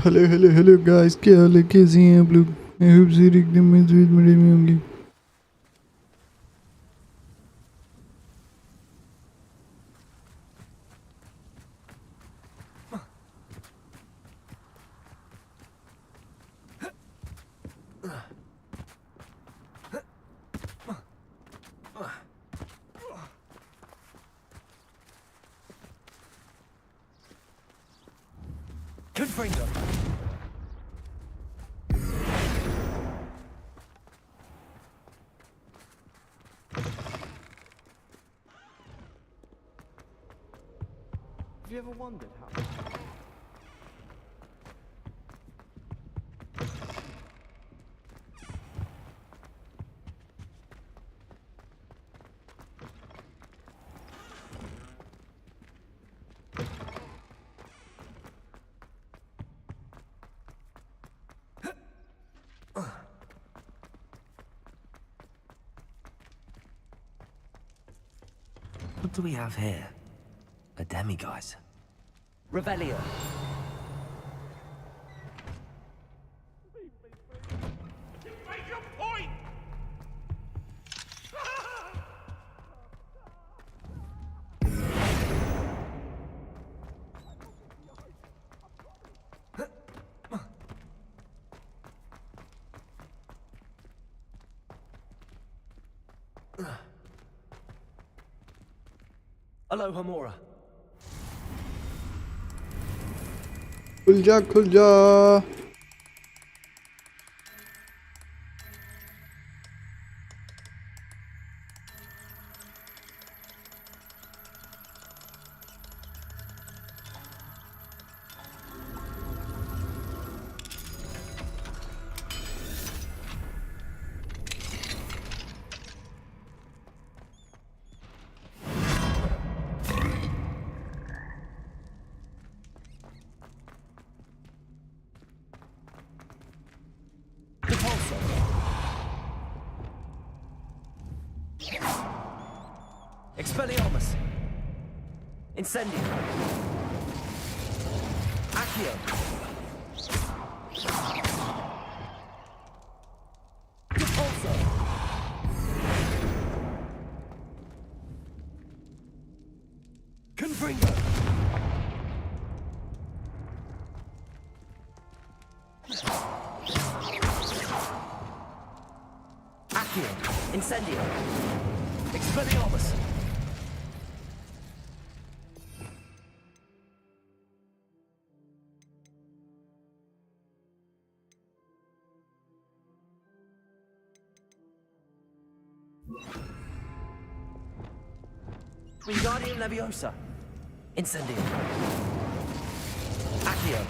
Hello guys, क्या हाल है? कैसे हैं आप लोग? आई होप सर एकदम मजबूत मजे में होंगे। Confringo. Have you ever wondered how? What do we have here? A demiguise. Revelio. Make your point! Aloha Mora. खुल जा खुल जा। Repulsor. Expelliarmus. Incendio. Accio. Repulsor. Confringo. Accio. Incendio. Expelliarmus. Wingardium Leviosa. Incendio. Accio.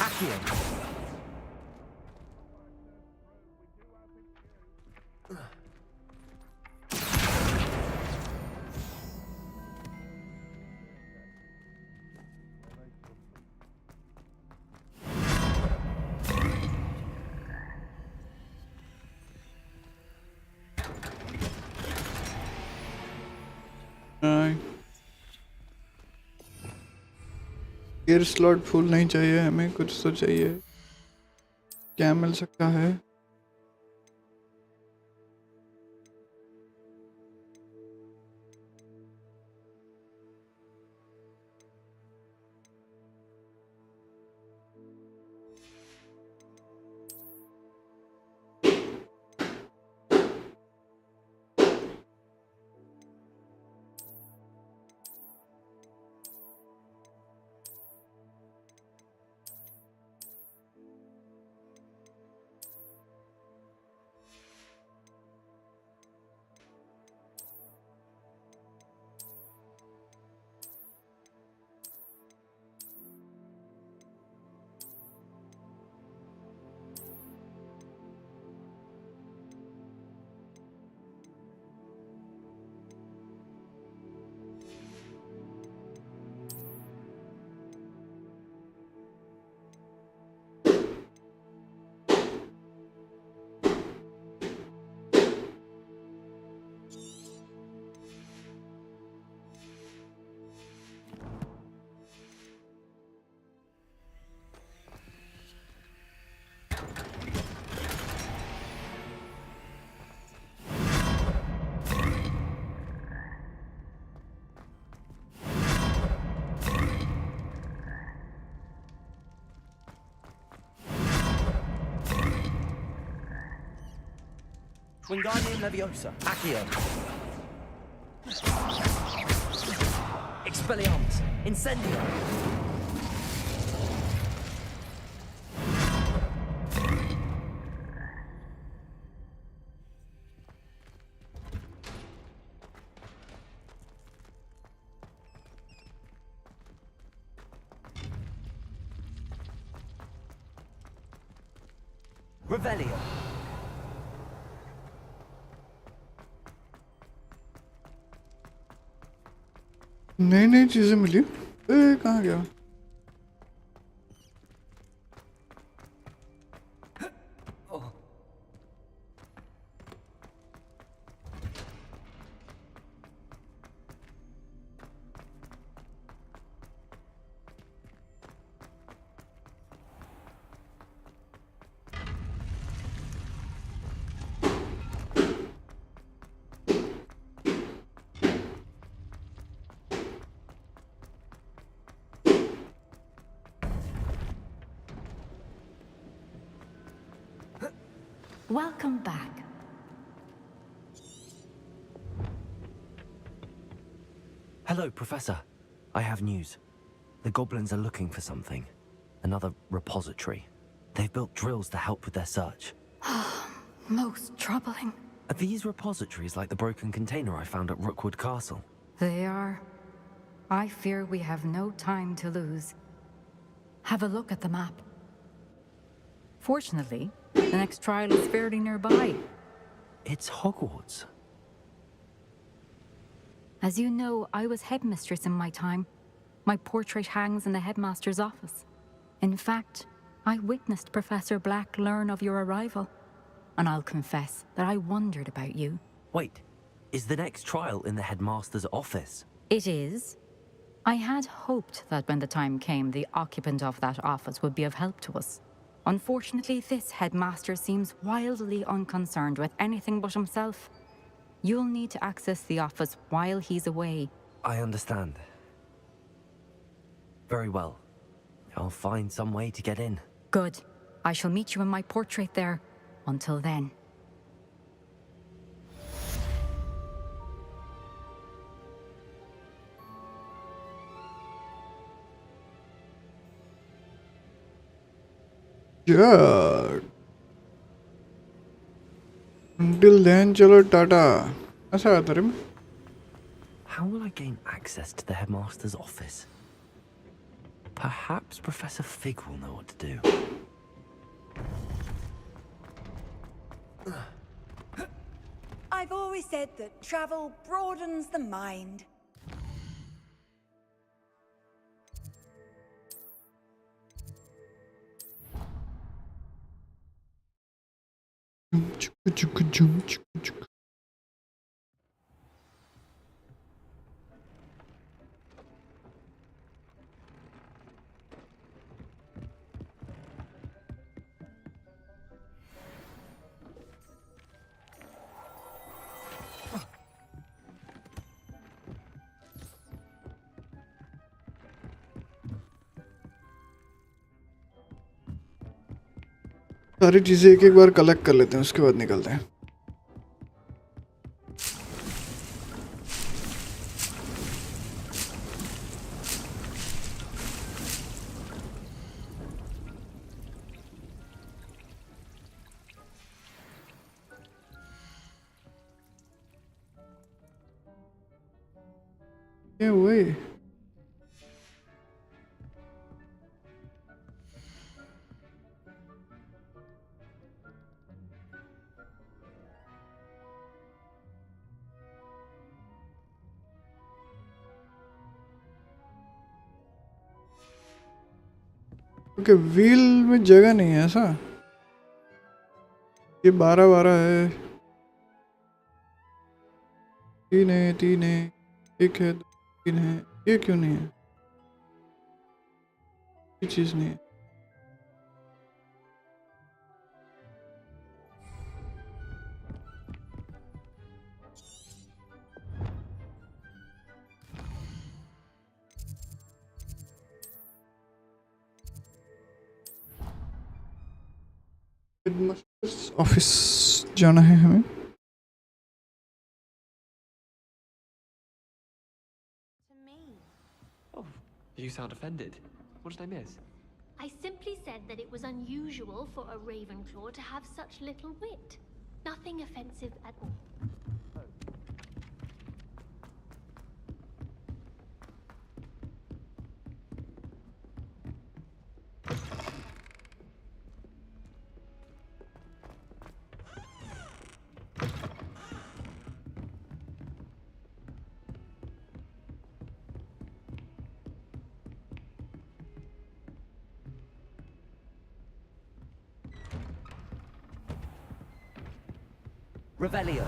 Accio. Gear slot full नहीं चाहिए, हमें कुछ तो चाहिए। क्या मिल सकता है? Wingardium Leviosa. Accio. Expelliarmus. Incendio. Revelio. नई नई चीजें मिली। कहाँ गया? Welcome back. Hello, Professor. I have news. The goblins are looking for something. Another repository. They've built drills to help with their search. Most troubling. Are these repositories like the broken container I found at Rookwood Castle? They are. I fear we have no time to lose. Have a look at the map. Fortunately, the next trial is fairly nearby. It's Hogwarts. As you know, I was headmistress in my time. My portrait hangs in the headmaster's office. In fact, I witnessed Professor Black learn of your arrival. And I'll confess that I wondered about you. Wait, is the next trial in the headmaster's office? It is. I had hoped that when the time came, the occupant of that office would be of help to us. Unfortunately, this headmaster seems wildly unconcerned with anything but himself. You'll need to access the office while he's away. I understand. Very well. I'll find some way to get in. Good. I shall meet you in my portrait there. Until then. Yeah. Until then, चलो टाटा. ऐसा आता रे मैं. How will I gain access to the headmaster's office? Perhaps Professor Fig will know what to do. I've always said that travel broadens the mind. सारी चीजें एक एक बार collect कर लेते हैं, उसके बाद निकलते हैं. ये वही ओके. व्हील में जगह नहीं है ऐसा. ये 12 है. 3 है, 3 है, 1 है, 3 है. ये क्यों नहीं है? ये चीज नहीं है. हेडमास्टर्स ऑफिस जाना है हमें. You sound offended. What did I miss? I simply said that it was unusual for a Ravenclaw to have such little wit. Nothing offensive at all. Revelio.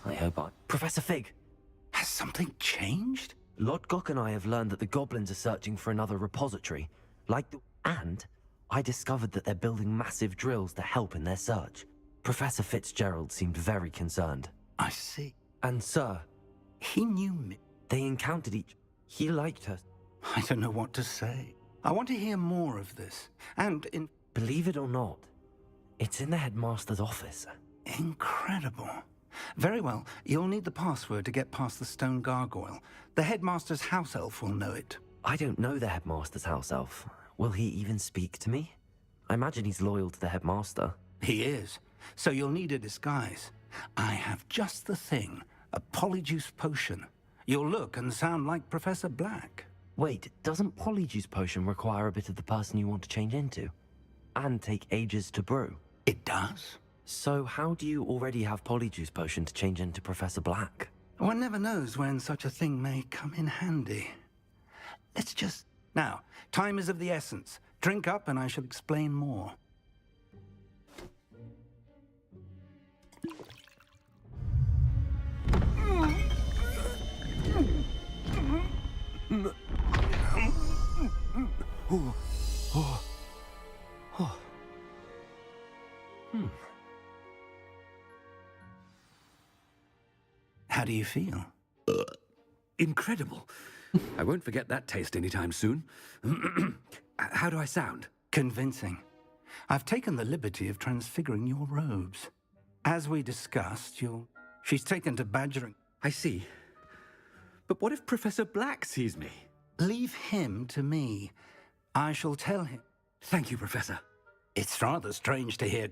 I hope I... Professor Fig! Has something changed? Lord Gok and I have learned that the goblins are searching for another repository. And I discovered that they're building massive drills to help in their search. Professor Fitzgerald seemed very concerned. I see. And sir, He knew me. they encountered each... He liked her. I don't know what to say. I want to hear more of this. And Believe it or not, it's in the headmaster's office. incredible. Very well. You'll need the password to get past the stone gargoyle. The headmaster's house elf will know it. I don't know the headmaster's house elf. Will he even speak to me? I imagine he's loyal to the headmaster. He is. So you'll need a disguise. I have just the thing. A polyjuice potion. You'll look and sound like Professor Black. Wait, doesn't Polyjuice Potion require a bit of the person you want to change into? And take ages to brew? It does? So how do you already have Polyjuice Potion to change into Professor Black? One never knows when such a thing may come in handy. Let's just... Now, time is of the essence. Drink up and I shall explain more. How do you feel? Incredible. I won't forget that taste anytime soon. How do I sound? Convincing. I've taken the liberty of transfiguring your robes. As we discussed, she's taken to badgering. I see. But what if Professor Black sees me? Leave him to me. I shall tell him. Thank you, Professor. It's rather strange to hear...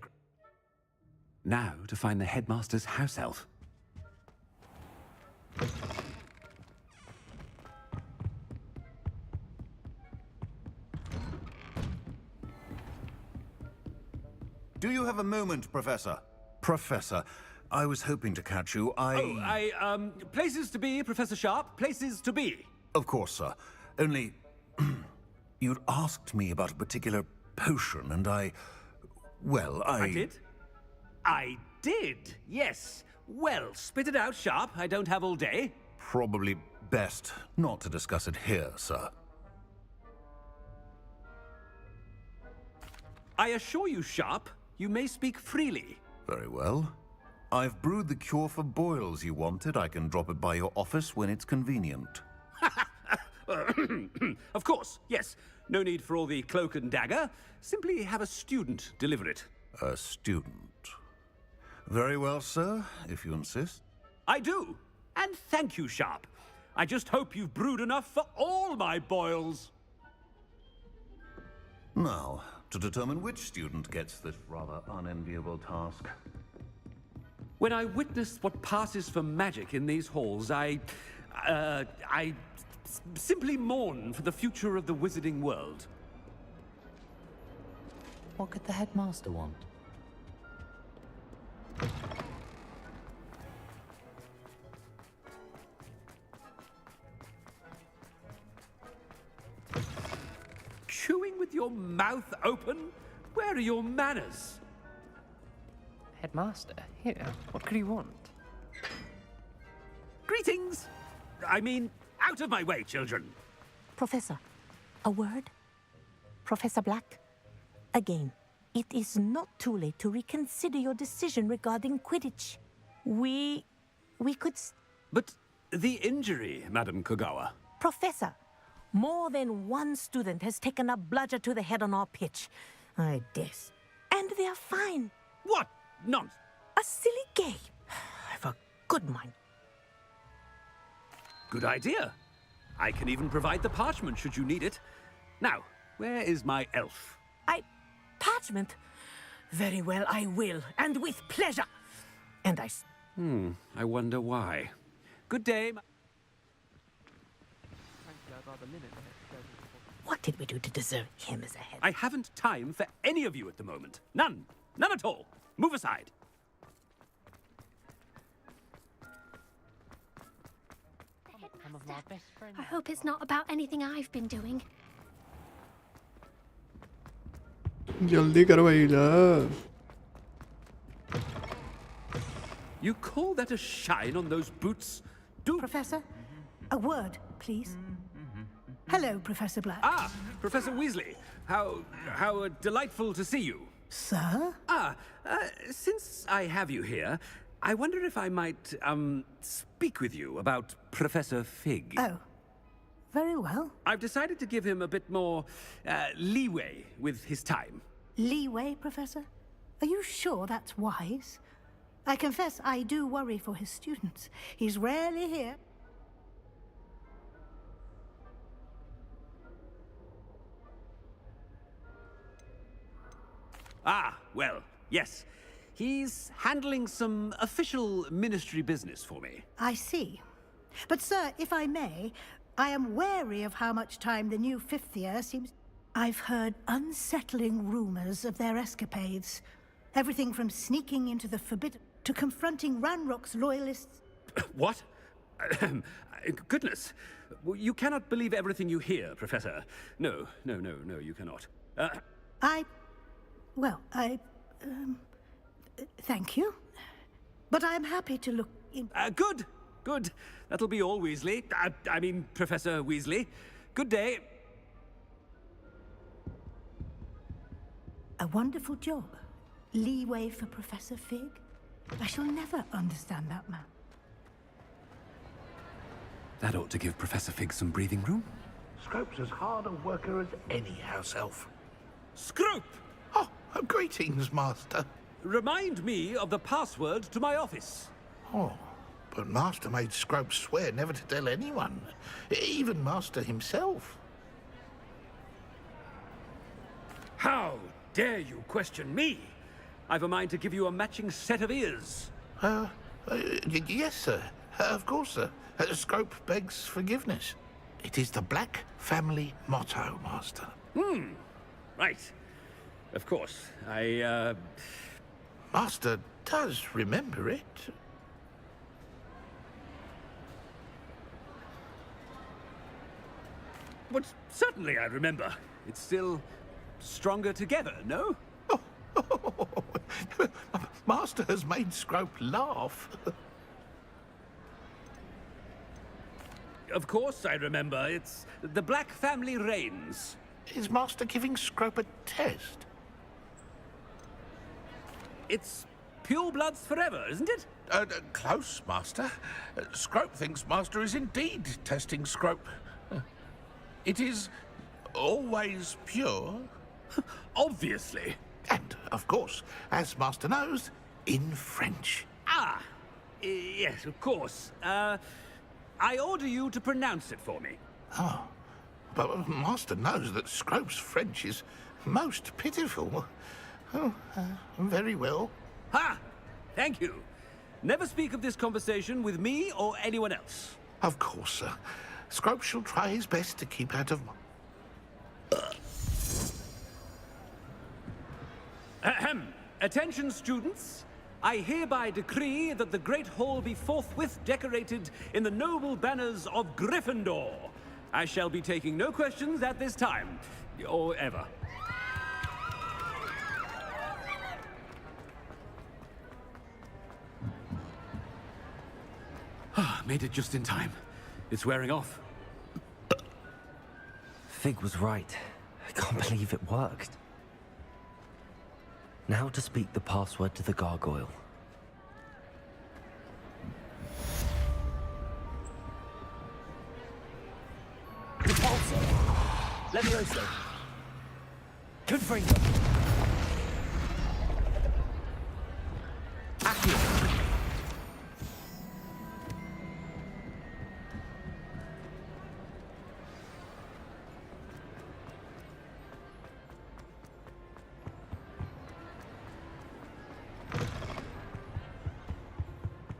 Now to find the headmaster's house elf. Do you have a moment, Professor? Professor, I was hoping to catch you. Places to be, Professor Sharp. Places to be. Of course, sir. Only... you'd asked me about a particular potion, and well, I did? I did, yes. Well, spit it out, Sharp. I don't have all day. Probably best not to discuss it here, sir. I assure you, Sharp, you may speak freely. Very well. I've brewed the cure for boils you wanted. I can drop it by your office when it's convenient. Of course, yes. No need for all the cloak and dagger. Simply have a student deliver it. A student. Very well, sir, if you insist. I do. And thank you, Sharp. I just hope you've brewed enough for all my boils. Now, to determine which student gets this rather unenviable task. When I witnessed what passes for magic in these halls, I simply mourn for the future of the wizarding world. What could the headmaster want? Chewing with your mouth open? Where are your manners? Headmaster, here. What could he want? Greetings! I mean, out of my way, children. Professor, a word? Professor Black, again, it is not too late to reconsider your decision regarding Quidditch. We could... But the injury, Madam Kogawa. Professor, More than one student has taken a bludger to the head on our pitch. I guess. And they're fine. What nonsense! A silly game. I've a good mind. Good idea. I can even provide the parchment should you need it. Now, where is my elf? Parchment? Very well, I will, and with pleasure. And I wonder why. Good day. What did we do to deserve him as a head? I haven't time for any of you at the moment. None. None at all. Move aside. I hope it's not about anything I've been doing. जल्दी करो भाई जा. You call that a shine on those boots? Do... Professor, a word, please. Hello, Professor Black. Ah, Professor Weasley. How delightful to see you. Sir? Since I have you here, I wonder if I might, speak with you about Professor Fig. Oh, very well. I've decided to give him a bit more, leeway with his time. Leeway, Professor? Are you sure that's wise? I confess I do worry for his students. He's rarely here. Ah, well, yes. He's handling some official ministry business for me. I see. But, sir, if I may, I am wary of how much time the new fifth year seems... I've heard unsettling rumors of their escapades. Everything from sneaking into the forbidden to confronting Ranrock's loyalists. What? Goodness. You cannot believe everything you hear, Professor. No, you cannot. Thank you. But I'm happy to look in... Good. That'll be all, Weasley. I mean, Professor Weasley. Good day. A wonderful job. Leeway for Professor Fig. I shall never understand that man. That ought to give Professor Fig some breathing room. Scrope's as hard a worker as any house elf. Scrope! Oh, greetings, Master. Remind me of the password to my office. Oh, but Master made Scrope swear never to tell anyone, even Master himself. How dare you question me? I've a mind to give you a matching set of ears. Yes, sir. Of course, sir. Scrope begs forgiveness. It is the Black family motto, Master. Right. Of course. Master does remember it. But certainly I remember. It's still stronger together, no? Master has made Scrope laugh. Of course I remember. It's the Black family reigns. Is Master giving Scrope a test? It's pure bloods forever, isn't it? Close, Master. Scrope thinks Master is indeed testing Scrope. It is always pure. Obviously. And, of course, as Master knows, in French. Yes, of course. I order you to pronounce it for me. Oh, but Master knows that Scrope's French is most pitiful. Oh, very well. Ha! Thank you. Never speak of this conversation with me or anyone else. Of course, sir. Scrope shall try his best to keep out of... Ahem. Attention, students. I hereby decree that the Great Hall be forthwith decorated in the noble banners of Gryffindor. I shall be taking no questions at this time, or ever. Made it just in time. It's wearing off. Fig was right. I can't believe it worked. Now to speak the password to the gargoyle. Repulsive. Levioso. Confringo. Accio.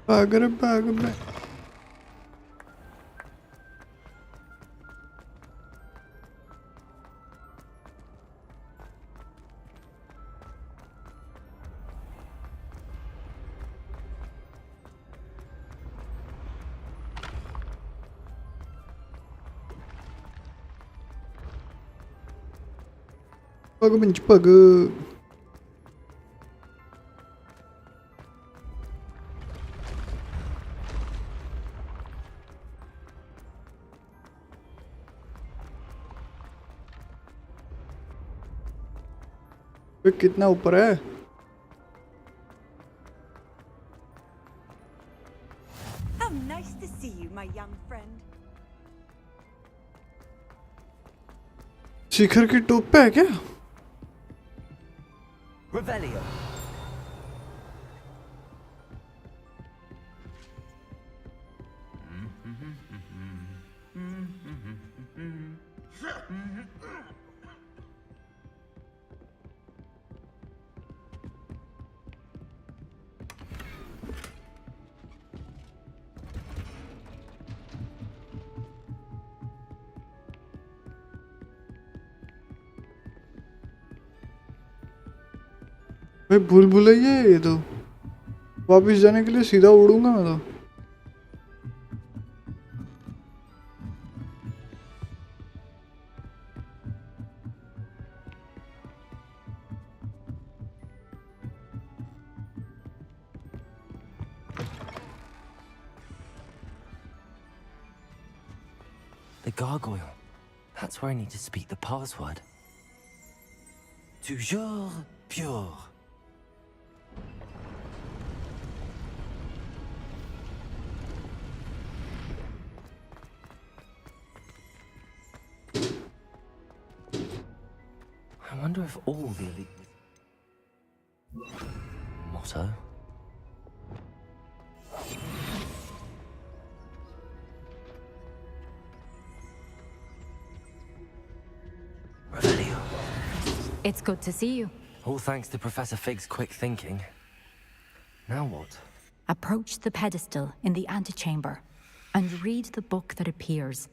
भाग में pag कितना ऊपर है How nice to see you, my young friend. शिखर की टोप पे है क्या Revelio. भाई भूल भुलैया है ये तो वापस जाने के लिए सीधा उड़ूंगा मैं तो The gargoyle. That's where I need to speak the password. Toujours pure. I wonder if all the elite... Motto? Revelio. It's good to see you. All thanks to Professor Fig's quick thinking. Now what? Approach the pedestal in the antechamber and read the book that appears.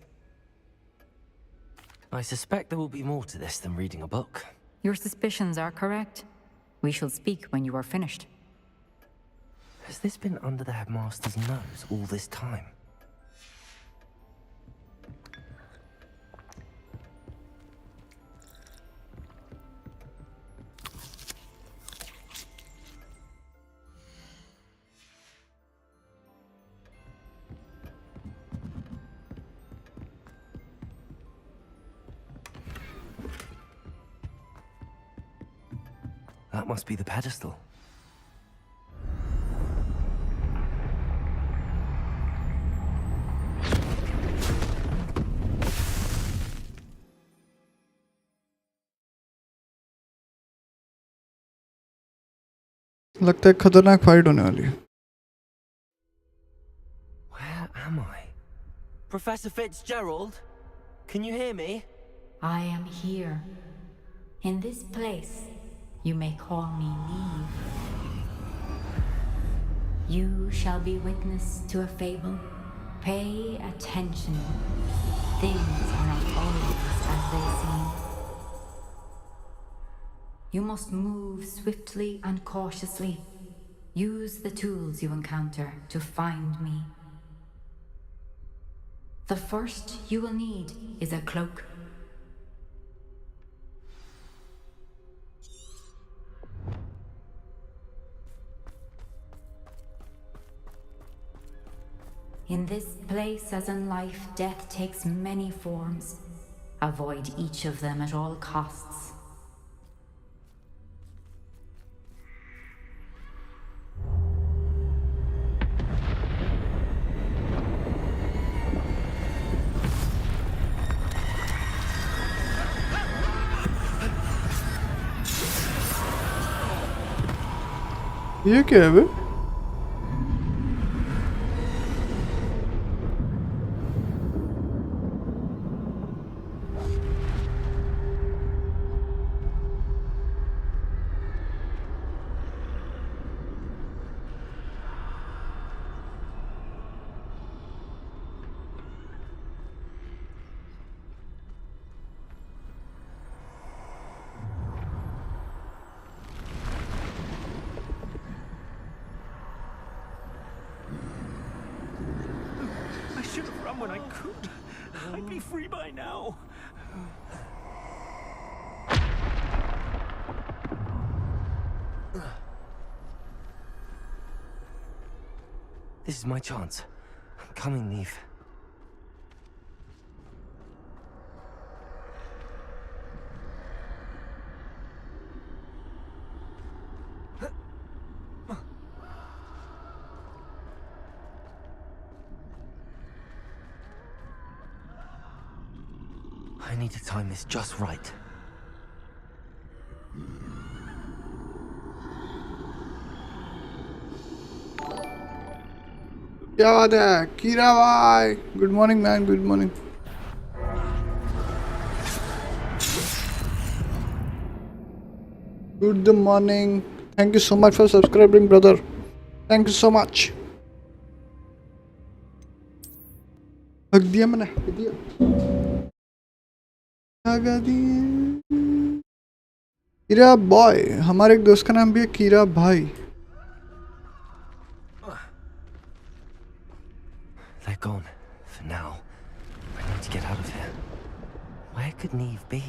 I suspect there will be more to this than reading a book. Your suspicions are correct. We shall speak when you are finished. Has this been under the headmaster's nose all this time? That must be the pedestal. लगता है खतरनाक fight होने वाली है Where am I? Professor Fitzgerald? Can you hear me? I am here. In this place, you may call me Neve. You shall be witness to a fable. Pay attention. Things are not always as they seem. You must move swiftly and cautiously. Use the tools you encounter to find me. The first you will need is a cloak. In this place, as in life, death takes many forms. Avoid each of them at all costs. ये क्या है बे? I should have run when I could. I'd be free by now. This is my chance. I'm coming, Neve. I need to time this just right. क्या बात है कीरा भाई? Good morning man, good morning. Good morning. Thank you so much for subscribing, brother. Thank you so much. हक दिया मैंने, हक दिया. लगा दिया. कीरा बॉय, हमारे एक दोस्त का नाम भी है कीरा भाई. They're gone. For now. I need to get out of here. Where could Neve be?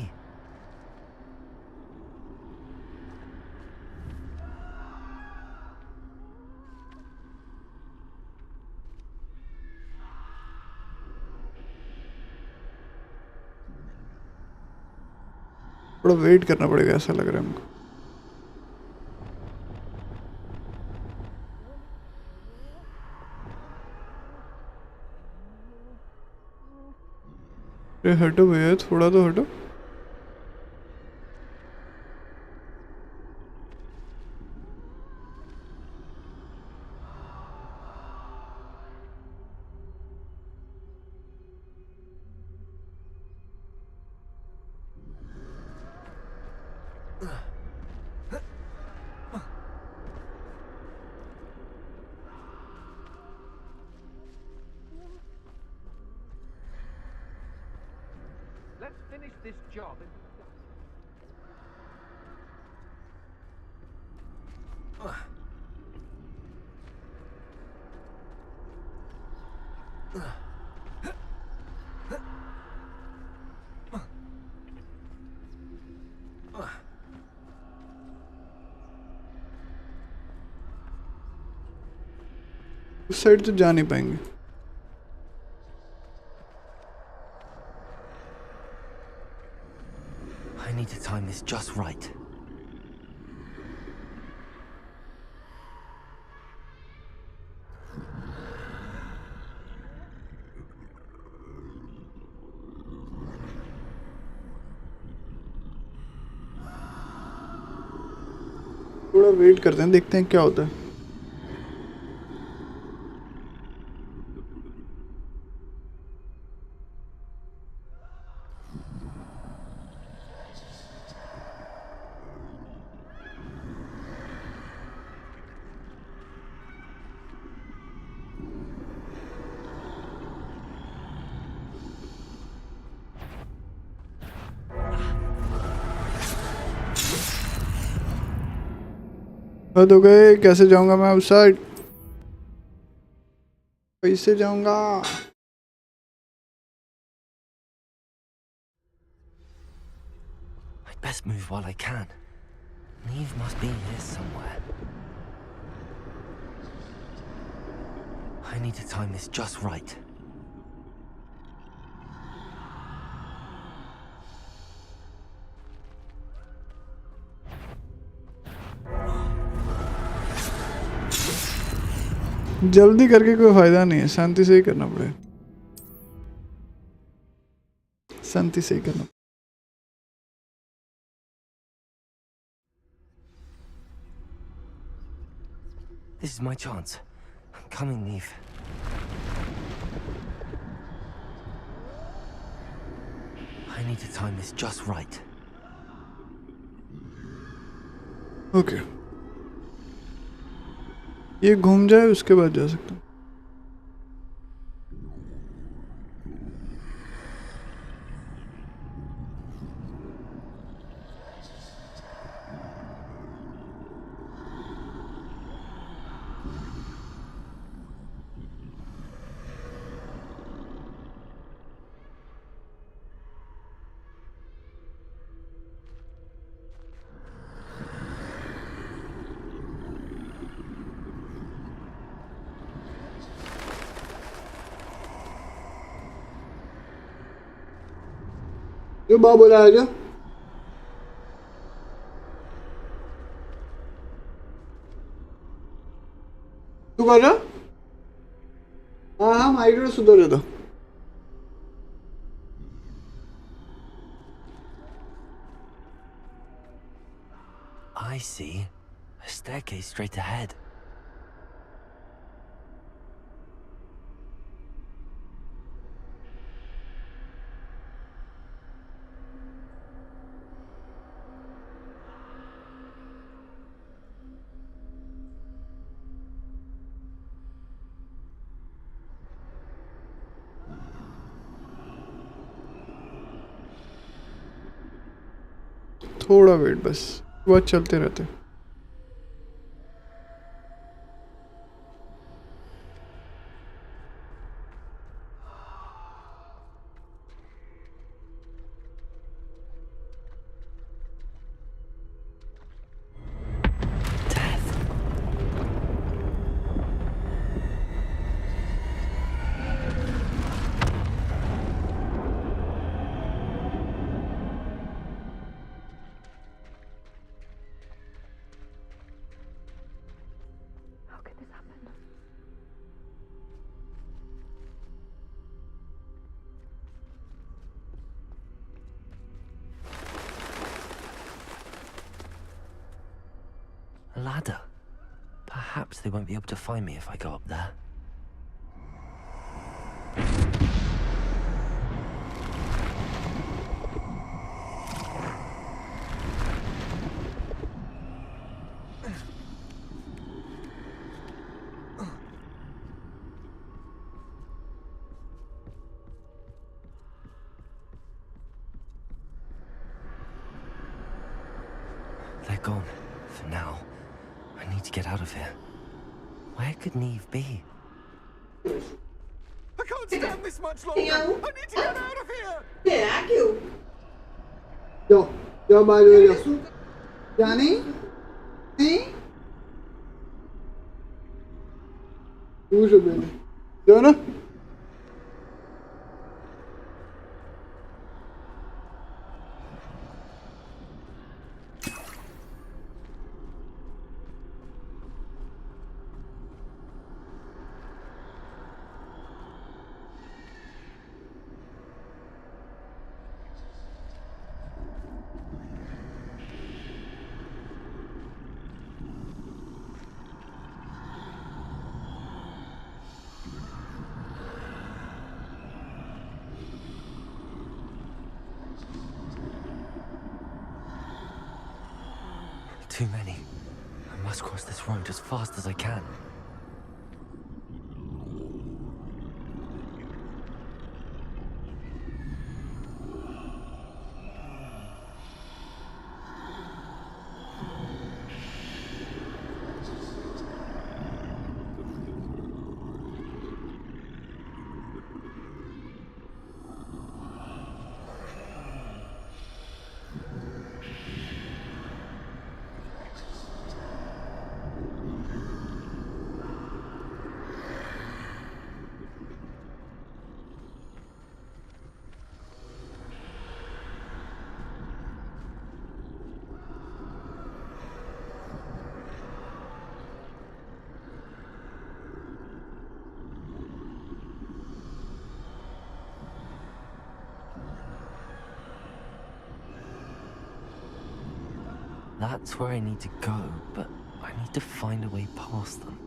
थोड़ा वेट करना पड़ेगा ऐसा लग रहा है हमको. अरे हटो भैया, थोड़ा तो हटो. Let's finish this job and... उस साइड तो जा नहीं पाएंगे. I need to time this just right. थोड़ा वेट करते हैं, देखते हैं क्या होता है. हद हो गए. कैसे जाऊंगा मैं उस साइड? कैसे जाऊंगा? I'd best move while I can. Neve must be here somewhere. I need to time this just right. जल्दी करके कोई फायदा नहीं है, शांति से ही करना पड़ेगा. शांति से ही करना. This is my chance. I'm coming, Neve. I need to time this just right. Okay. ये घूम जाए उसके बाद जा सकता हूँ. जो बाबा बोला आजा तू कर रहा हाँ हाँ माइक्रो सुधर रहा था I see. A staircase straight ahead. थोड़ा वेट बस वो चलते रहते A ladder. Perhaps they won't be able to find me if I go up there. They're gone, for now. I need to get out of here. Where could Neve be? I can't stand this much longer. I need to get out of here. जाओ बाहर जाओ जाने नहीं तू जो मैंने जाओ ना Too many. I must cross this road as fast as I can. That's where I need to go, but I need to find a way past them.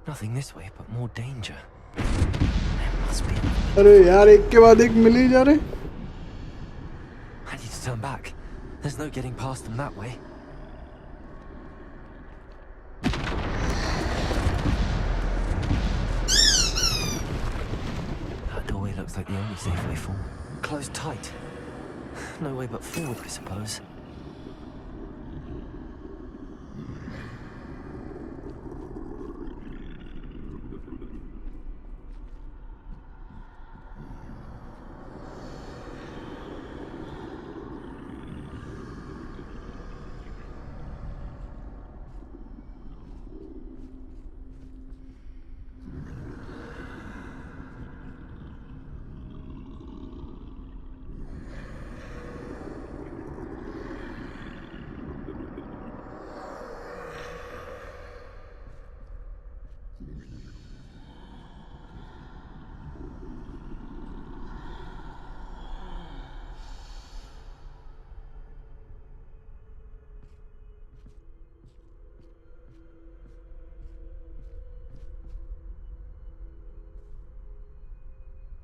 Nothing this way, but more danger. There must be. अरे यार एक के बाद एक मिल ही जा रहे. I need to turn back. There's no getting past them that way. That doorway looks like the only safe way forward. Closed tight. No way but forward, I suppose.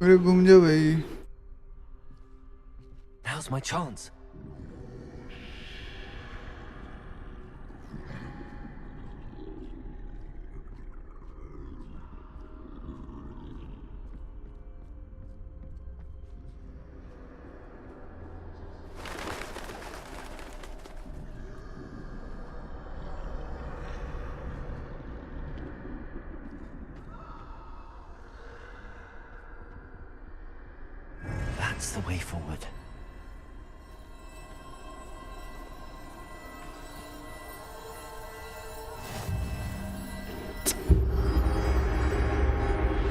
अरे घूम जा भाई. Now's my chance. That's the way forward.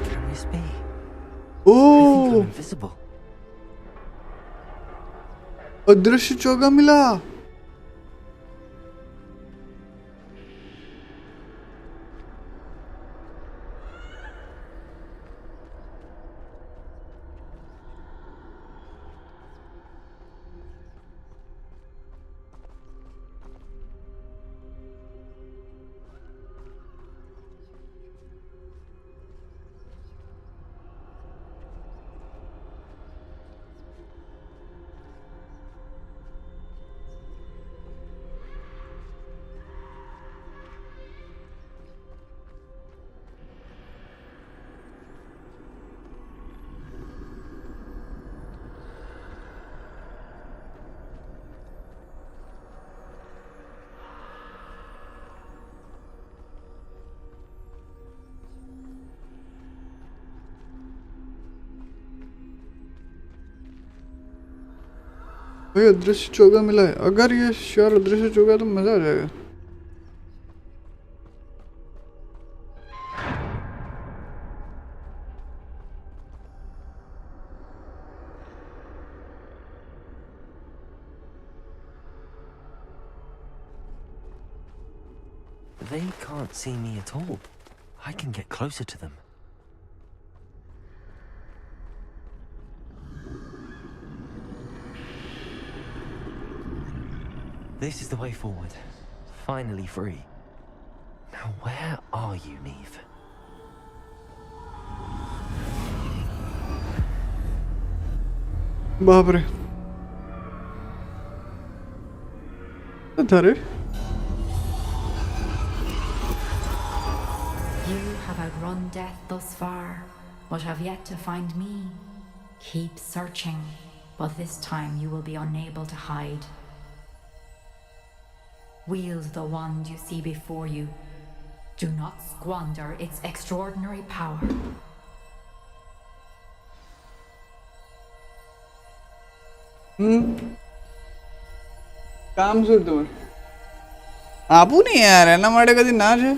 Can this be? I think I'm Oh, invisible. अदृश्य चौका मिला. भाई अदृश्य चौका मिला है. अगर ये श्योर अदृश्य चौका तो मजा आ जाएगा. They can't see me at all. I can get closer to them. This is the way forward. Finally free. Now where are you, Neve? बाप रे. अरे You have outrun death thus far, but have yet to find me. Keep searching, but this time you will be unable to hide. Wield the wand you see before you. Do not squander its extraordinary power. काम सुनतो आपू नहीं यार है ना मारे कदी ना है.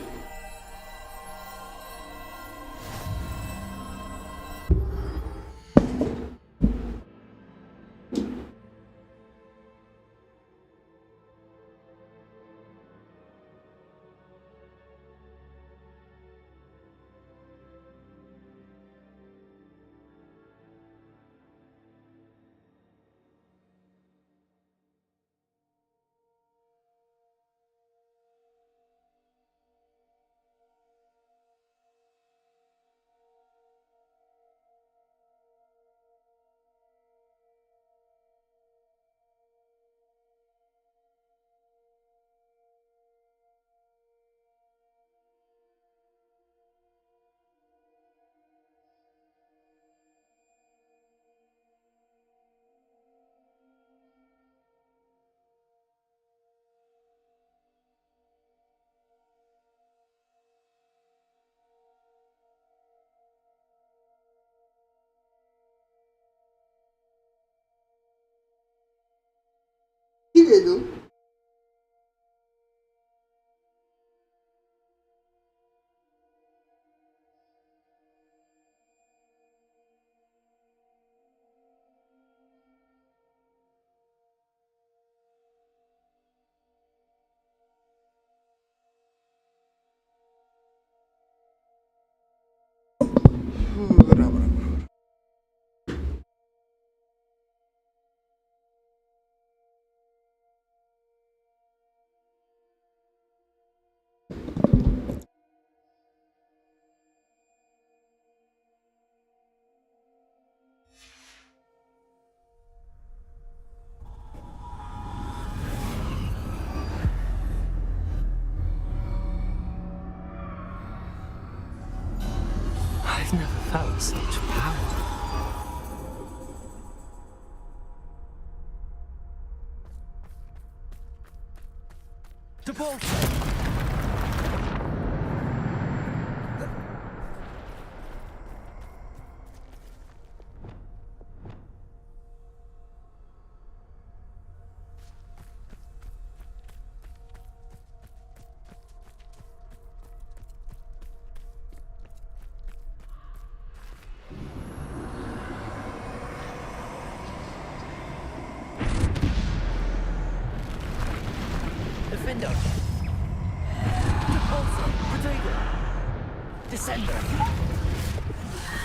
दे दो। Ram Ram. I've never felt such power. Defender. Repulsor. Protego. Descender.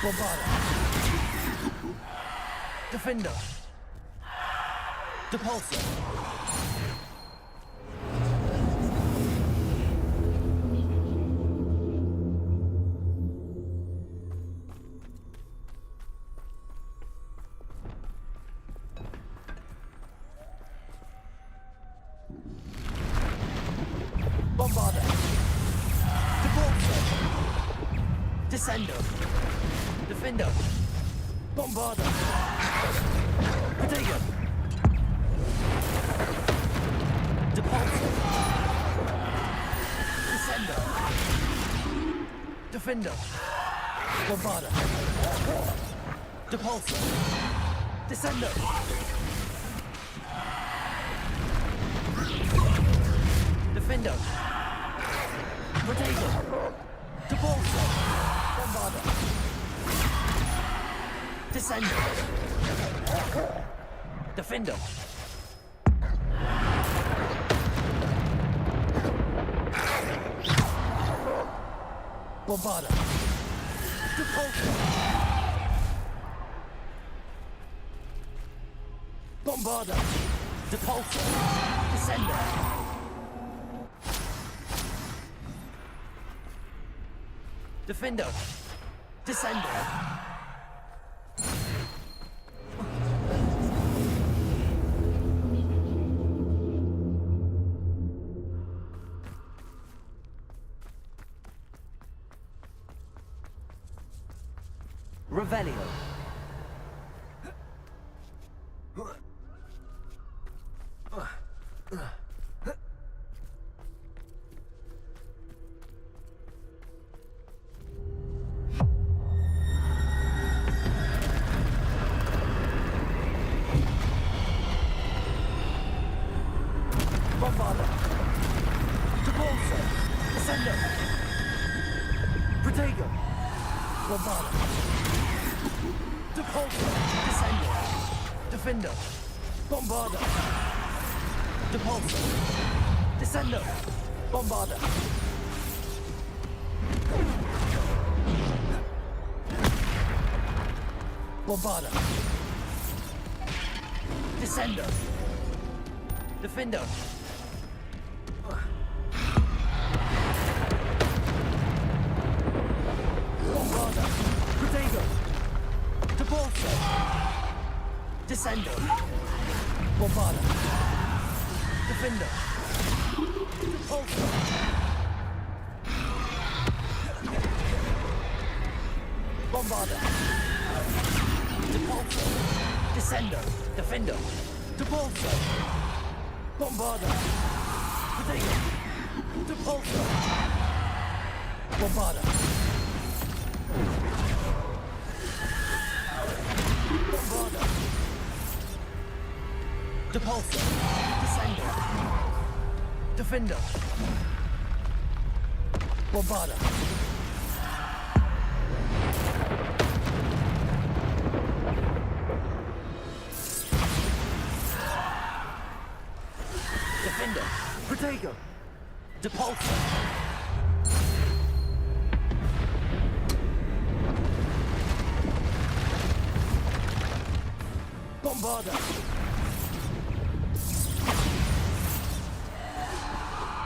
Bombarder. Defender. Depulsor. Bombarder. Depulsor. Descender. Defender. Bombarder. Protego. Depulsor. Descender. Defender. Bombarder. Depulsor. Descender. Defender. Protego. Depulsor. Bombarder. Descender. Defender. Bombarder. Depulsor. Bombarder. Depulsor. Descender. Defender. Descender. Revelio. Bombarder. Depulsor. Descender. Protego. Bombarder. Depulsor. Descender. Defender. Bombarder. Depulsor. Descender. Bombarder. Bombarder. Descender. Defender. Bombarder. Protego. Depulsor. Descender. Bombarder. Defender. Depulsor. Bombarder. Depulsor. Descender. Defender. Depulsor. Bombarder. Protego. Depulsor. Bombarder. Bombarder. Depulsor. Descender. Defender. Bombarder. Defender. Protego. Depulsor. Bombarder.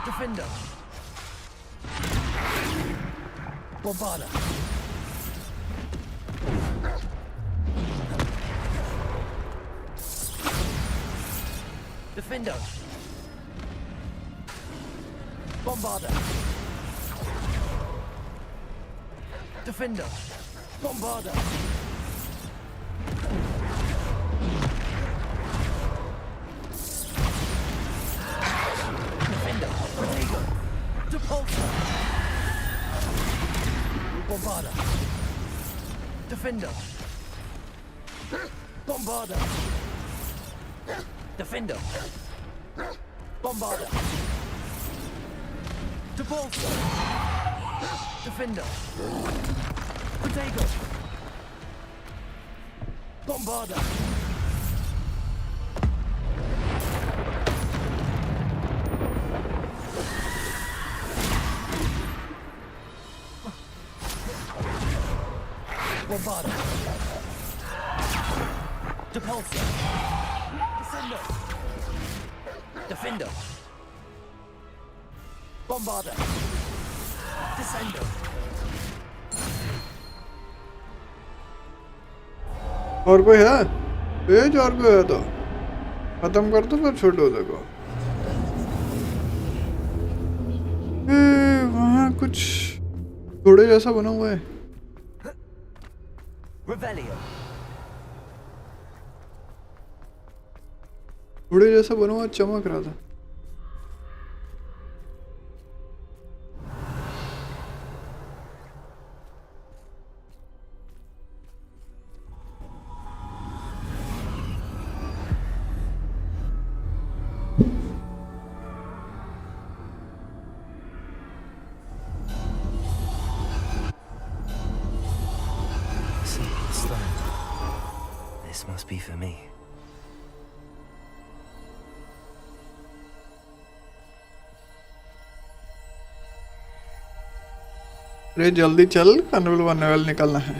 Defender. Bombarder. Defender. Bombarder. Defender. Bombarder. Defender. Protego. Depulsor. Bombarder. Defender. Bombarder. Defender. Bombarder. Depulsor. Defender. Protego. Bombarder. Bombarder. Depulsor. Descender. Defender. Bombarder. Descender. और कोई है? भेज और कोई है तो खत्म कर दो फिर छोड़ो देखो। वहाँ कुछ घोड़े जैसा बना हुआ है। घोड़े जैसा बना हुआ चमक रहा था। This must be for me. अरे जल्दी चल, कन्वल वनवेल निकलना है।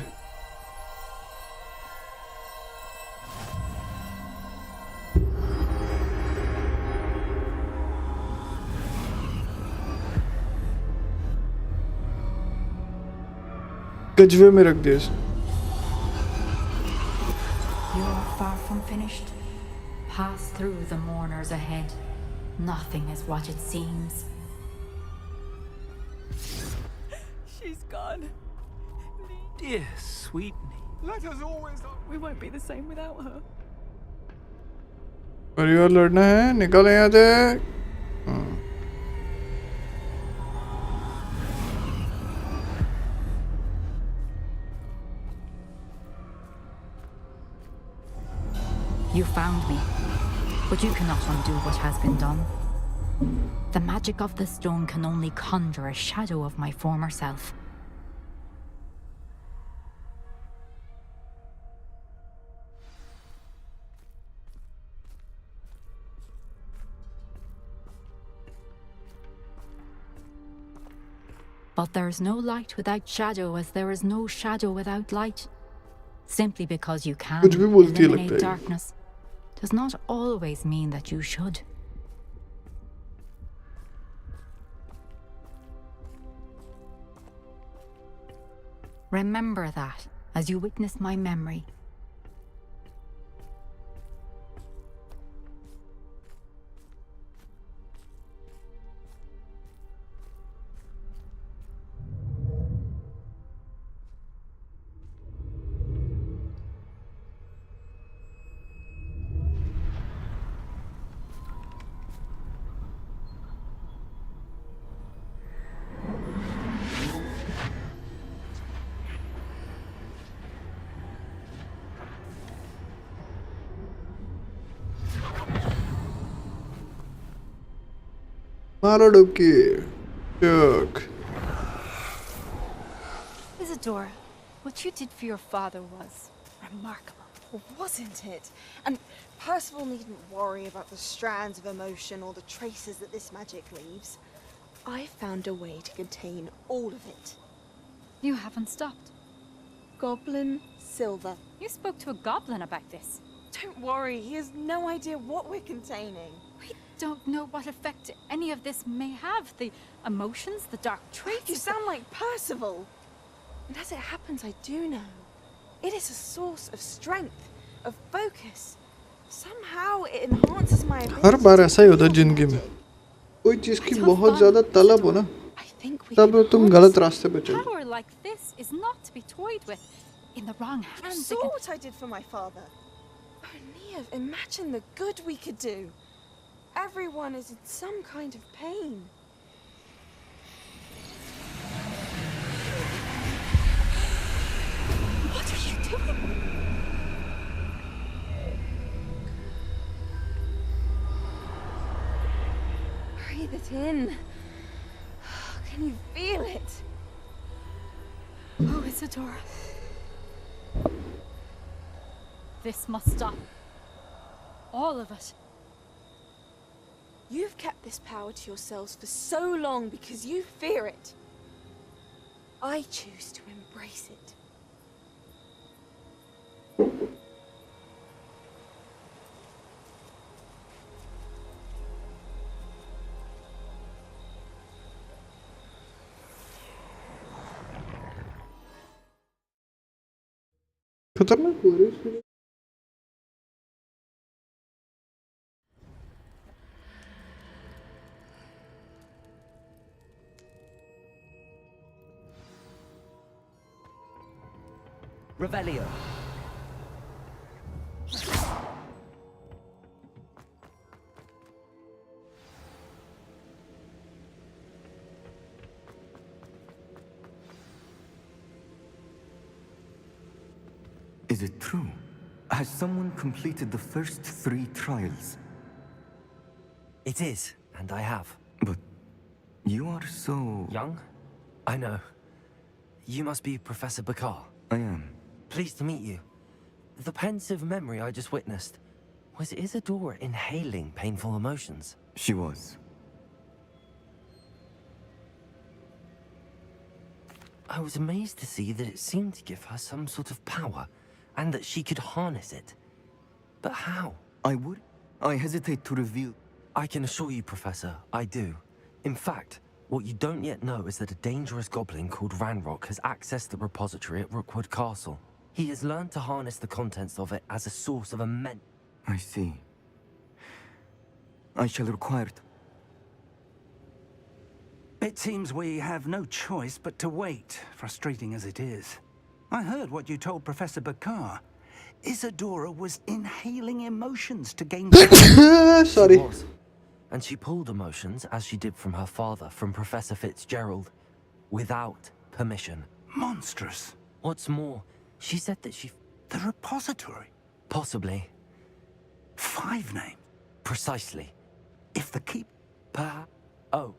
गजवे में रख दिया। You're far from finished. Pass through the mourners ahead. Nothing is what it seems. She's gone. Dear sweet Neve. Let us always. We won't be the same without her. परिवार लड़ना है, निकल यहाँ से। You found me, but you cannot undo what has been done. The magic of the stone can only conjure a shadow of my former self. But there is no light without shadow, as there is no shadow without light. Simply because you can eliminate darkness does not always mean that you should. Remember that as you witness my memory. मारो डुबकी चक Isadora, what you did for your father was remarkable, wasn't it? And Percival needn't worry about the strands of emotion or the traces that this magic leaves. I found a way to contain all of it. You haven't stopped. Goblin silver. You spoke to a goblin about this. Don't worry, he has no idea what we're containing. We don't know what effect any of this may have. The emotions, the dark traits. You sound like Percival. And as it happens, I do know. It is a source of strength, of focus. Somehow it enhances my ability. हर बार ऐसा ही होता है जिंदगी में कोई चीज की बहुत ज्यादा तलब हो ना तब तुम गलत रास्ते पे चलो Power like this is not to be toyed with. In the wrong You hands, saw what I did for my father. Oh, Nia, imagine the good we could do. Everyone is in some kind of pain. What are you doing? Breathe it in. Can you feel it? Oh, Isadora. This must stop. All of it. You've kept this power to yourselves for so long because you fear it. I choose to embrace it. खतरनाक हो रही है Revelio. Is it true? Has someone completed the first 3 trials? It is, and I have. But you are so... Young? I know. You must be Professor Bakar. I am. Pleased to meet you. The pensive memory I just witnessed, was Isadora inhaling painful emotions? She was. I was amazed to see that it seemed to give her some sort of power, and that she could harness it. But how? I hesitate to reveal... I can assure you, Professor, I do. In fact, what you don't yet know is that a dangerous goblin called Ranrock has accessed the repository at Rookwood Castle. He has learned to harness the contents of it as a source of immense... I see. I shall require it. It seems we have no choice but to wait, frustrating as it is. I heard what you told Professor Bakar. Isadora was inhaling emotions to gain... Sorry. She was. And she pulled emotions, as she did from her father, from Professor Fitzgerald, without permission. Monstrous. What's more, she said that she... The repository? Possibly. 5 names? Precisely. If the keep... Oh.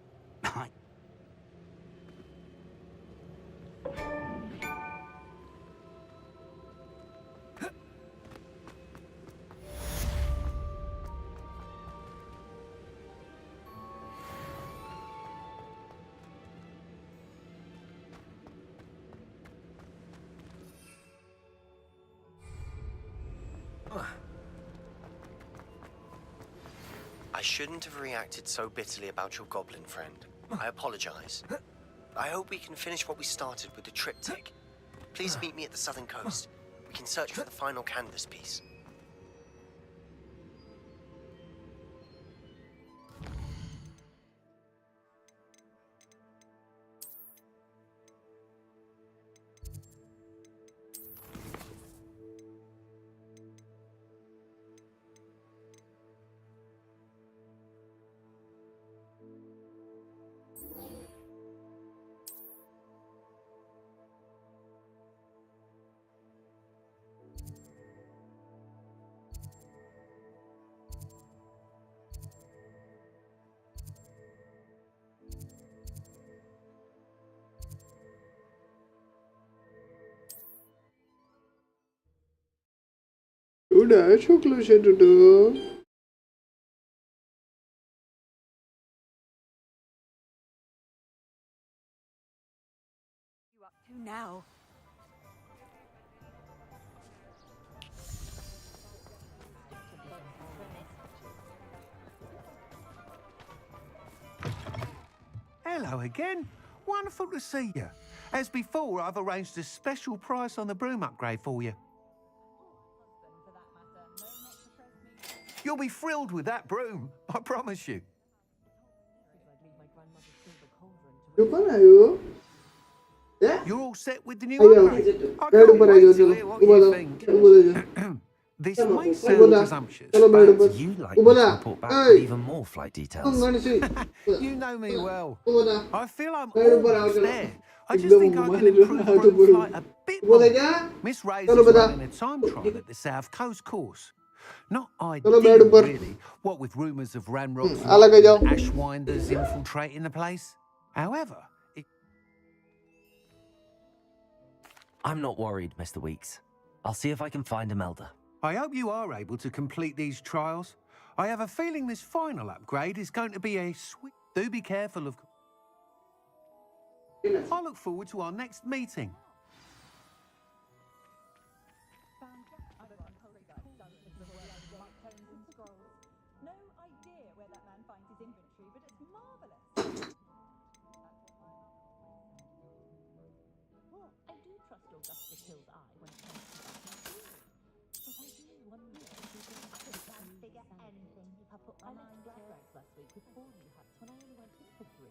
I shouldn't have reacted so bitterly about your goblin friend. I apologize. I hope we can finish what we started with the triptych. Please meet me at the southern coast. We can search for the final canvas piece. udah çok şey duduk. You up to now? Hello again. Wonderful to see you. As before, I've arranged a special price on the broom upgrade for you. You'll be thrilled with that broom, I promise you. You're all set with the new upgrade? I can't wait to hear what you think. This may sound presumptuous, but You like me to report back with even more flight details. you know me well. I feel I'm almost there. I just think I can improve broom flight a bit more. Miss Ray's is running a time trial at the South Coast course. Not ideal, really, what with rumours of ramrock and ashwinders infiltrating the place. However, I'm not worried, Mr. Weeks. I'll see if I can find Imelda. I hope you are able to complete these trials. I have a feeling this final upgrade is going to be a sweet... Do be careful, of course. I look forward to our next meeting. No idea where that man finds his inventory, but it's marvelous. I do trust your guts to kill's eye when it comes to that. But I do wonder if you can figure anything if I put my mind to it. Last week with all you hats when I only went in for 3.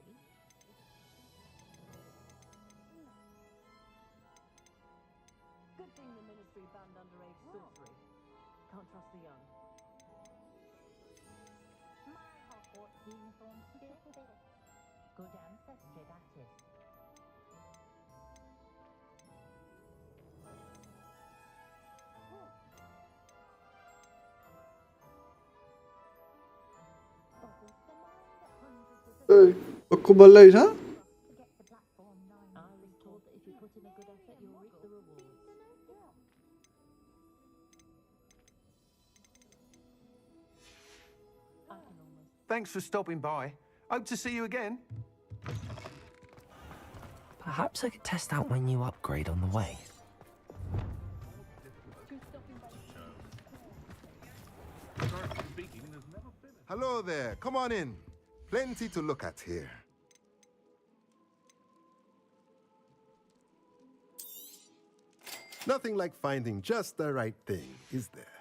Good thing the ministry banned underage sorcery. Can't trust the young. My Hogwarts uniform still fits. Good ancestry, that is. Aku balai ha? Thanks for stopping by. Hope to see you again. Perhaps I could test out my new upgrade on the way. Hello there. Come on in. Plenty to look at here. Nothing like finding just the right thing, is there?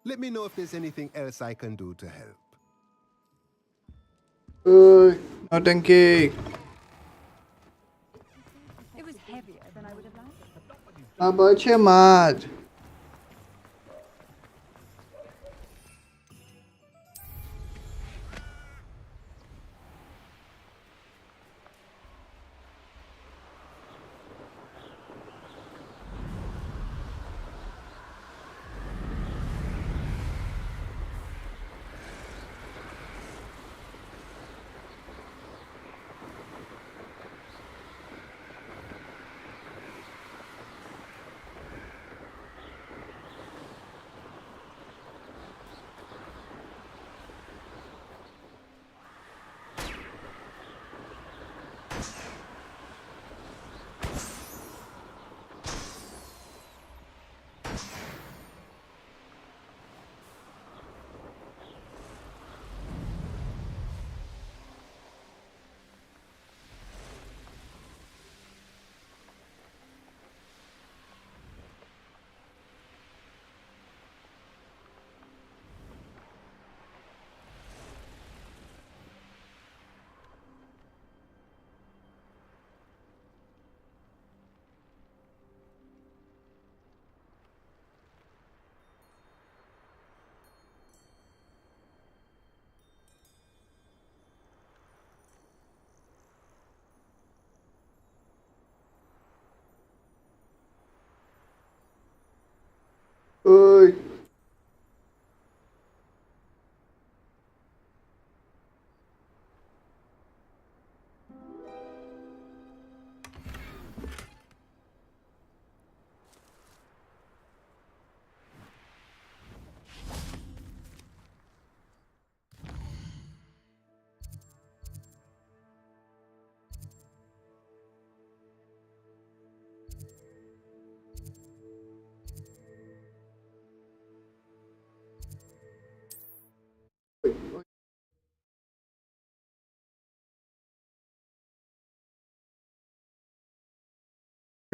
Let me know if there's anything else I can do to help. No tanki. It was heavier than I would have liked. Apa cemat?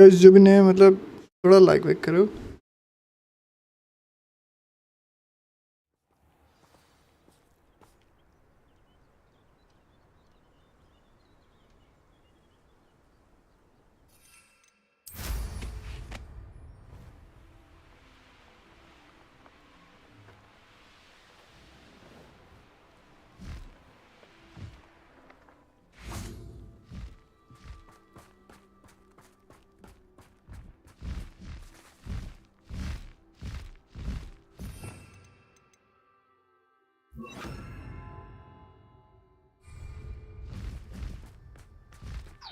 Guys जो भी नहीं मतलब थोड़ा like वाइक करो.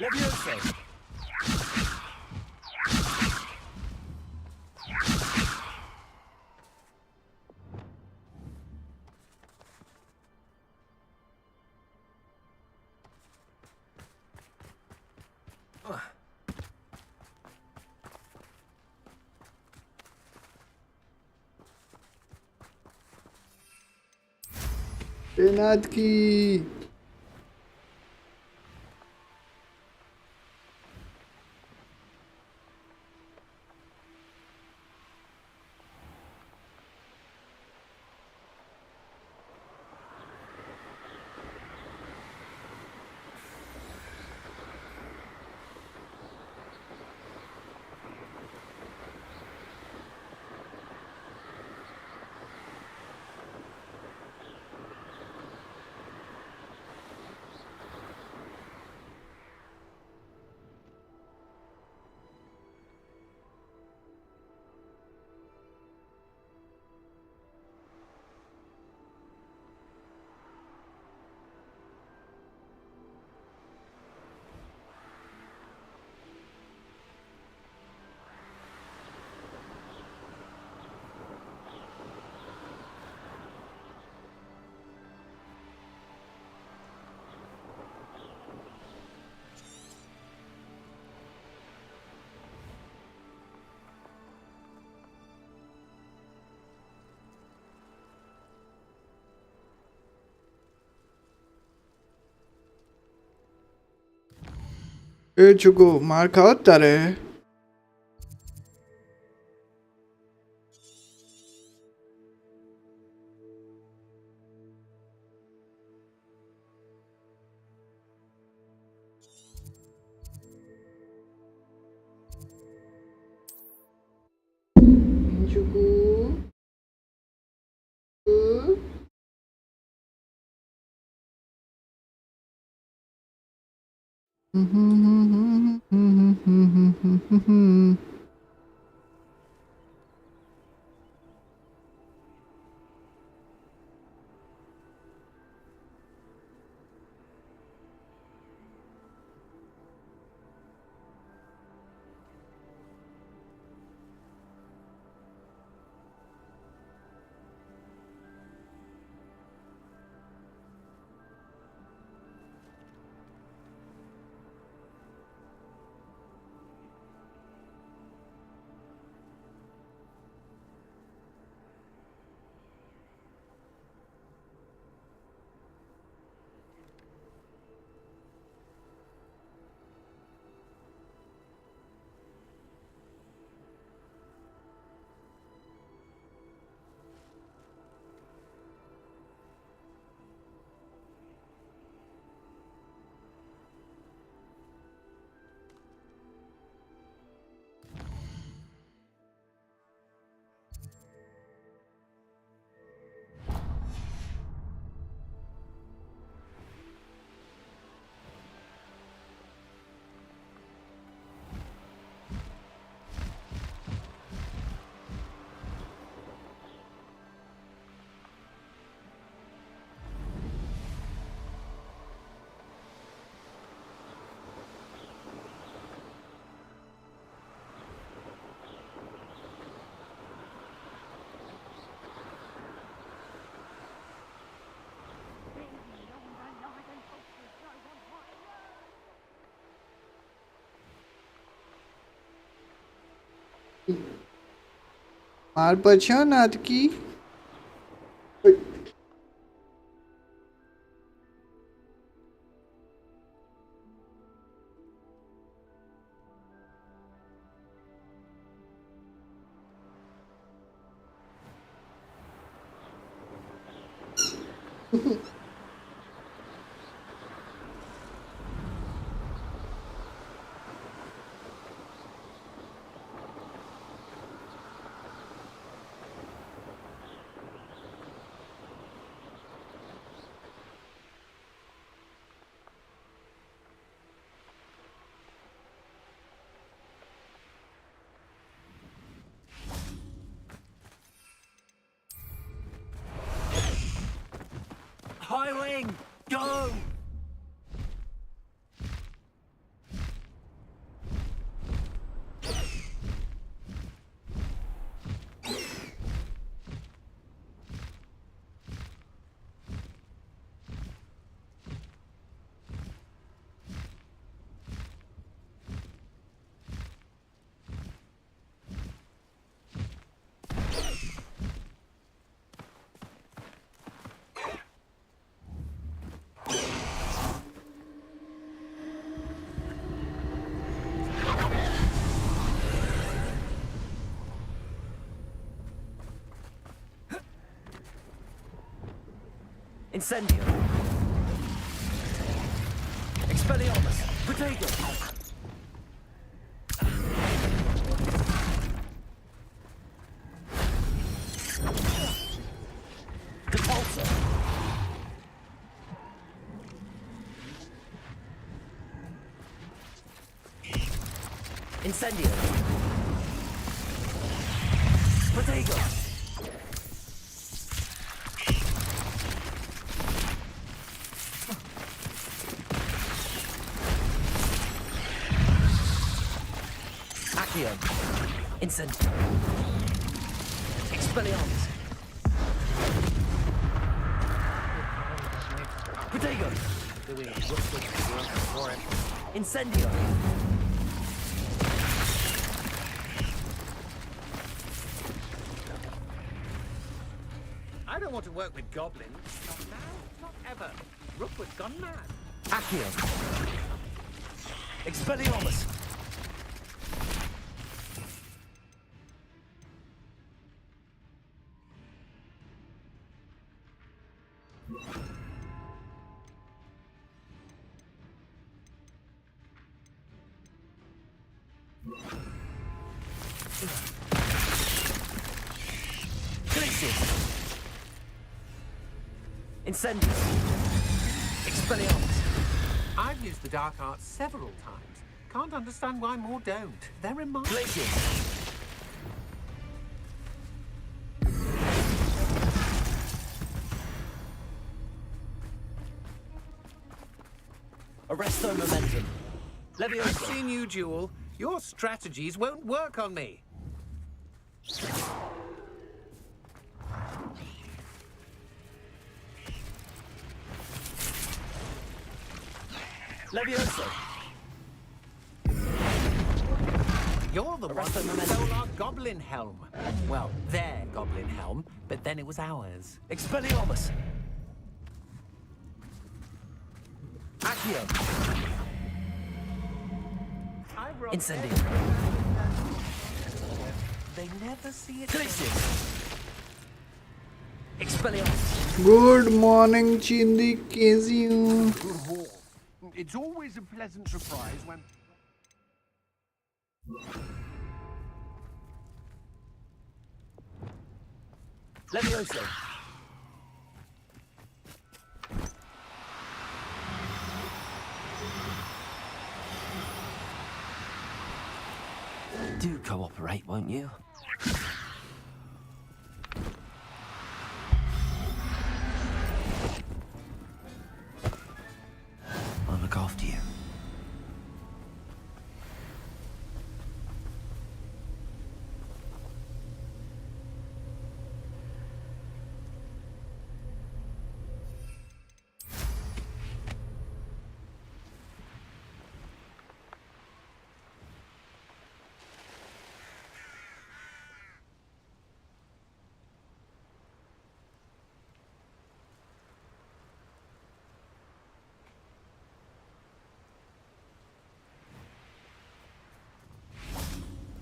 Levioso. तैनात की. ए चुको मार खाओ तारे. मार पछ्यो नाथ की. High wing, go! Incendio. Expelliarmus. Potato. Depulsor. Incendio. Potato. Incendio. Expelliarmus. Potato. Incendio. I don't want to work with goblins. Not now, not ever. Rookwood's gone mad. Accio. Expelliarmus. Incendio. Expelliarmus. I've used the dark arts several times. Can't understand why more don't. They're remarkable. Arresto momentum. Leviosa. I've seen you, Jewel. Your strategies won't work on me. Leviosa. You're the one who stole our goblin helm. Well, their goblin helm, but then it was ours. Expelliarmus. Accio. Incendio. They never see it. Expelliarmus. Good morning, Chindi. कैसी हो? It's always a pleasant surprise when... Leviosa. Do cooperate, won't you? I'll look after you.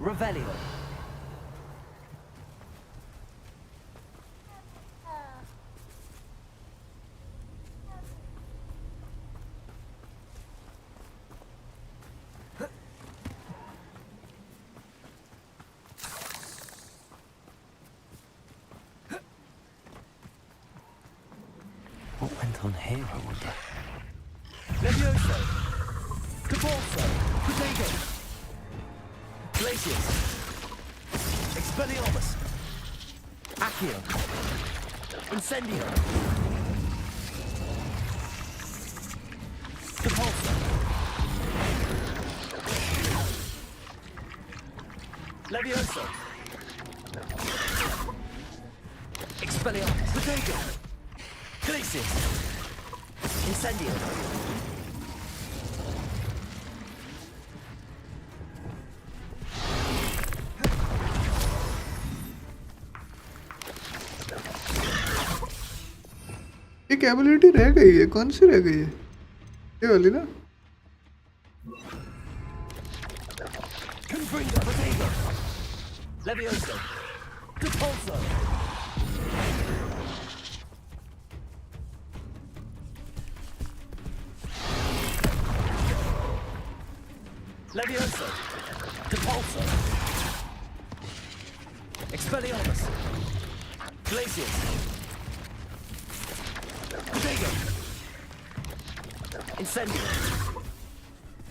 Revelio. on here, I wonder. Levioso! Cabalso! Protego! Glacius! Expelliarmus! Accio! Incendio! Cabalso! Levioso! Expelliarmus! Protego! Glacius! Incendio! एक ability रह गई है, कौन सी रह गई है? ये वाली ना? Confringo! Protego! Levioso! Depulso! Levioso! Depulso! Expelliarmus! Glacius! Protego! Incendio!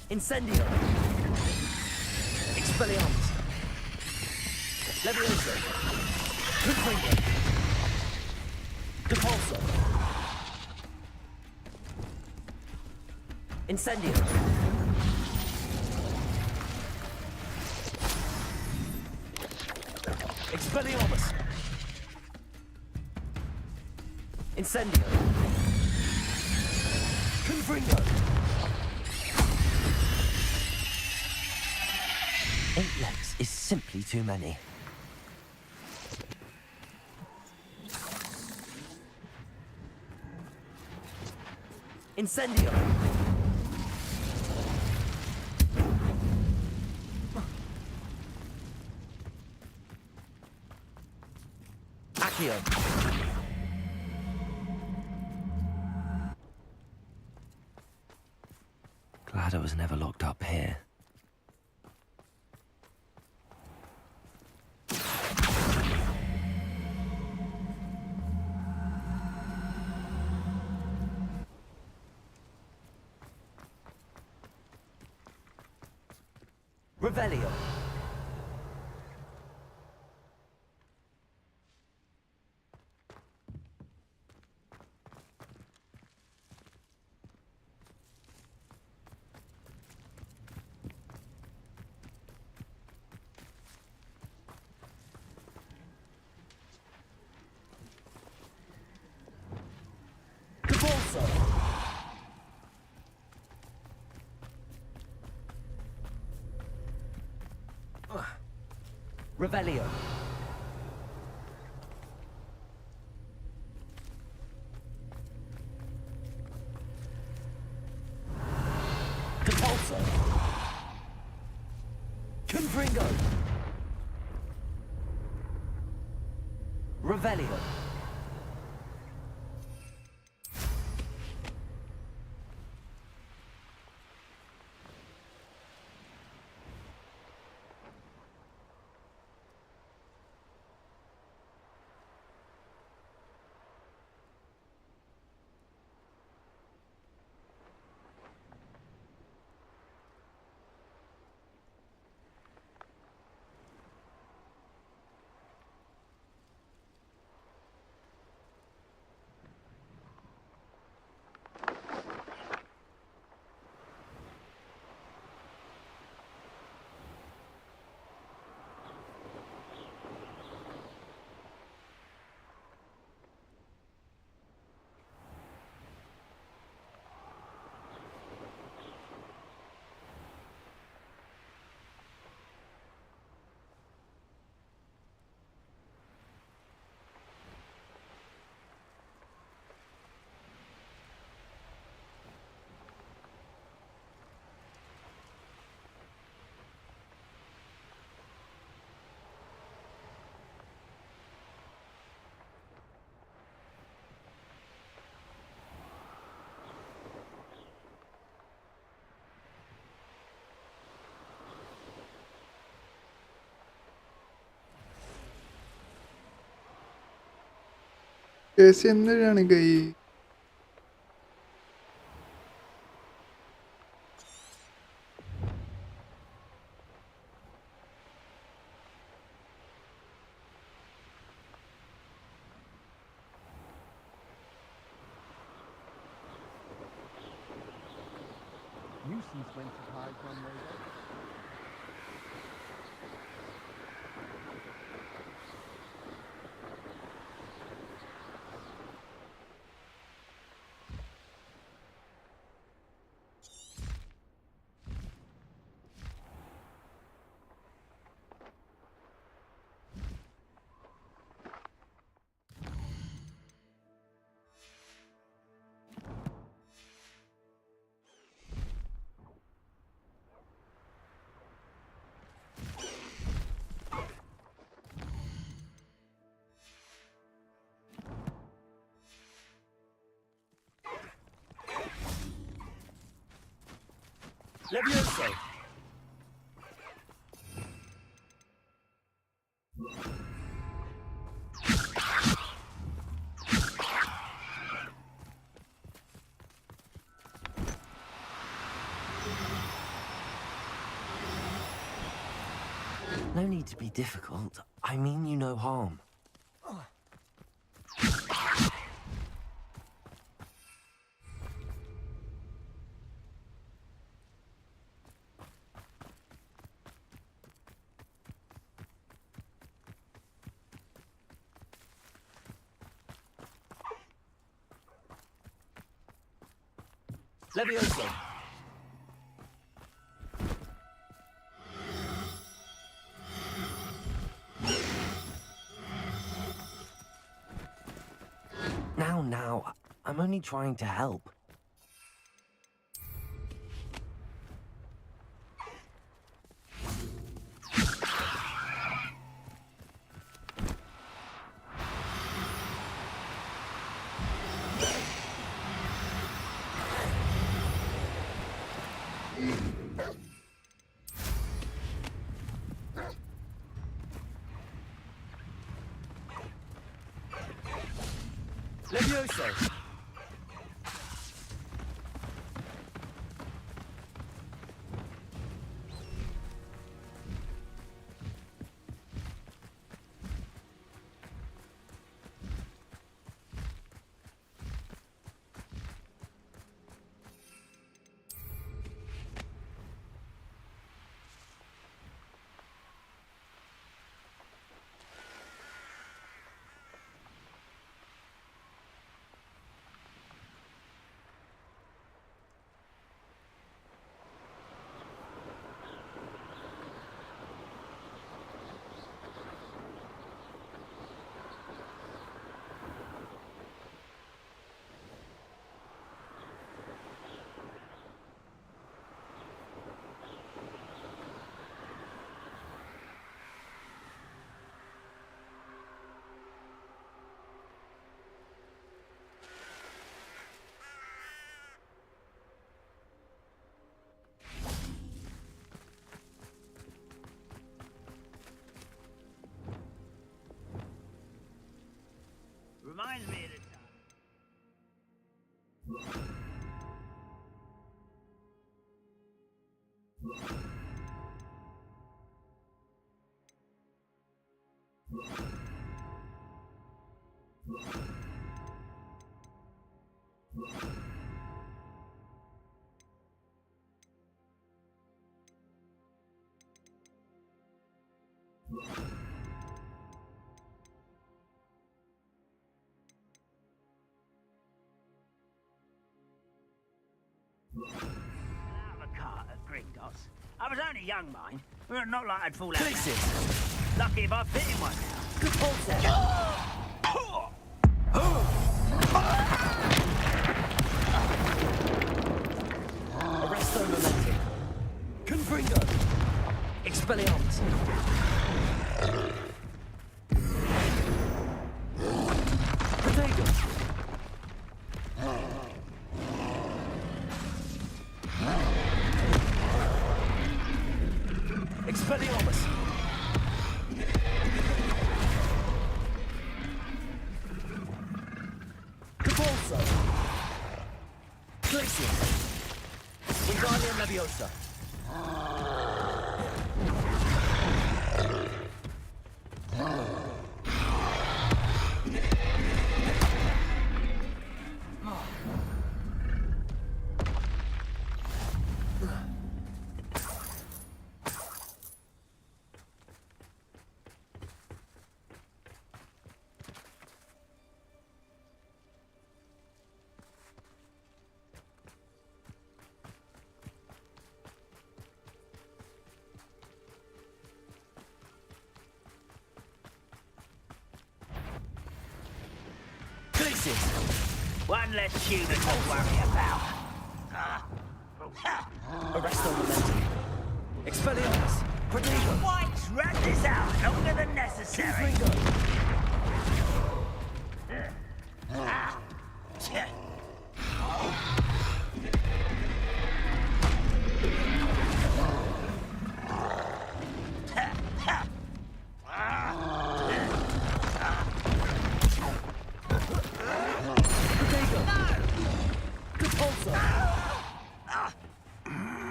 Incendio! Expelliarmus! Levioso! Confringo! Depulso! Incendio! Expelliarmus! Incendio! Confringo! 8 legs is simply too many. Incendio! Accio! Glad I was never locked up here. Revelio! Cabalso! Revelio! Depulso! Confringo! Revelio! कैसे अंदर जाने गई? nuisance went to hide one way there. Levioso! No need to be difficult. I mean you no harm. Levioso! Now, I'm only trying to help. Levioso! Reminds me of the I was only young, mind. Not like I'd fall out. Lucky if I fit in one. Good ball set. Arresto momentum. Confringo. Expelliarmus. Potato. Expelliarmus! Capulso! Glacius! Wingardium Leviosa! Glaciers. One less human to worry about. Arresto momentum. Expelliarmus. Prodigo. Let's drag this out longer than necessary.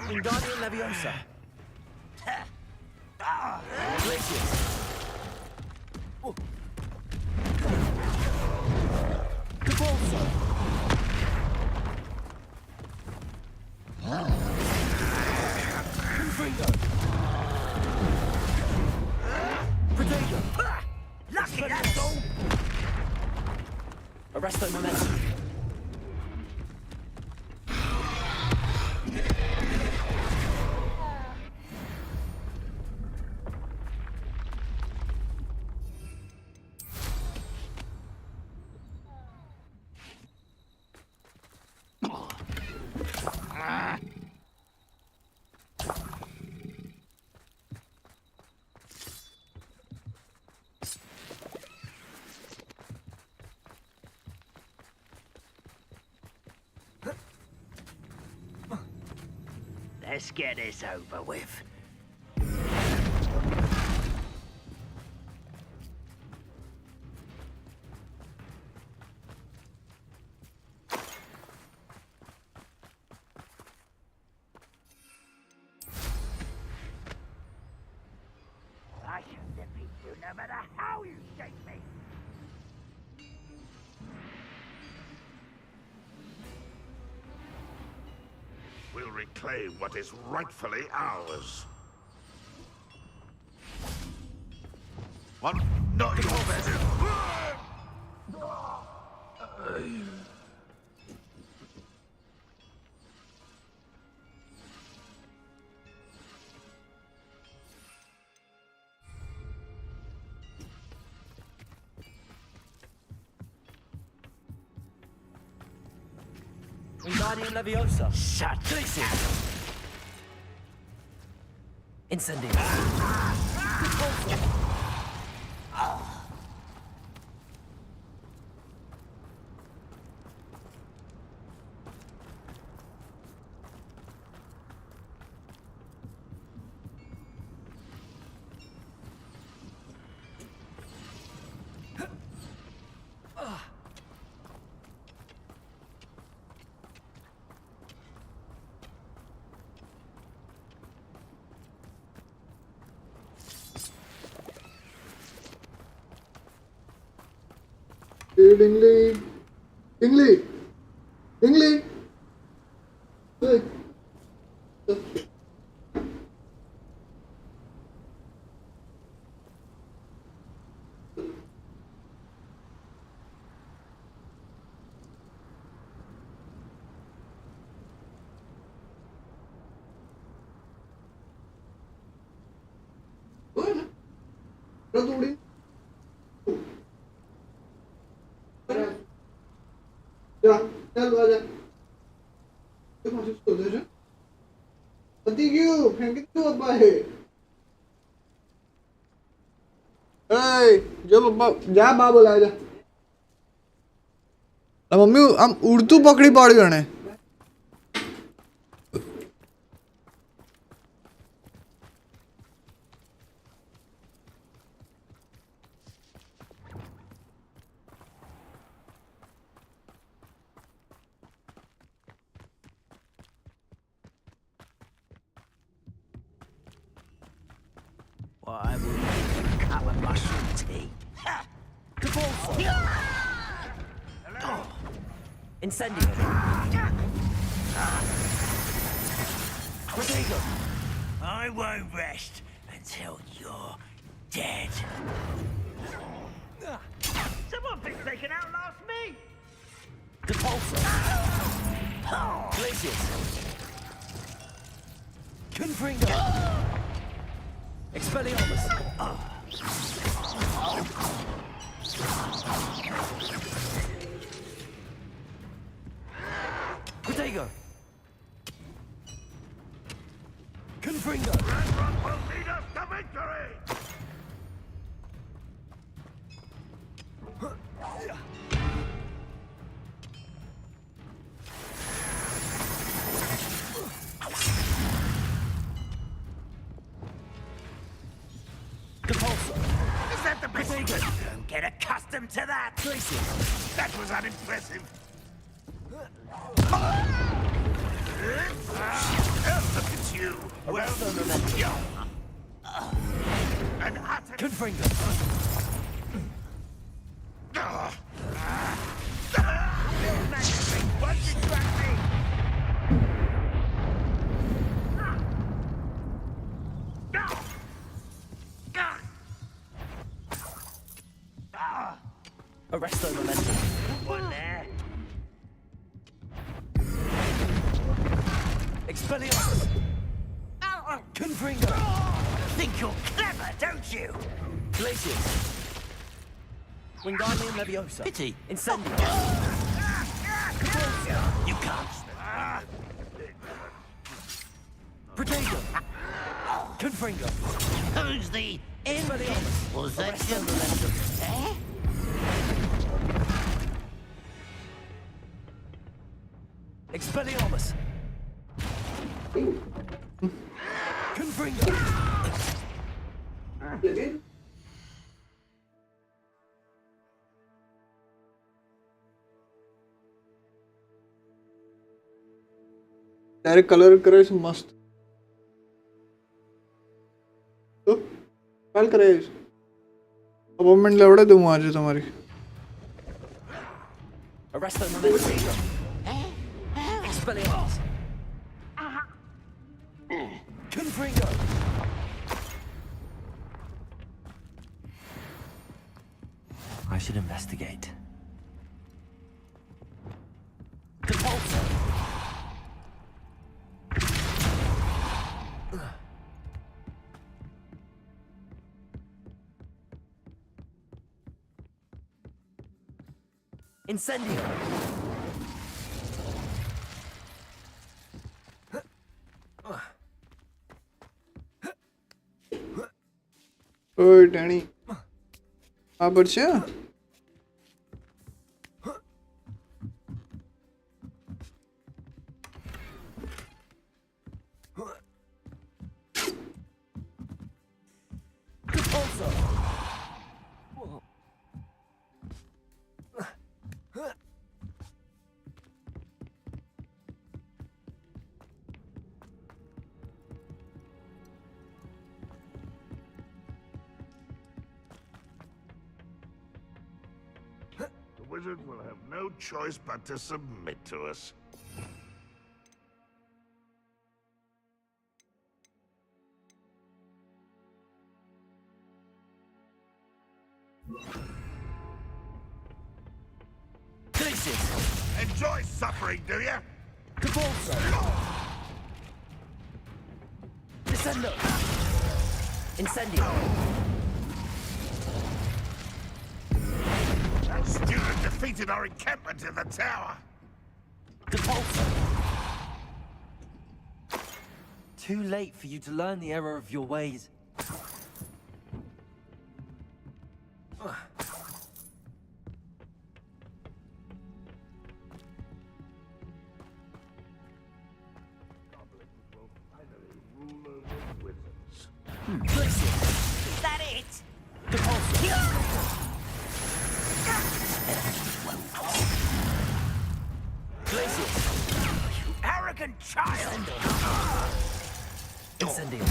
Wingardium Leviosa. Glaciers. Cabalso. Confringo. Prodigo. Lucky, that's all. Arresto momentum. Let's get this over with. I shall defeat you no matter how you shake me. We'll reclaim what is rightfully ours. One, not your better. Wingardium Leviosa. Shut Glaciers. Incendio. Hey, Dingley. Dingley. Dingley. Hey. What? Ya, gel bana. Come on, just go there. Thank you. Thank you so much. Hey, जब जा बाबू ला जा. अब mummy हम उर्दू पकड़ी पड़ी गए हैं. Why would you cup of mushroom tea? Incendio. Prodigo. I won't rest until you're dead. Someone picked they can outlast me. Depulso. Glaciers. Confringo. Expelliarmus. Protego! Confringo! Red will lead us to victory! Is that the best? Don't get accustomed to that. That was unimpressive. Look at you. Well done. An utter... Confringo! What distract me? Arresto momentum. One there. Expelliarmus! Confringo! Think you're clever, don't you? Glacius! Wingardium Leviosa! Pity. Incendio! You can't. Protego! Confringo! Who's the Expelliarmus! Was that Arresto your... momentum. Eh? Expelliarmus! Confringo! Direct colour करायच मस्त तो काल करायच appointment एवढा देऊ माझी तुम्हारी Arresto momentum. Expelliarmus! Confringo! I should investigate. Compulsor! Incendio! ओए डैनी आ बच्चा The wizard will have no choice but to submit to us. Enjoy suffering, do you? Compulsor! Descendo! Incendio! That student defeated our encampment in the tower. Compulsor! Too late for you to learn the error of your ways. Is that it? You arrogant child! Incendio!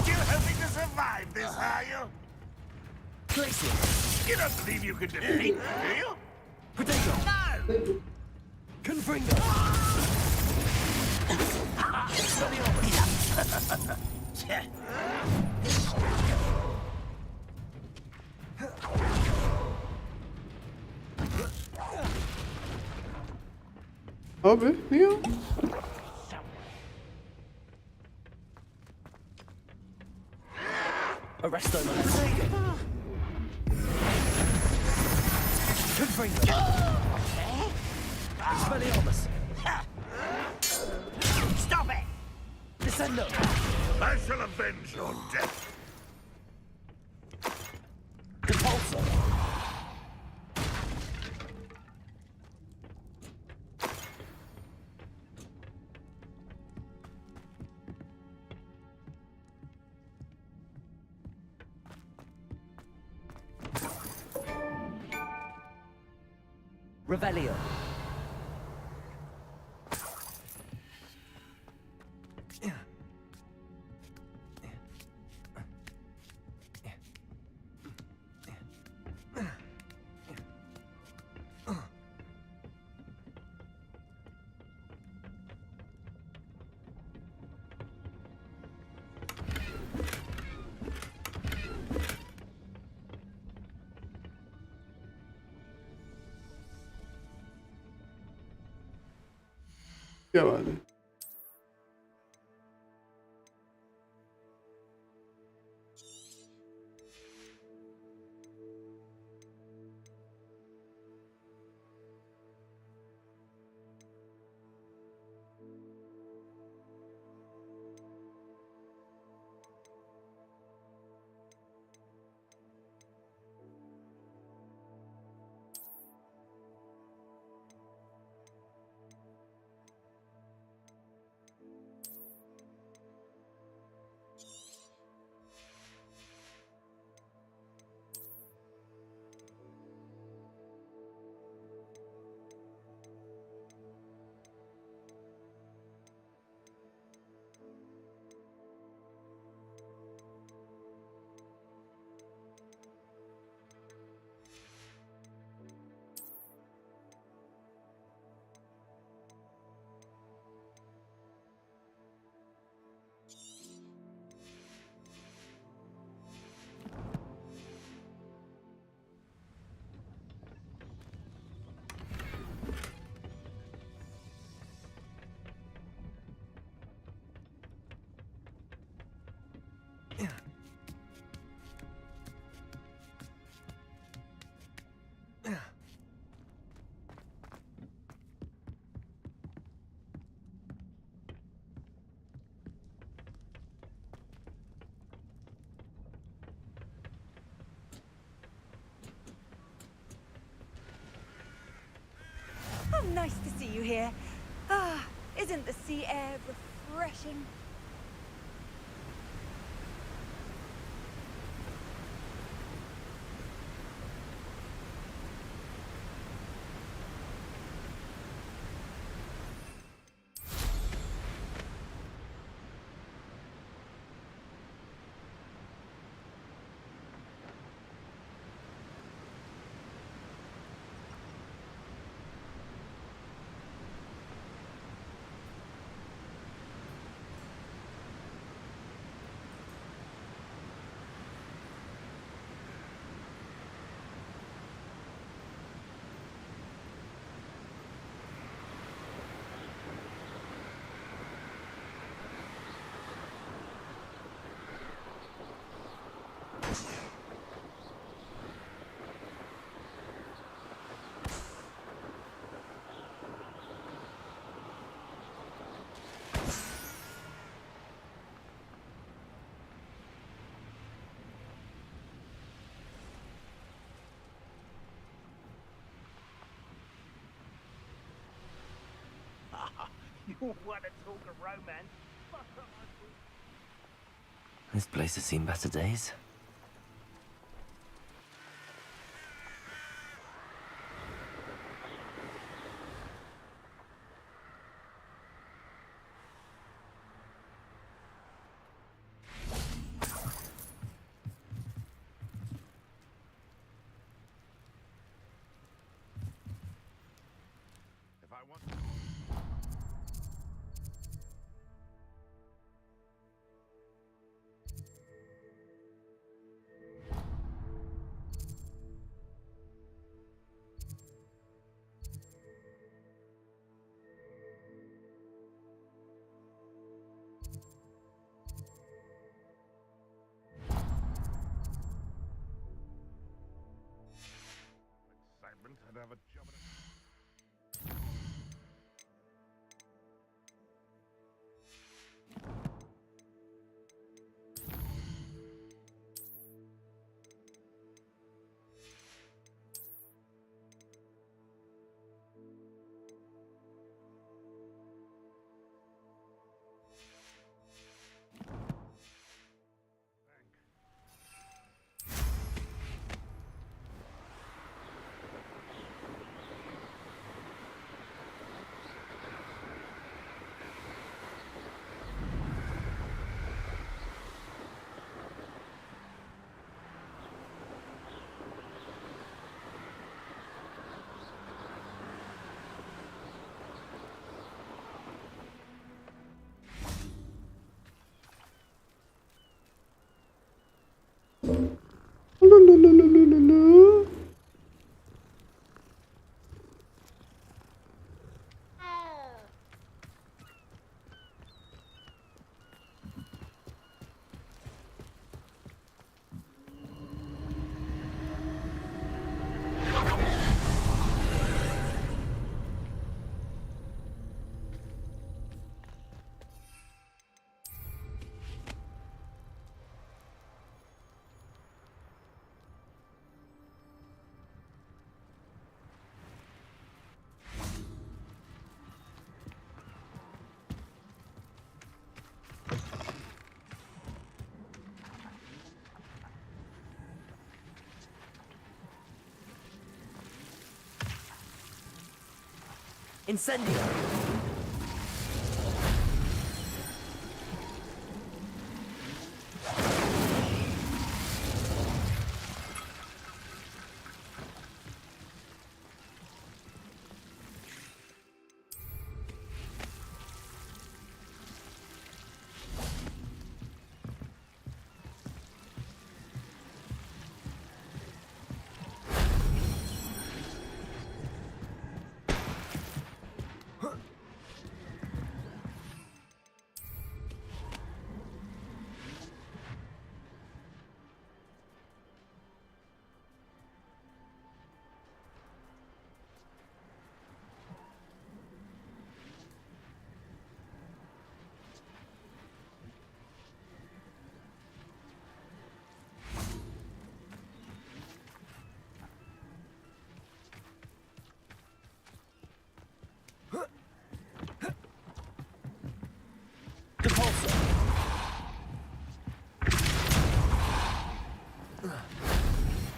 Still hoping to survive this, are you? You don't believe you can defeat me, do you? Potato! No! Confringo! Abi, niye? Arresto Confringo! Expelliarmus! Stop it! Descendo! I shall avenge your death. Repulsor! Revelio. क्या बात है Oh, nice to see you here. Ah, isn't the sea air refreshing? You want to talk of romance? This place has seen better days. If I want... I'd have a job at Incendio!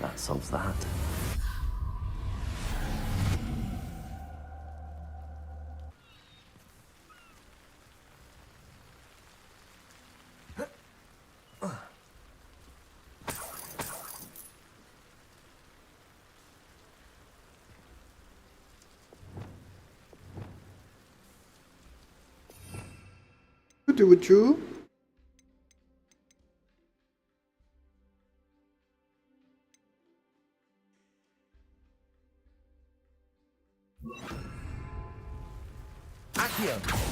That solves that. Would you? Accio!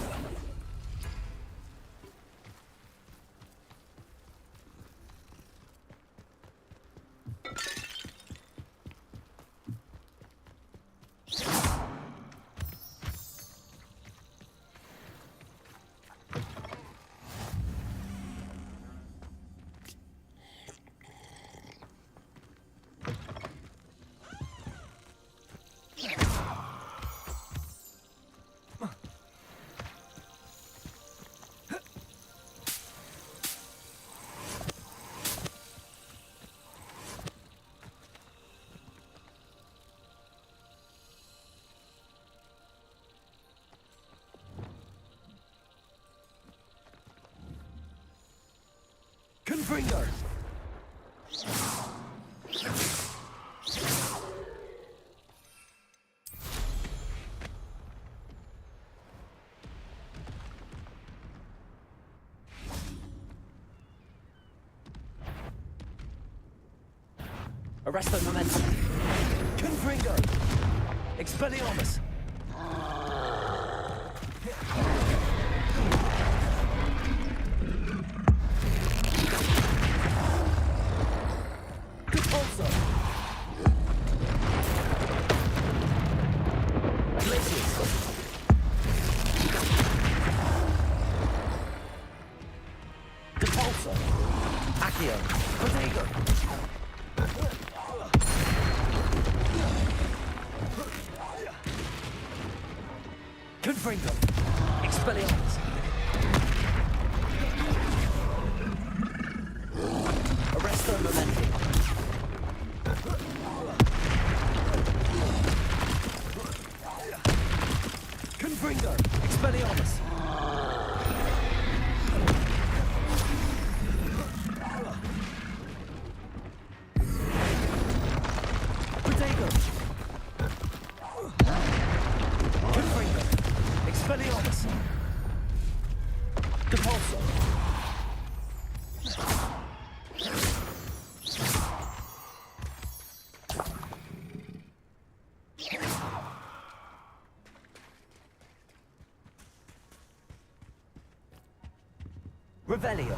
Confringo! Arresto momentum. Confringo! Expelliarmus! Confringo! Expelliarmus! Arresto momentum. Confringo! Expelliarmus! Protego! Confringo! Expelliarmus! Depulso! Revelio.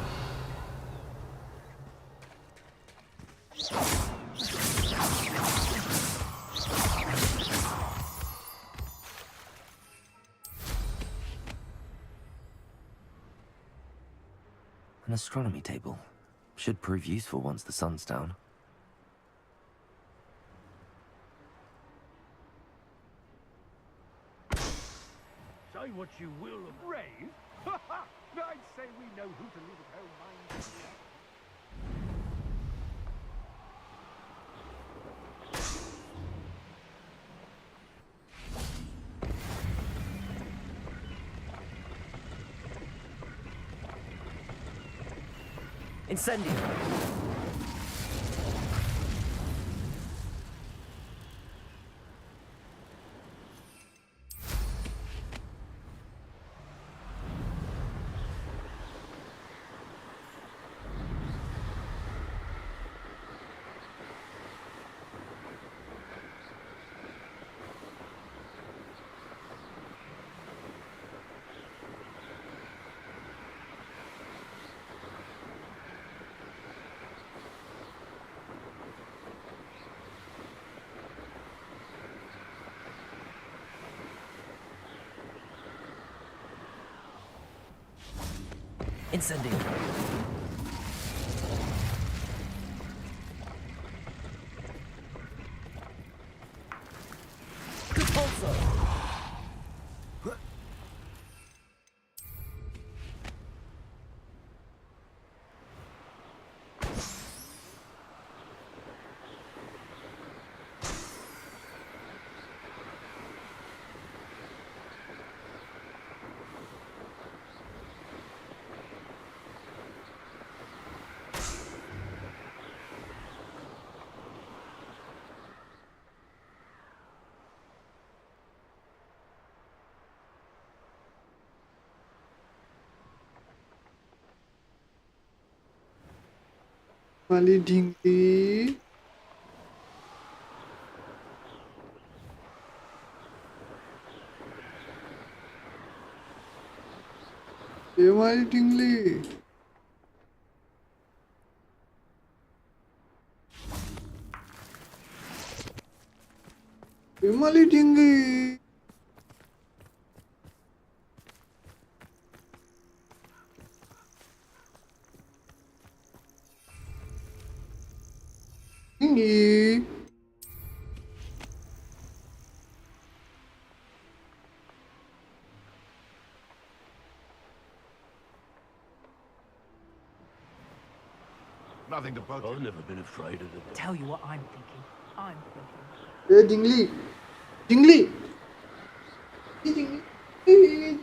An astronomy table. Should prove useful once the sun's down. Say what you will of Rave. I'd say we know who to leave at home mindful. Incendio. Incendio. Repulsor. Paling tinggi. Dia paling tinggi. Dia paling tinggi. Tinggi. Nothing to bug you. I've never been afraid of them. Tell you what I'm thinking. I'm thinking. Jingli. Jingli. Jingli.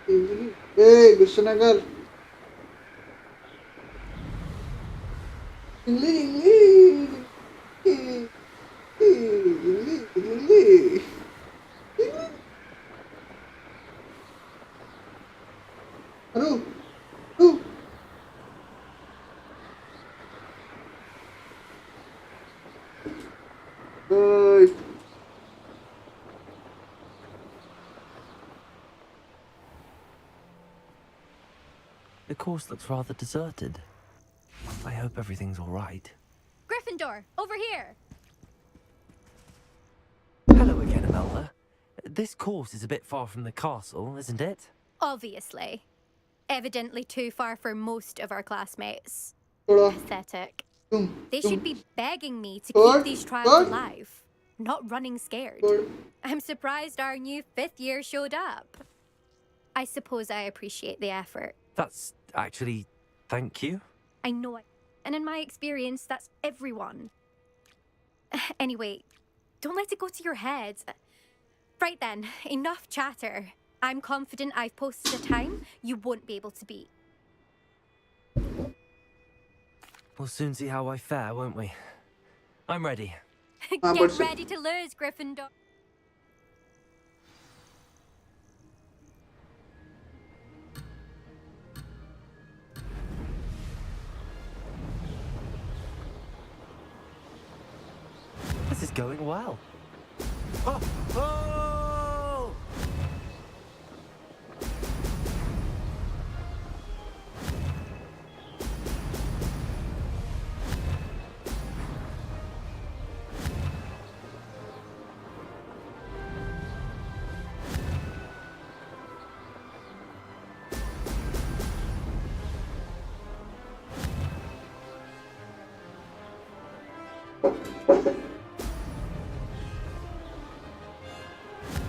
Jingli. Gusto na girl. Jingli, jingli. Jingli, jingli. Aduh. The course looks rather deserted. I hope everything's all right. Gryffindor, over here! Hello again, Imelda. This course is a bit far from the castle, isn't it? Obviously. Evidently too far for most of our classmates. Hello. Pathetic. They should be begging me to keep these trials alive, not running scared. I'm surprised our new 5th year showed up. I suppose I appreciate the effort. That's actually... thank you. I know it. And in my experience, that's everyone. Anyway, don't let it go to your head. Right then, enough chatter. I'm confident I've posted a time you won't be able to beat. We'll soon see how I fare, won't we? I'm ready. Get ready to lose, Gryffindor. This is going well. Oh! Oh!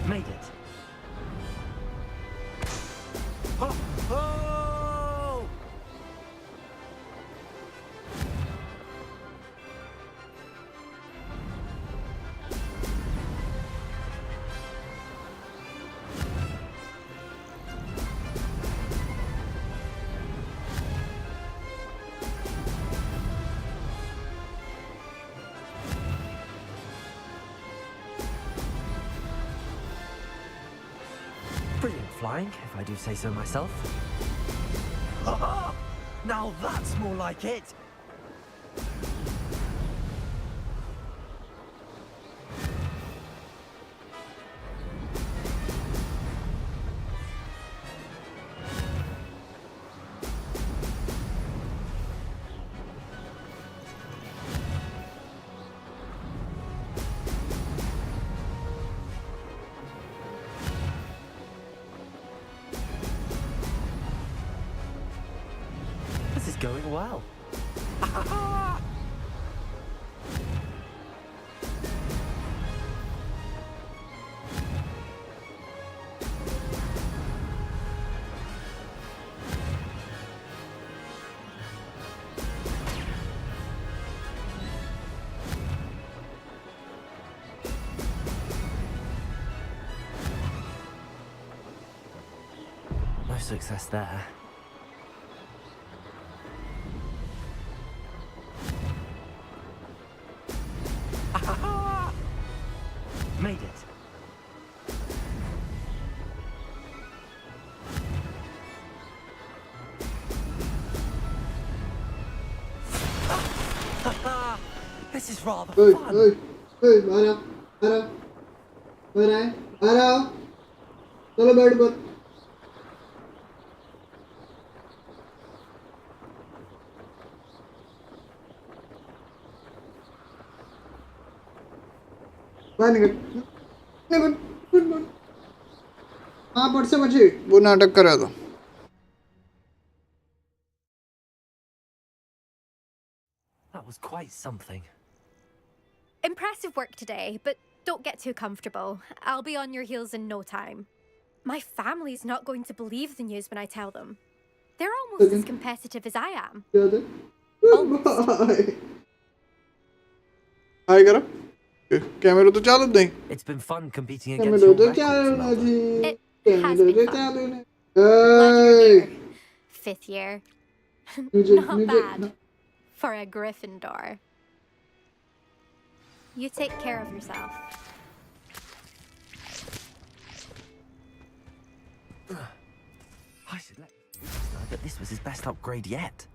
Made it. Oh! Oh! Brilliant flying, if I do say so myself. Now that's more like it! This is going well. No success there. Made it. This is rather fun. Hey, Mara. Chalo bed par. वो नाटक कर रहा था. That was quite something. Impressive work today, but don't get too comfortable. I'll be on your heels in no time. My family's not going to believe the news when I tell them. They're almost as competitive as I am. Hi, karo. Camera to chalu nahi. It's been fun competing against your records, Mother. It has been fun. Glad you're here. 5th year. Not bad. For a Gryffindor. You take care of yourself. I should let you know that this was his best upgrade yet.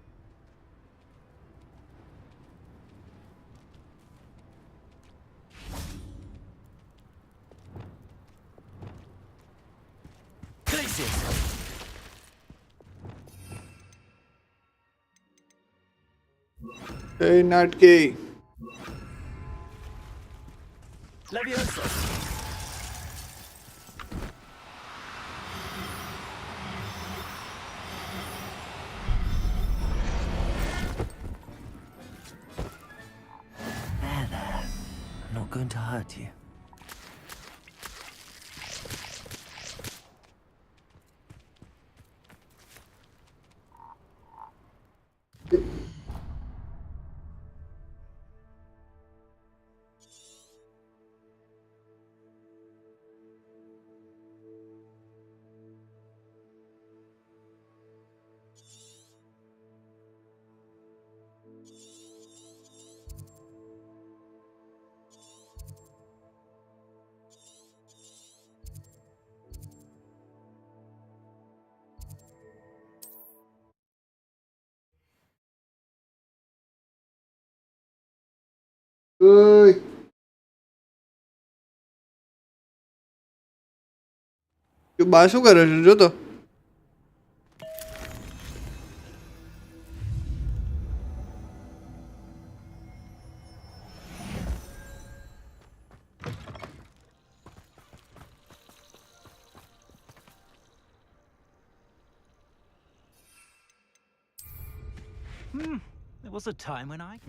Hey, Natke. Leviosa. There. I'm not going to hurt you. Oi. Yo baaso कर रहे हो तो There was a time when I...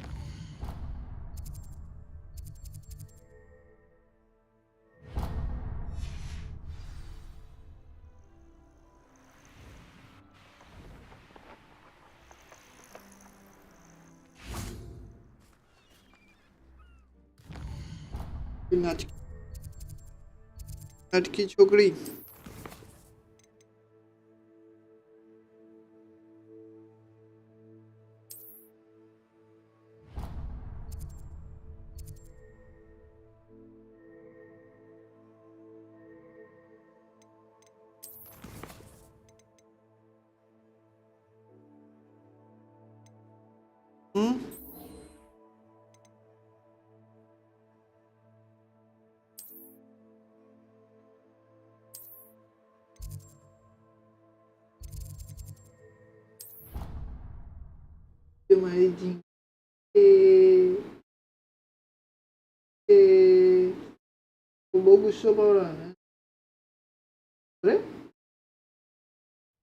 नाटकी छोकरी तुम्हारी जी वो बहुत गुस्सा पड़ रहा है अरे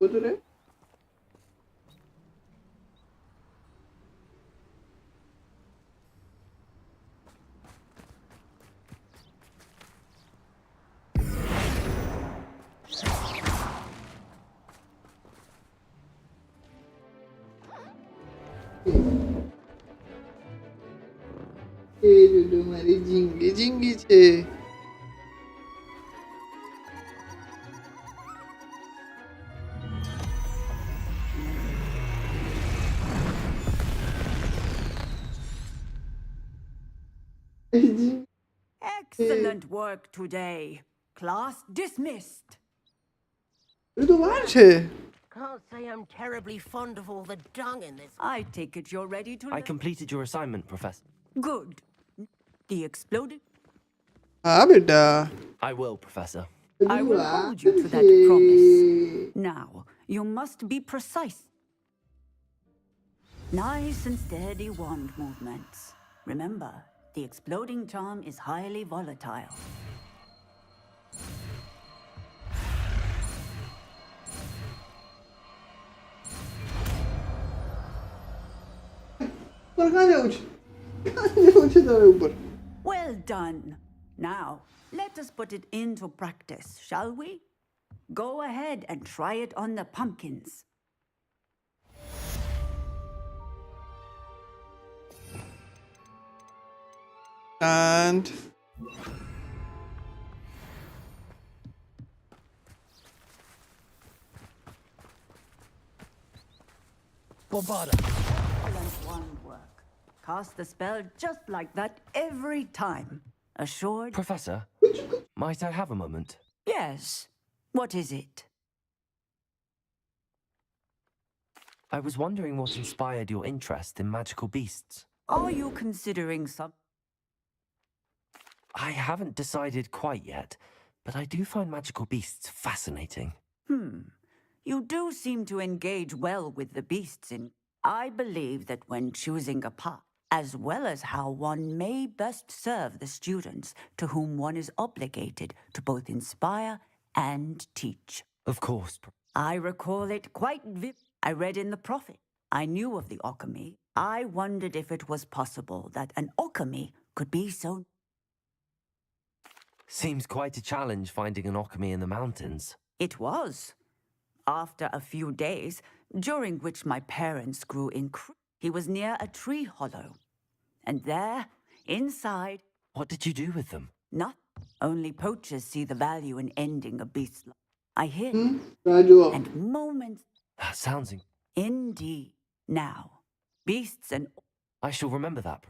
वो तो रे तुम्हारी झिंगी झिंगी छे Excellent work today. Class dismissed. ये तो बाहर छे Can't say I'm terribly fond of all the dung in this. I take it you're ready to I completed your assignment, Professor. Good. The exploded? हाँ बेटा I will, Professor. I will hold you to that promise. Now, you must be precise. Nice and steady wand movements. Remember, the exploding charm is highly volatile. ऊपर कहाँ जाऊँ तुम्हारे ऊपर Well done. Now, let us put it into practice, shall we? Go ahead and try it on the pumpkins. And Bombarda. Excellent wand work. Cast the spell just like that every time. Assured? Professor, might I have a moment? Yes. What is it? I was wondering what inspired your interest in magical beasts. Are you considering some... I haven't decided quite yet, but I do find magical beasts fascinating. You do seem to engage well with the beasts in... I believe that when choosing a path, as well as how one may best serve the students to whom one is obligated to both inspire and teach. Of course. I recall it quite I read in the Prophet. I knew of the alchemy. I wondered if it was possible that an alchemy could be so... Seems quite a challenge finding an alchemy in the mountains. It was. After a few days, during which my parents grew he was near a tree hollow. And there, inside... What did you do with them? Not. Only poachers see the value in ending a beast's life. I hid. And moments... That sounds... Indeed. Now, beasts and... I shall remember that.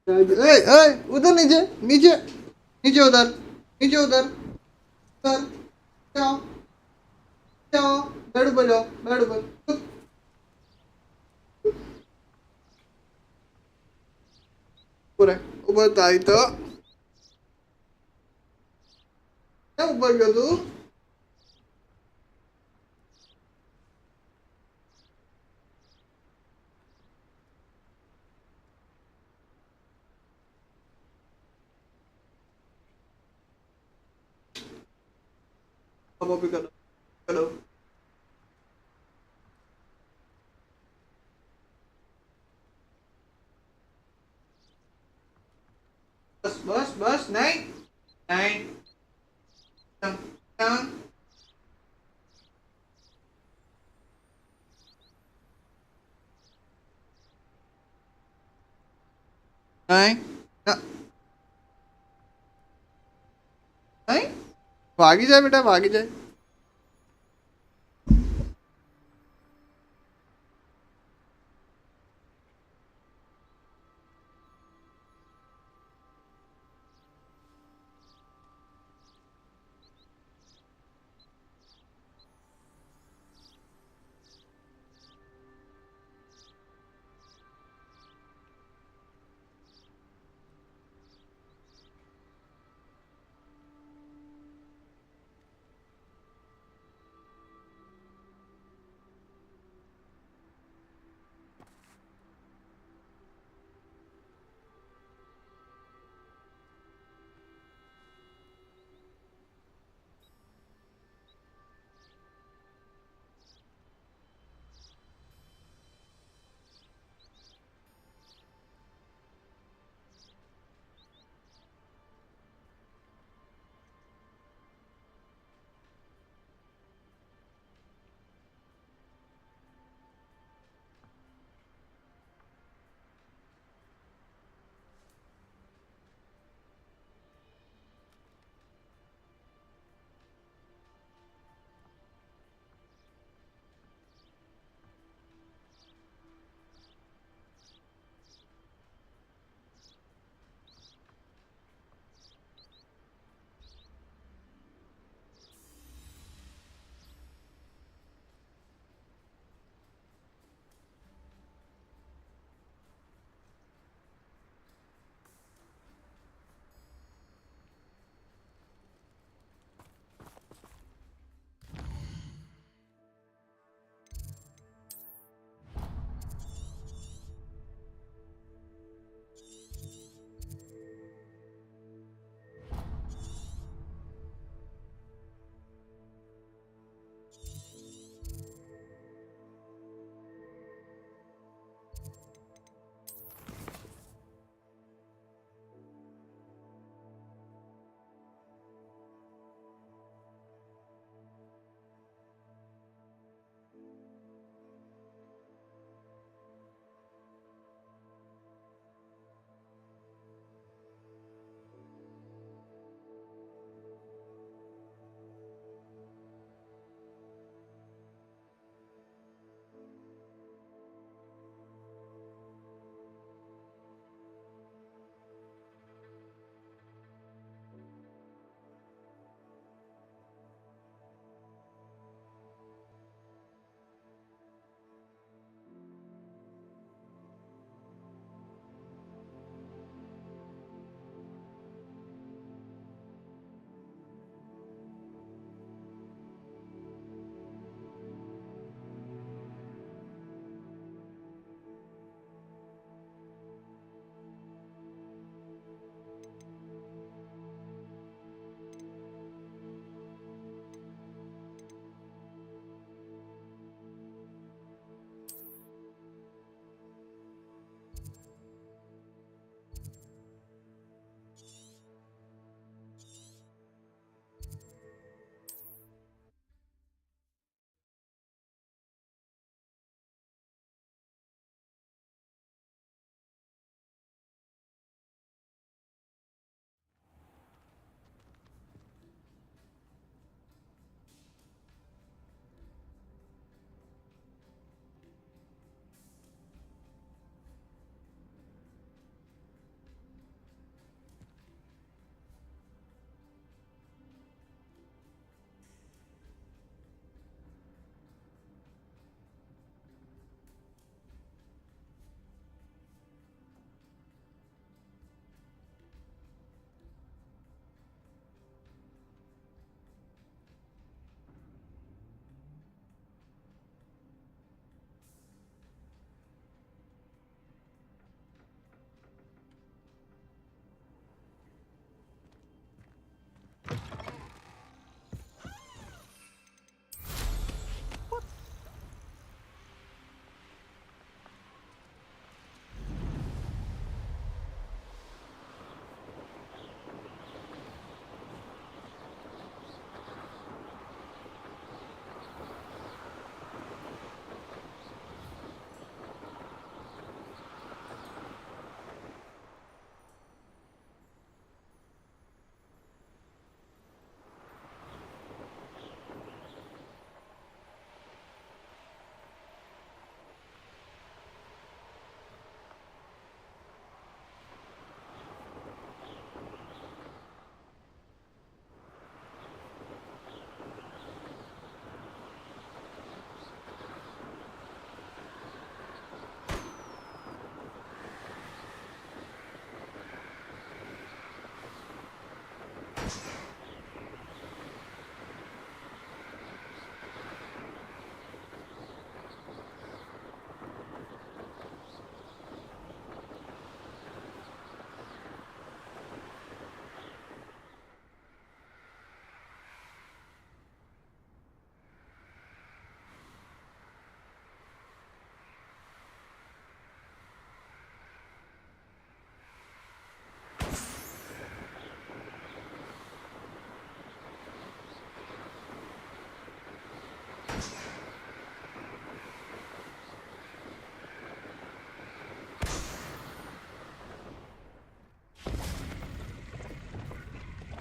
Hey, उधर नीचे नीचे नीचे उधर नीचे उधर उधर जाओ जाओ बेड ऊपर जाओ बेड ऊपर ऊपर ऊपर ताई तो क्या ऊपर गया तू अब अभी करो करो बस बस बस नहीं नहीं down नहीं ना नहीं भागी जाए बेटा भागी जाए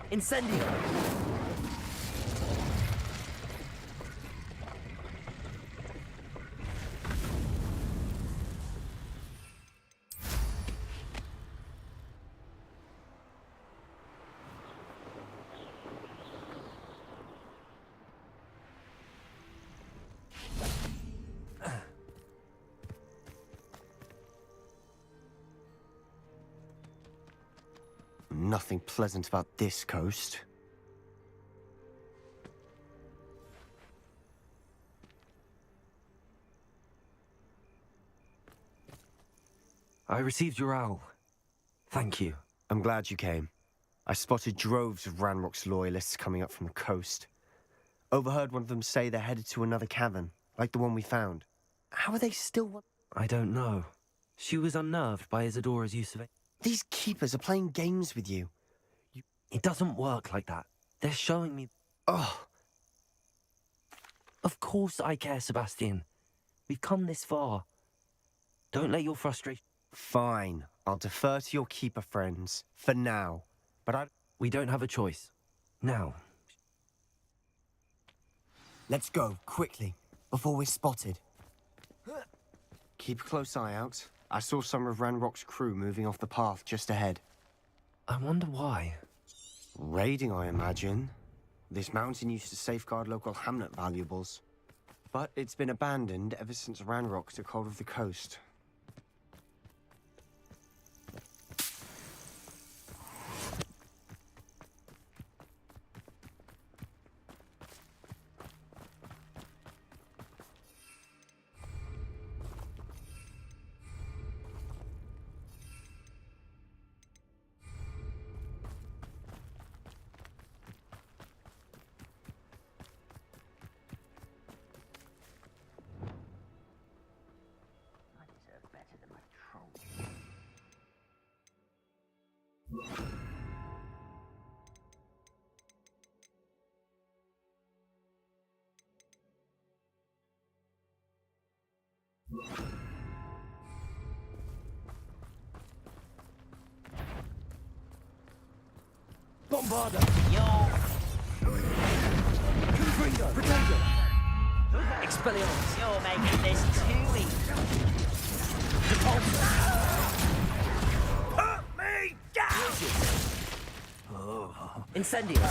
Incendio! Nothing pleasant about this coast. I received your owl. Thank you. I'm glad you came. I spotted droves of Ranrock's loyalists coming up from the coast. Overheard one of them say they're headed to another cavern, like the one we found. How are they still... I don't know. She was unnerved by Isadora's use of it. These keepers are playing games with you. It doesn't work like that. They're showing me... Oh. Of course I care, Sebastian. We've come this far. Don't let your frustration... Fine. I'll defer to your keeper friends. For now. But we don't have a choice. Now. Let's go, quickly, before we're spotted. Keep a close eye out. I saw some of Ranrock's crew moving off the path just ahead. I wonder why. Raiding, I imagine. This mountain used to safeguard local hamlet valuables. But it's been abandoned ever since Ranrock took hold of the coast. Bombarder! Yo! Confringo! Protego! Expelliarmus! You're making this too easy. Put me down! Oh. Incendio!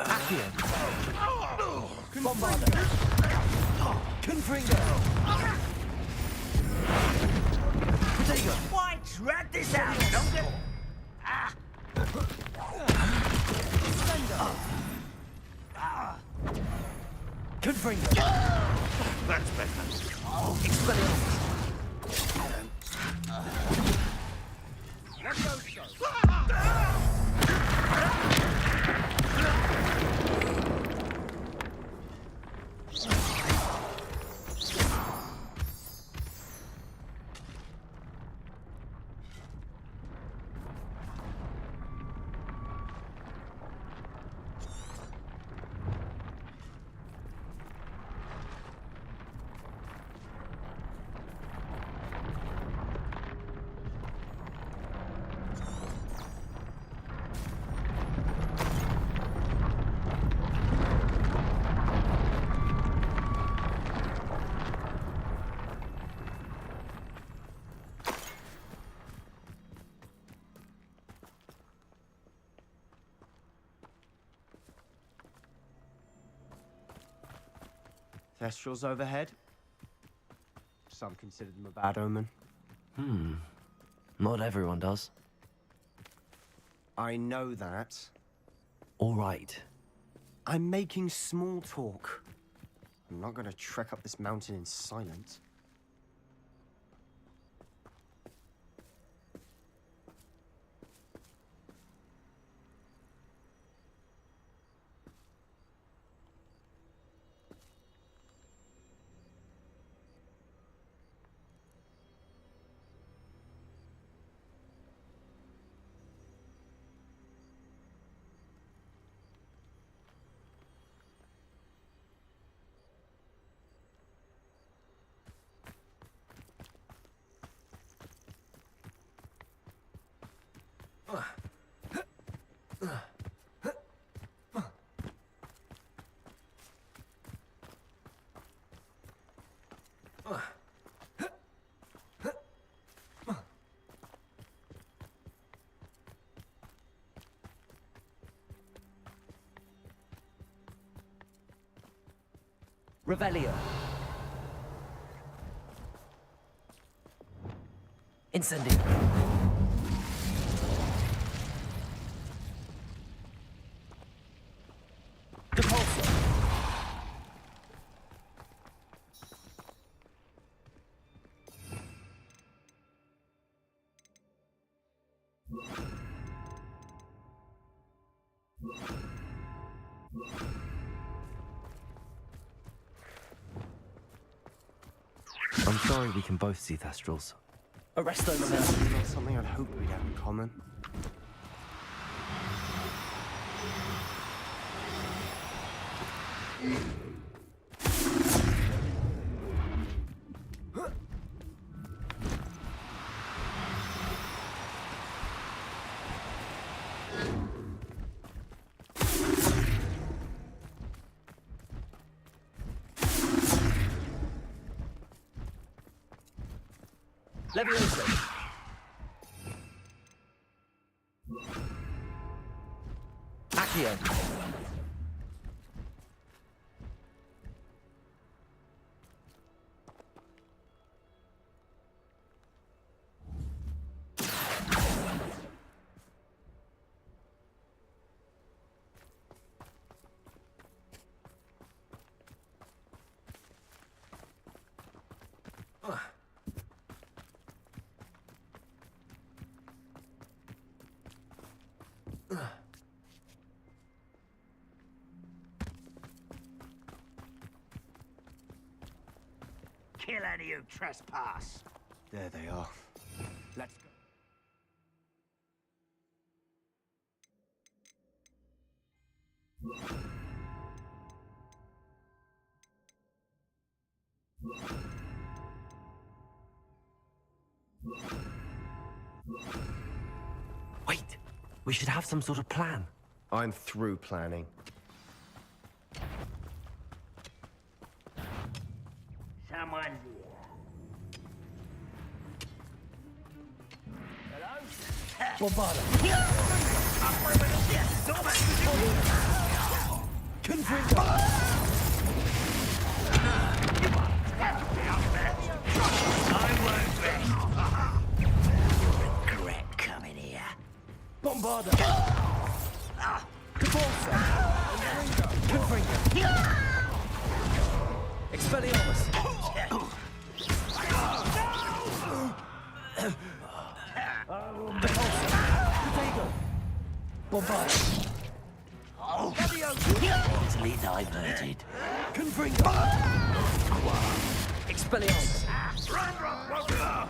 Accio! Bombarder! Confringo! Why drag this out, longer? Ah! Confringo! That's better. Expelliarmus! Let's go, Thestrals overhead. Some consider them a bad omen. Not everyone does. I know that. All right. I'm making small talk. I'm not gonna trek up this mountain in silence. Revelio. Incendio. Depulso. I'm sorry we can both see Thestrals. Arresto momentum, not something I'd hoped we'd have in common. Levioso. Accio. Kill any who trespass. There they are. Let's go. Wait, we should have some sort of plan. I'm through planning. Someone's here. Hello? Bombarda. Confringo. I won't rest. You'll regret coming here. Bombarda. Depulso. Confringo. Expelliarmus. Depulso. Protego. Bombarda. Easily diverted. Confringo. Expelliarmus.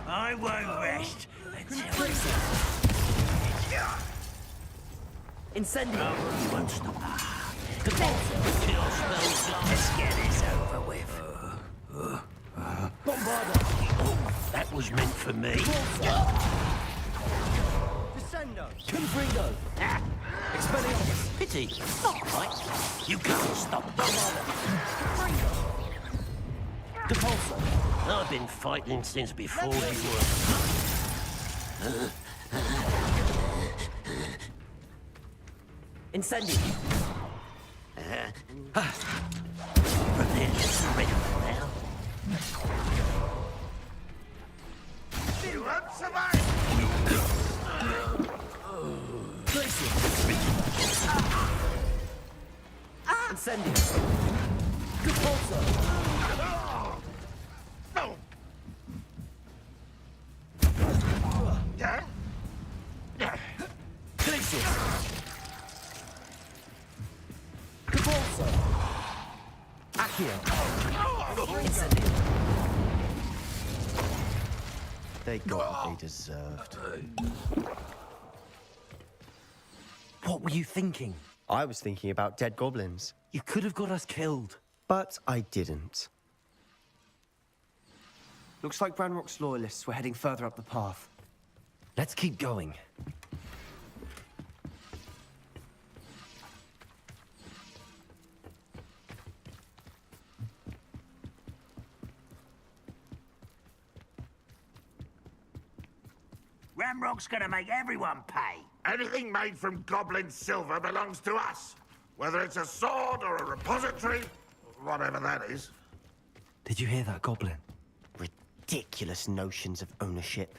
I won't rest until Incendio. you won't stop. Depulso. Let's get this over with. Bombarda. That was meant for me. Descendo. Confringo. Expelliarmus. Pity. Not right. You can't stop Bombarda. Depulso. I've been fighting since before you were. Incendio. Prepare to surrender now. You won't survive! Incendio. Depulso. Glacius. Depulso. Accio. Incendio. They got what they deserved. What were you thinking? I was thinking about dead goblins. You could have got us killed. But I didn't. Looks like Branrock's loyalists were heading further up the path. Let's keep going. Ramrock's gonna make everyone pay. Anything made from goblin silver belongs to us. Whether it's a sword or a repository, whatever that is. Did you hear that, Goblin? Ridiculous notions of ownership.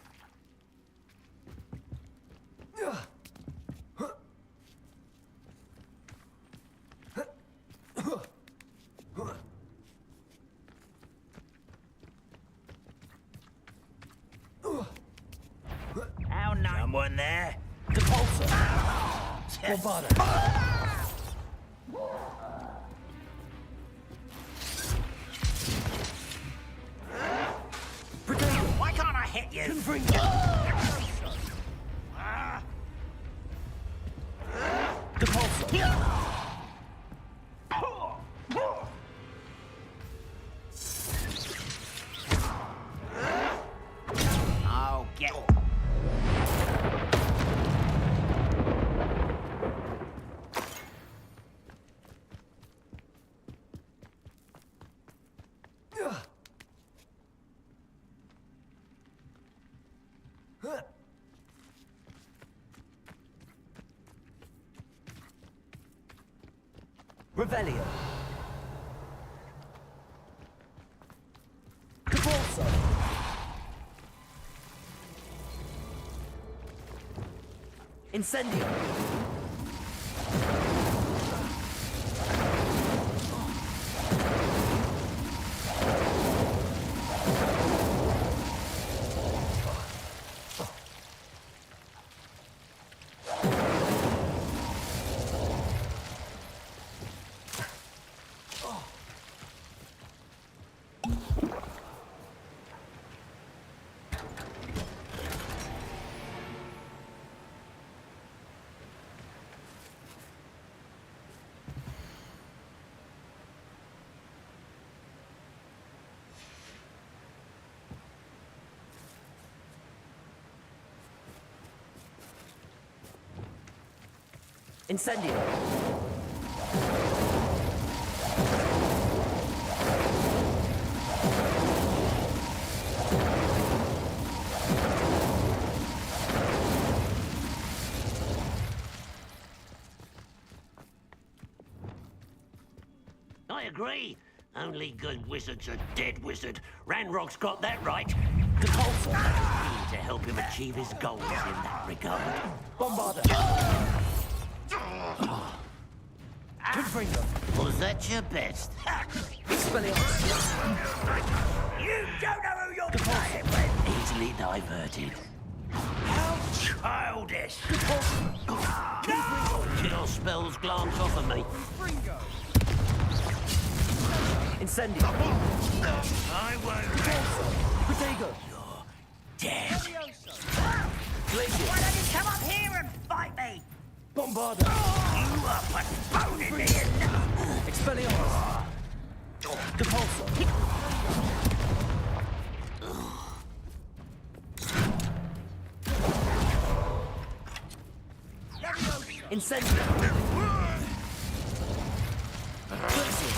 How nice. Someone there? Depulsor! Bombarda! Why can't I hit you? Depulsor! Oh, get... Revelio. Depulsor! Incendio! Incendio! I agree. Only good wizards are dead wizard. Ranrock's got that right. Depulsor. We need to help him achieve his goals in that regard. Bombarda! Was that your best? You don't know who you're playing with! Easily diverted. How childish! No! Chill spells glance off of me. Incendio! I won't. Protego! You're dead. Glacier! Why don't you come up here and fight me? Bombarda! You are postponing me enough. Expelliarmus! Depulsor! Incendio! Glacier!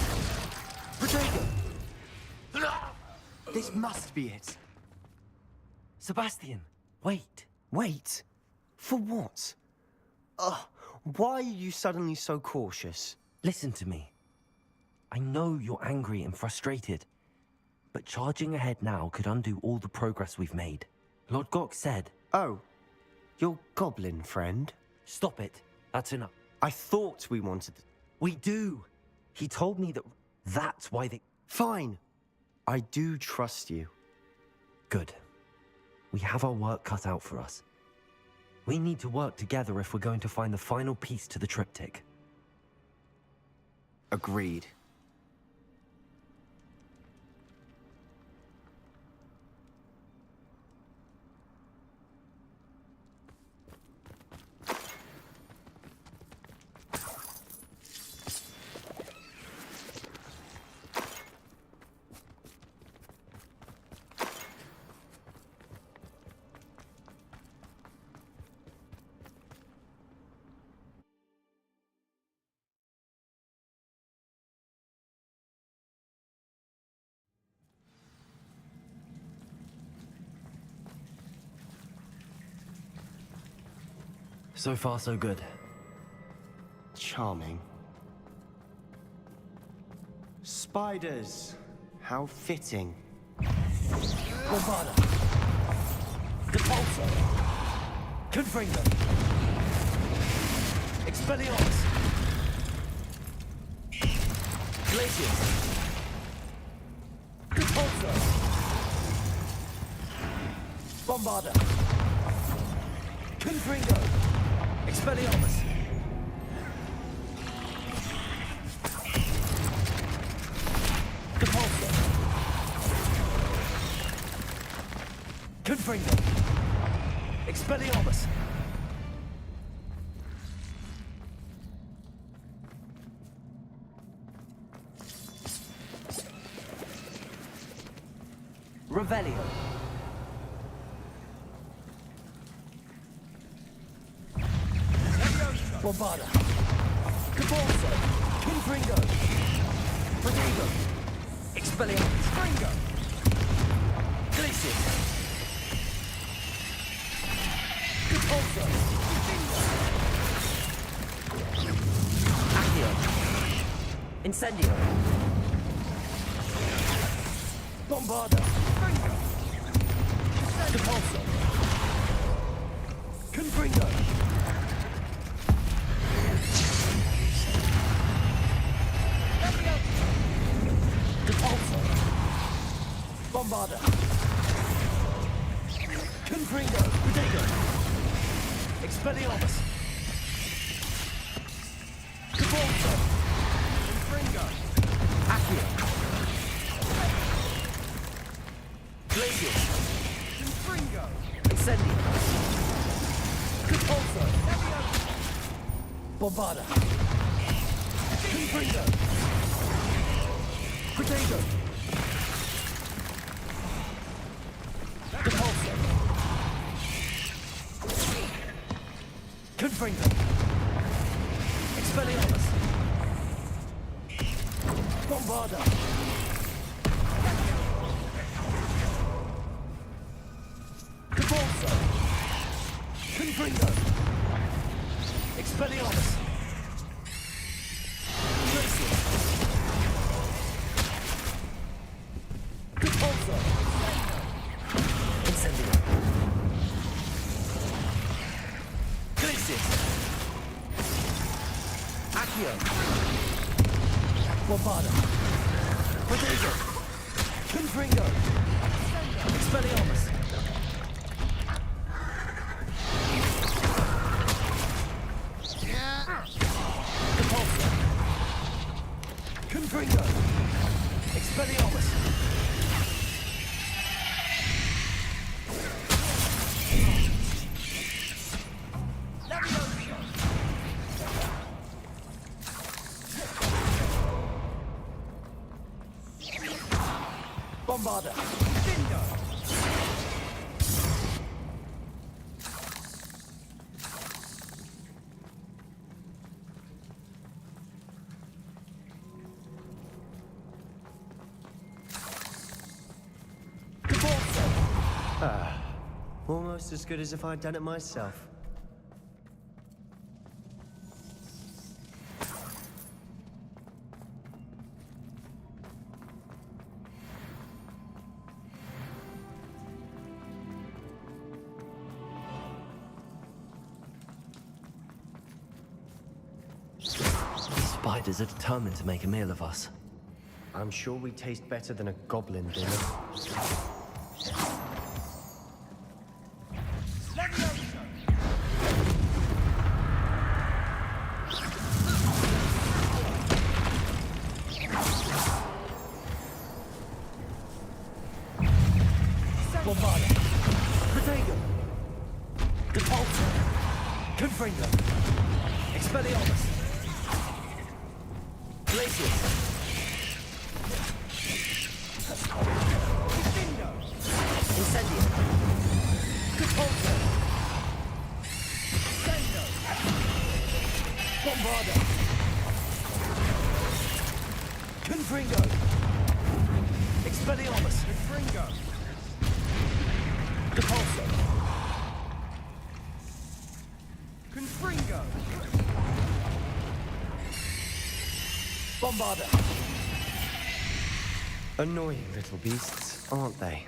Protego! This must be it. Sebastian, wait. Wait? For what? Why are you suddenly so cautious? Listen to me. I know you're angry and frustrated, but charging ahead now could undo all the progress we've made. Lord Gok said... Oh, your goblin friend? Stop it. That's enough. I thought we wanted... We do. He told me that that's why they... Fine. I do trust you. Good. We have our work cut out for us. We need to work together if we're going to find the final piece to the triptych. Agreed. So far, so good. Charming. Spiders. How fitting. Bombarda. Depulso. Confringo. Expelliarmus. Glacius. Depulso. Bombarda. Confringo. Expelliarmus. Depulso. Confringo. Expelliarmus. Revelio. Bombarda. Cabalso. Confringo. Prodigo. Expelliarmus. Fringo. Glacius. Cabalso. Accio. Incendio. Bombarda. Fringo. Cabalso. Confringo. Depulso. Bombarda. Confringo. Prodigo. Expelliarmus. Depulso. Confringo. Accio. Glacius. Confringo. Incendio. Depulso. Bombarda. Confringo. Prodigo. Depulso. Confringo. Expelliarmus. Bombarda. Depulso. Confringo. Expelliarmus. Glacius. Depulso. Incendio. Glacius. Accio. Bombarda. Prodigo. Confringo. Expelliarmus. Depulso. Confringo. Expelliarmus. Bombarda. Bingo. Almost as good as if I'd done it myself. Spiders are determined to make a meal of us. I'm sure we taste better than a goblin dinner. Bombarda. Prodigo. Depulso. Confringo. Expelliarmus. Glacius. Incendio. Depulso. Bombarda. Confringo. Expelliarmus. Confringo. Depulso. Confringo! Bombarder! Annoying little beasts, aren't they?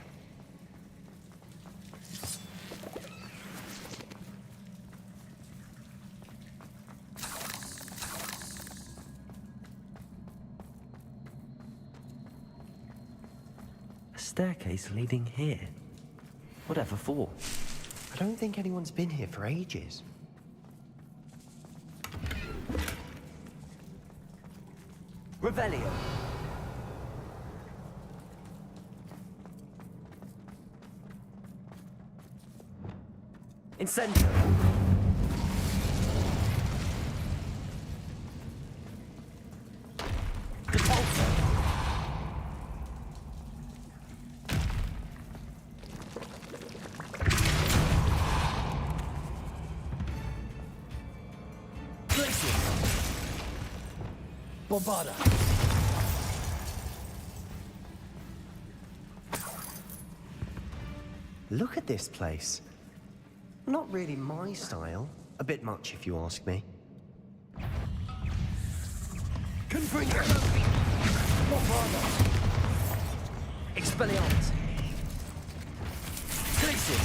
A staircase leading here. Whatever for? I don't think anyone's been here for ages. Revelio. Incendio. Depulso. Glacier. Bombarda. Look at this place. Not really my style. A bit much, if you ask me. Confringo. Bombarda. Expelliarmus. Glacier.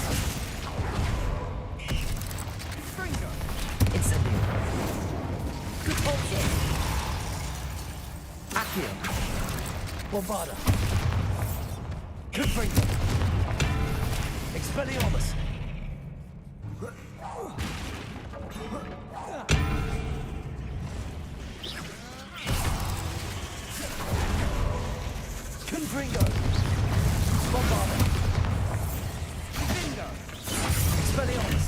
Confringo! Incendio. Depulso. Accio. Bombarda. Confringo. Expelliarmus. Confringo. Bombarda. Bingo! Expelliarmus.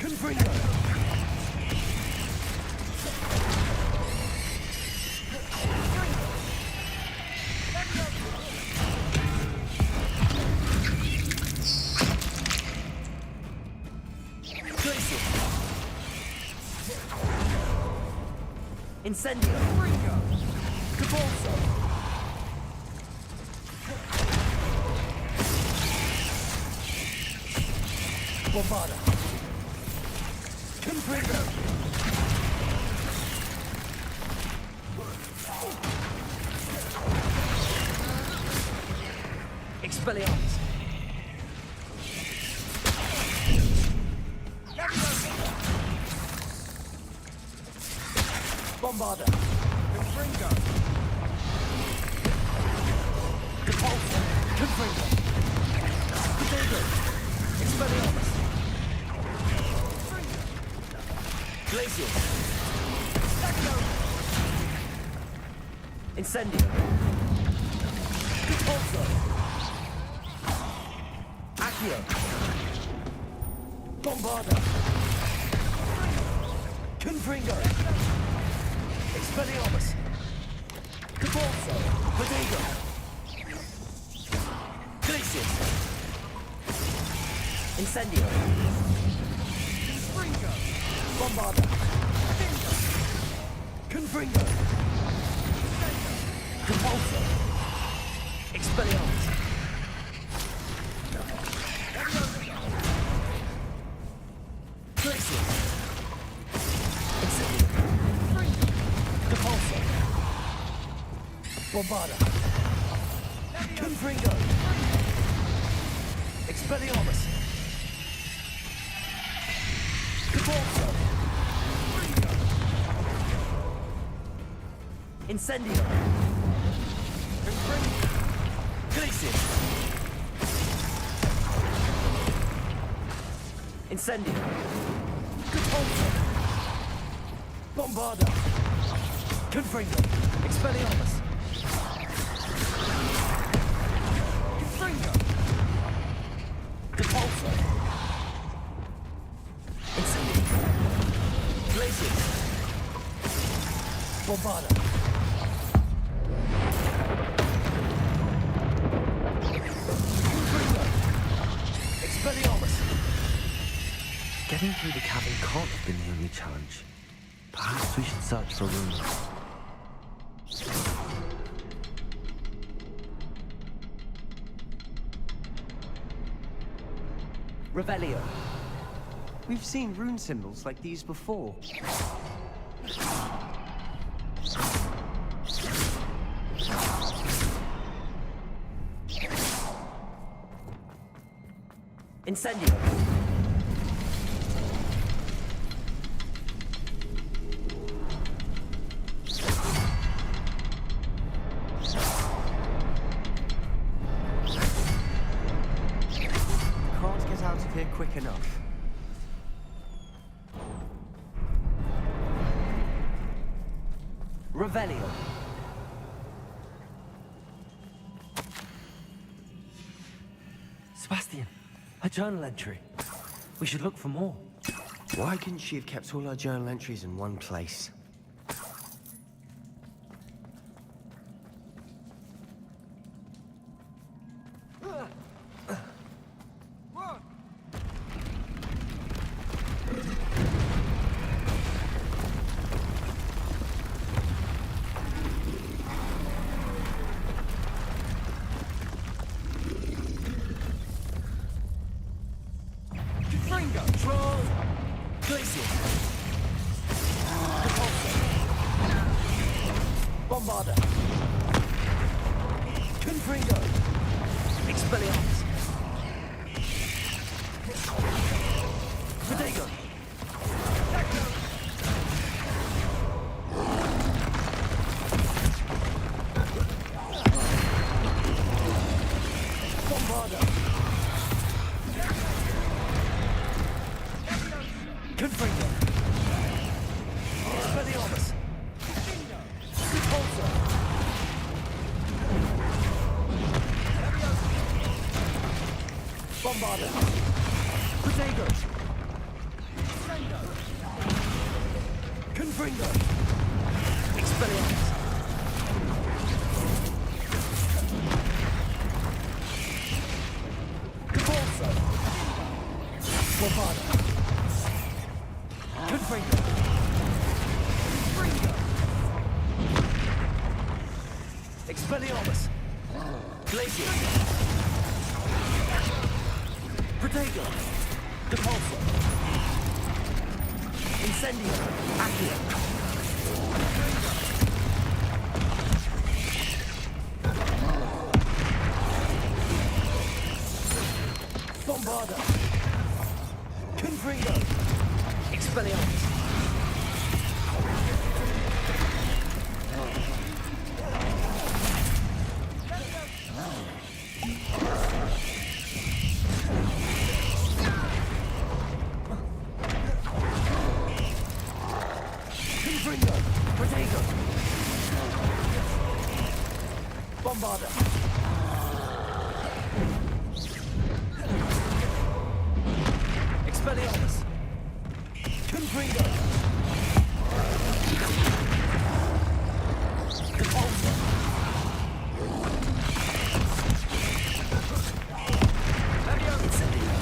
Confringo. Glacier. Incendio. Confringo! Depulso. Bombarda. Confringo. Expelliarmus. Bombarda. Confringo! Depulso. Confringo. Potato. Expelliarmus. Glacier. Incendio. Depulso. Accio. Bombarda. Confringo. Expelliarmus. Depulso. Potato. Glacier. Incendio. Confringo! Bombarda. Confringo. Depulso. Expelliarmus. Glacier. Incendio. Depulso. Bombarda. Confringo. Expelliarmus. Depulso. Incendio. Glacier. Incendio. Depulso. Bombarda. Confringo. Expelliarmus. Confringo! Depulso. Incendio. Glacier. Bombarda. Confringo. Expelliarmus. Getting through the cavern can't have been the only challenge. Perhaps we should search for rooms. Revelio. We've seen rune symbols like these before. Incendio. Can't get out of here quick enough. Revelio. Sebastian, a journal entry. We should look for more. Why couldn't she have kept all her journal entries in one place? Expelliarmus! Glacier! Protego! Depulso! Incendio! Accio! Bombarda! Confringo! Expelliarmus! Bombarda! Expelliarmus! Confringo! Depulso! Incendio!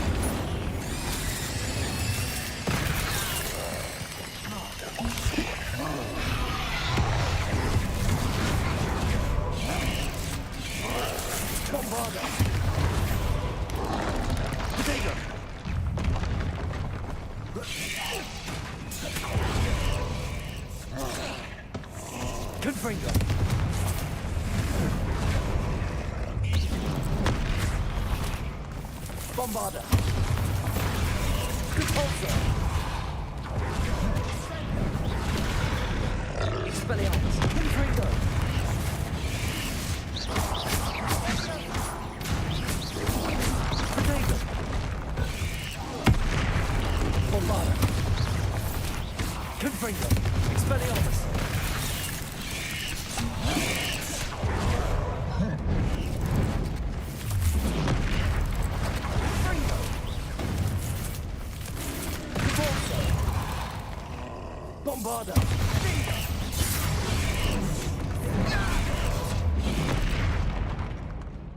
Bombarda! Protego! Confringo! Bombarda! Depulso! Expelliarmus! Confringo! Protego! Bombarda! Confringo! Expelliarmus! Bombarda!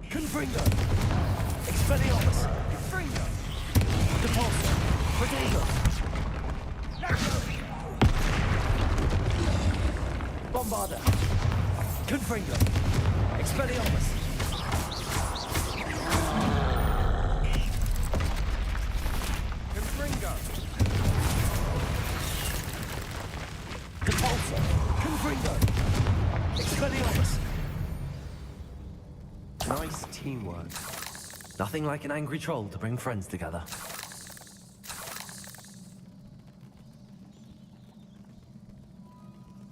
Confringo! Expelliarmus! Confringo! Depulso! Protego! Bombarda! Confringo! Expelliarmus! Expelliarmus! Nice teamwork. Nothing like an angry troll to bring friends together.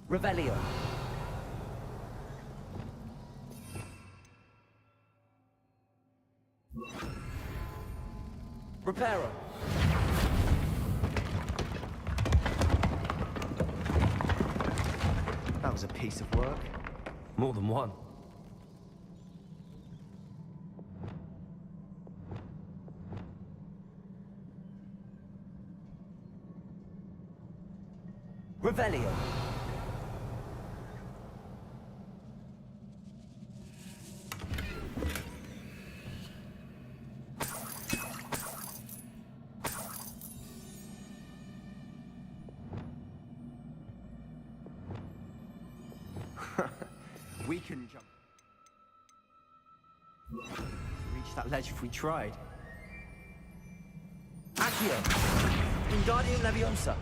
Revelio. Reparo. That was a piece of work. More than one. Revelio. We can jump. Reach that ledge if we tried. Accio! Wingardium Leviosa!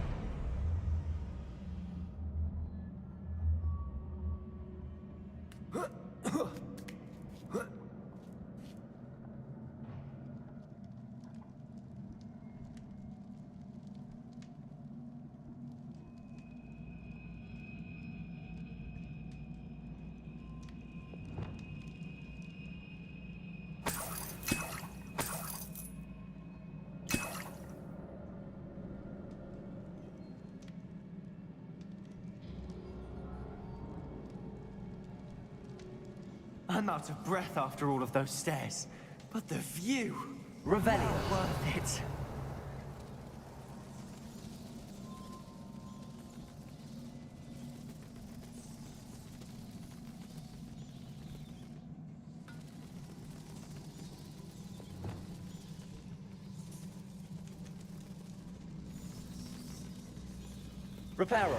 I'm out of breath after all of those stairs. But the view! Revelio. Worth it. Reparo.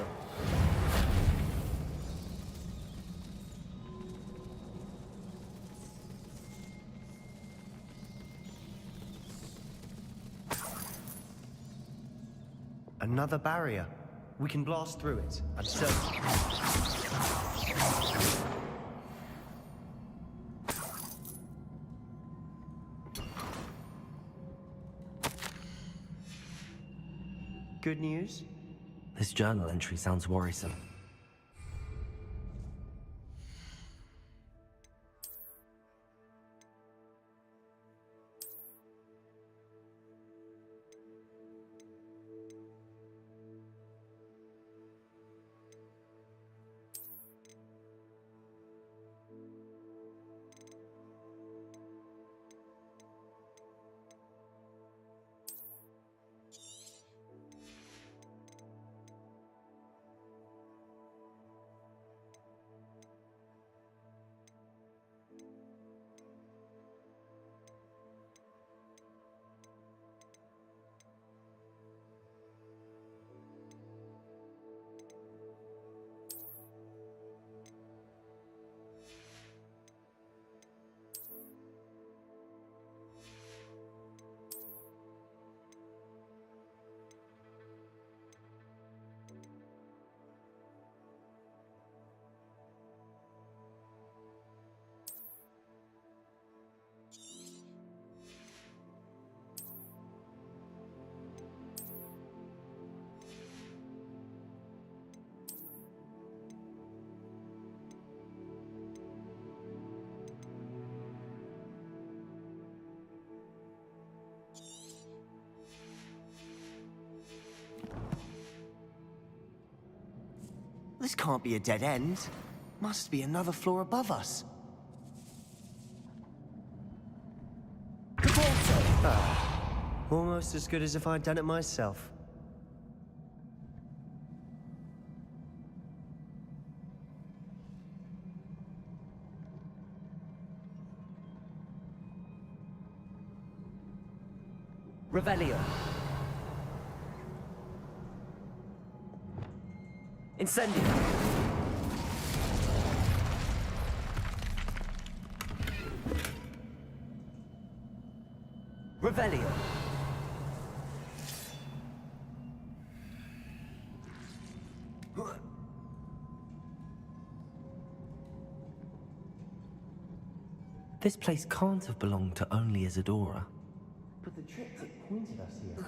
Another barrier. We can blast through it. I'm certain. Good news? This journal entry sounds worrisome. This can't be a dead end. Must be another floor above us. Almost as good as if I'd done it myself. Revelio. Incendio. Revelio. This place can't have belonged to only Isadora. But the triptych pointed us here.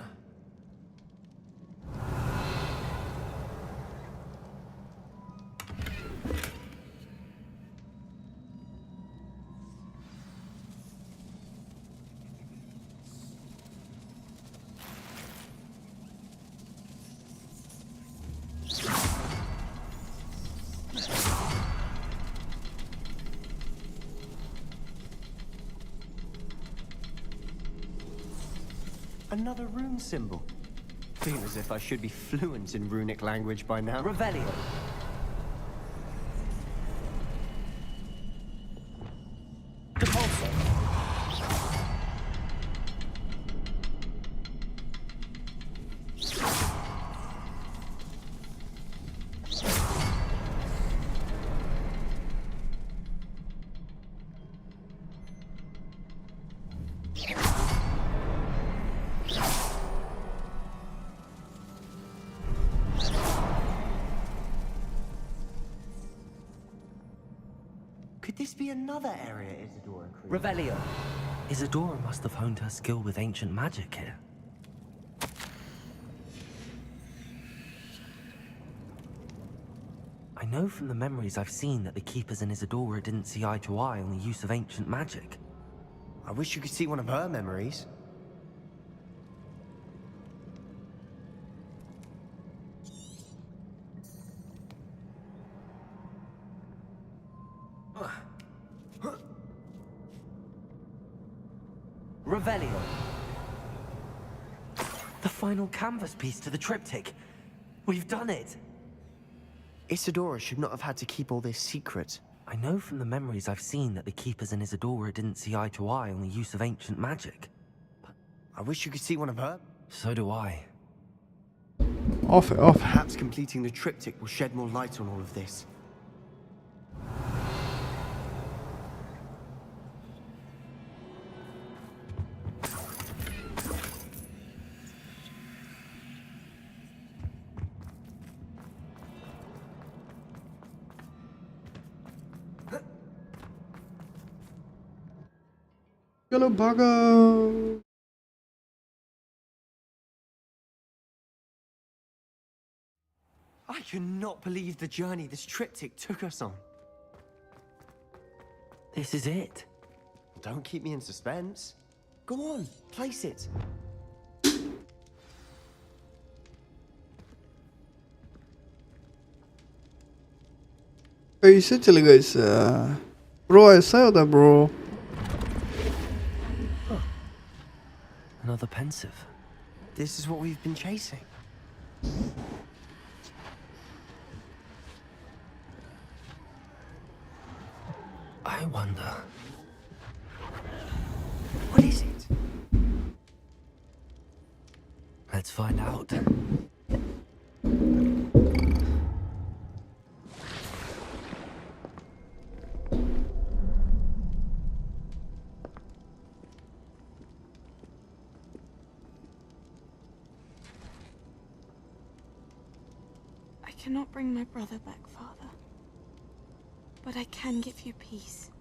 Another rune symbol. Feel as if I should be fluent in runic language by now. Revelio. Could this be another area Isadora created? Revelio. Isadora must have honed her skill with ancient magic here. I know from the memories I've seen that the Keepers and Isadora didn't see eye to eye on the use of ancient magic. I wish you could see one of her memories. Revelio. The final canvas piece to the triptych. We've done it. Isadora should not have had to keep all this secret. I know from the memories I've seen that the Keepers and Isadora didn't see eye to eye on the use of ancient magic. But I wish you could see one of her. So do I. Off. Perhaps completing the triptych will shed more light on all of this. चलो भागो। I cannot believe the journey this triptych took us on. This is it. Don't keep me in suspense. Go on, place it. कैसे चलेगा इससे? Bro ऐसा होता है bro. Another pensive. This is what we've been chasing. I wonder. What is it? Let's find out. I cannot bring my brother back, Father. But I can give you peace.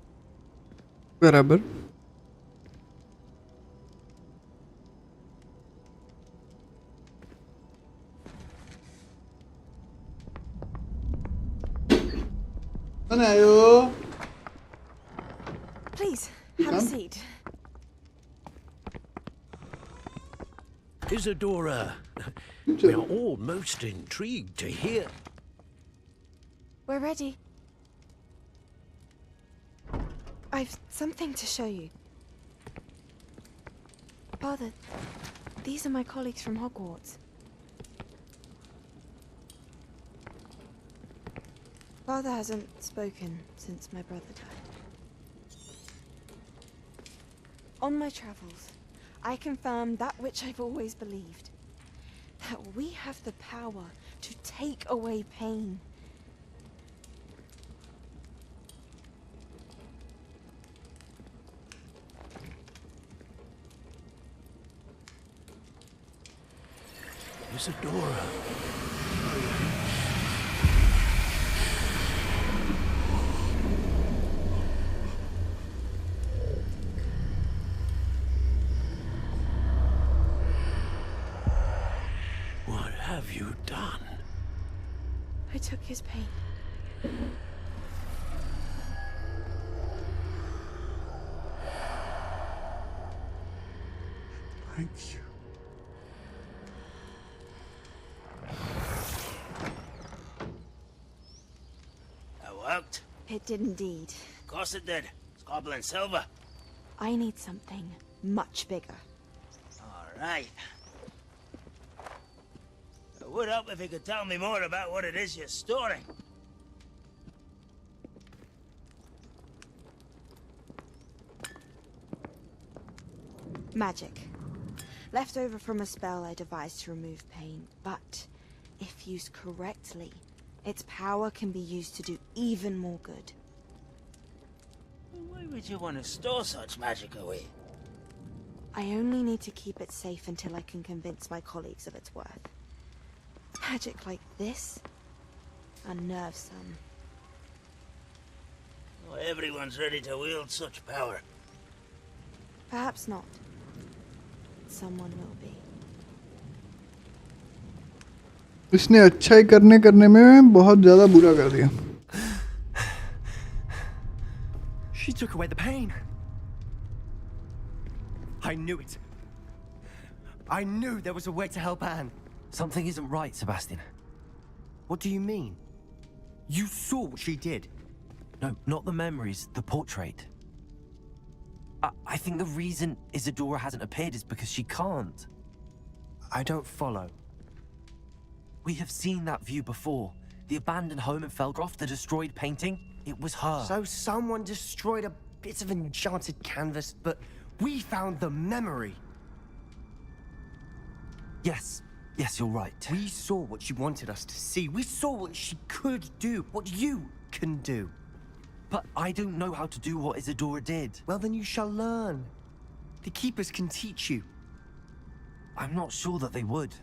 बराबर। बनायो। Please, have a seat. Isadora, we are all most intrigued to hear. We're ready. I've something to show you. Father, these are my colleagues from Hogwarts. Father hasn't spoken since my brother died. On my travels, I confirmed that which I've always believed. That we have the power to take away pain. Isadora. have you done? I took his pain. Thank you. That worked? It did indeed. Of course it did. It's goblin silver. I need something much bigger. Alright. It would help if you could tell me more about what it is you're storing. Magic. Left over from a spell I devised to remove pain, but if used correctly, its power can be used to do even more good. Why would you want to store such magic away? I only need to keep it safe until I can convince my colleagues of its worth. Magic like this unnerves some. Not everyone's ready to wield such power. Perhaps not. Someone will be. इसने अच्छा ही करने में बहुत ज़्यादा बुरा कर दिया. She took away the pain. I knew it. I knew there was a way to help Anne. Something isn't right, Sebastian. What do you mean? You saw what she did. No, not the memories, the portrait. I think the reason Isadora hasn't appeared is because she can't. I don't follow. We have seen that view before. The abandoned home in Felgroth, the destroyed painting, it was her. So someone destroyed a bit of enchanted canvas, but we found the memory. Yes, you're right. We saw what she wanted us to see. We saw what she could do, what you can do. But I don't know how to do what Isadora did. Well, then you shall learn. The Keepers can teach you. I'm not sure that they would.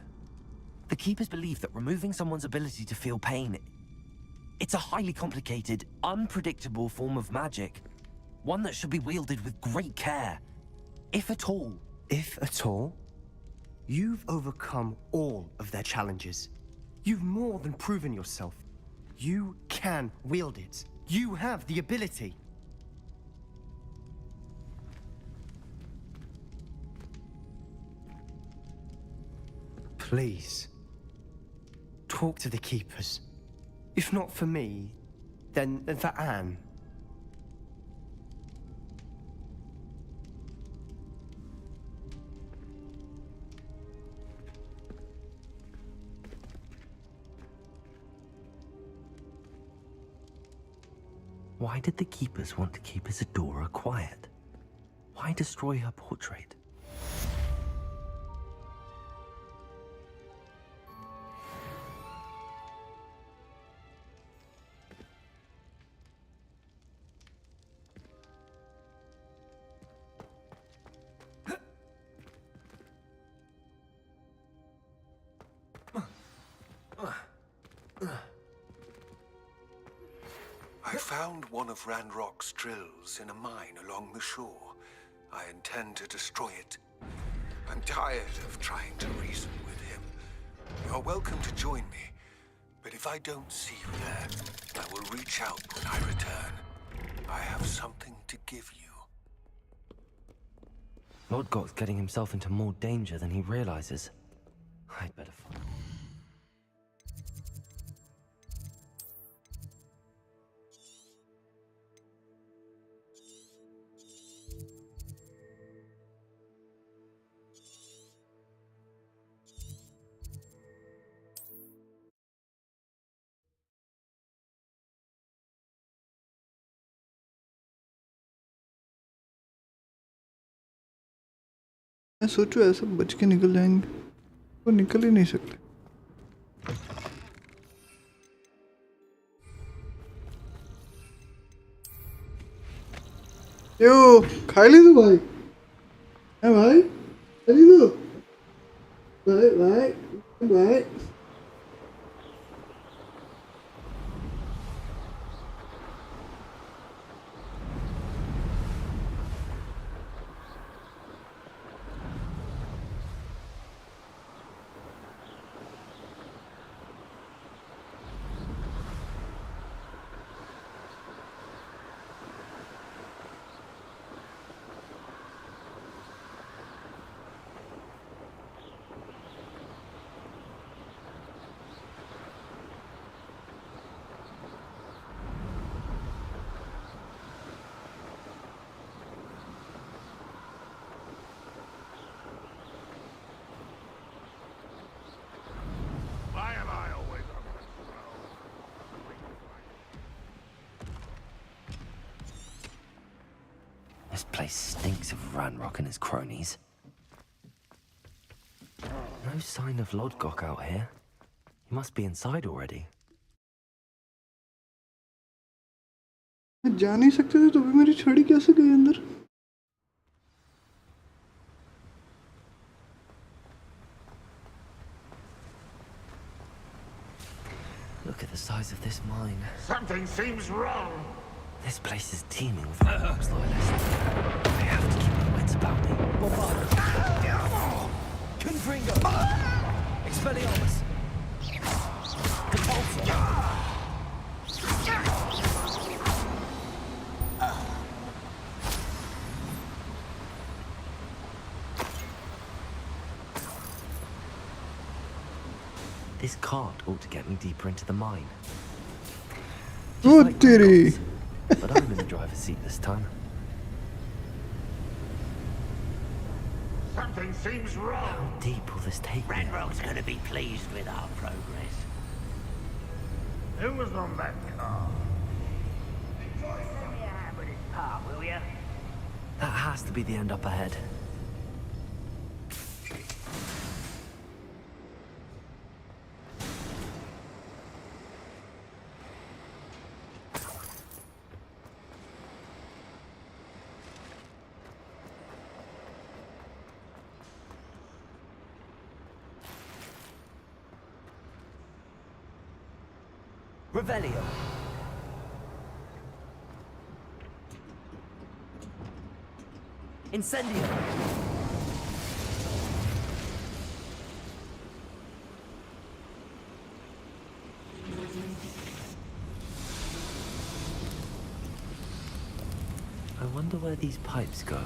The Keepers believe that removing someone's ability to feel pain, it's a highly complicated, unpredictable form of magic. One that should be wielded with great care. If at all. If at all? You've overcome all of their challenges. You've more than proven yourself. You can wield it. You have the ability. Please, talk to the Keepers. If not for me, then for Anne. Why did the Keepers want to keep Isadora quiet? Why destroy her portrait? I found one of Ranrock's drills in a mine along the shore. I intend to destroy it. I'm tired of trying to reason with him. You're welcome to join me, but if I don't see you there, I will reach out when I return. I have something to give you. Lord Got's getting himself into more danger than he realizes. I'd better find. मैं सोचूं ऐसा बच के निकल जाएंगे वो निकल ही नहीं सकते यो खा ली तू भाई है भाई खा ली तू भाई भाई भाई This place stinks of Ranrock and his cronies. No sign of Lodgok out here. He must be inside already. मैं जा नहीं सकते थे तो भी मेरी छड़ी कैसे गई अंदर? Look at the size of this mine. Something seems wrong. This place is teeming with Ranrock's loyalists. I have to keep my wits about me. Confringo! Expelliarmus! Compulsor! This cart ought to get me deeper into the mine. Oh, Tiri! But I'm in the driver's seat this time. Something seems wrong. How deep will this take me? Ranrock's gonna be pleased with our progress. Who was on that car? Send me a hand with this part, will ya? That has to be the end up ahead. Revelio. Incendio. I wonder where these pipes go.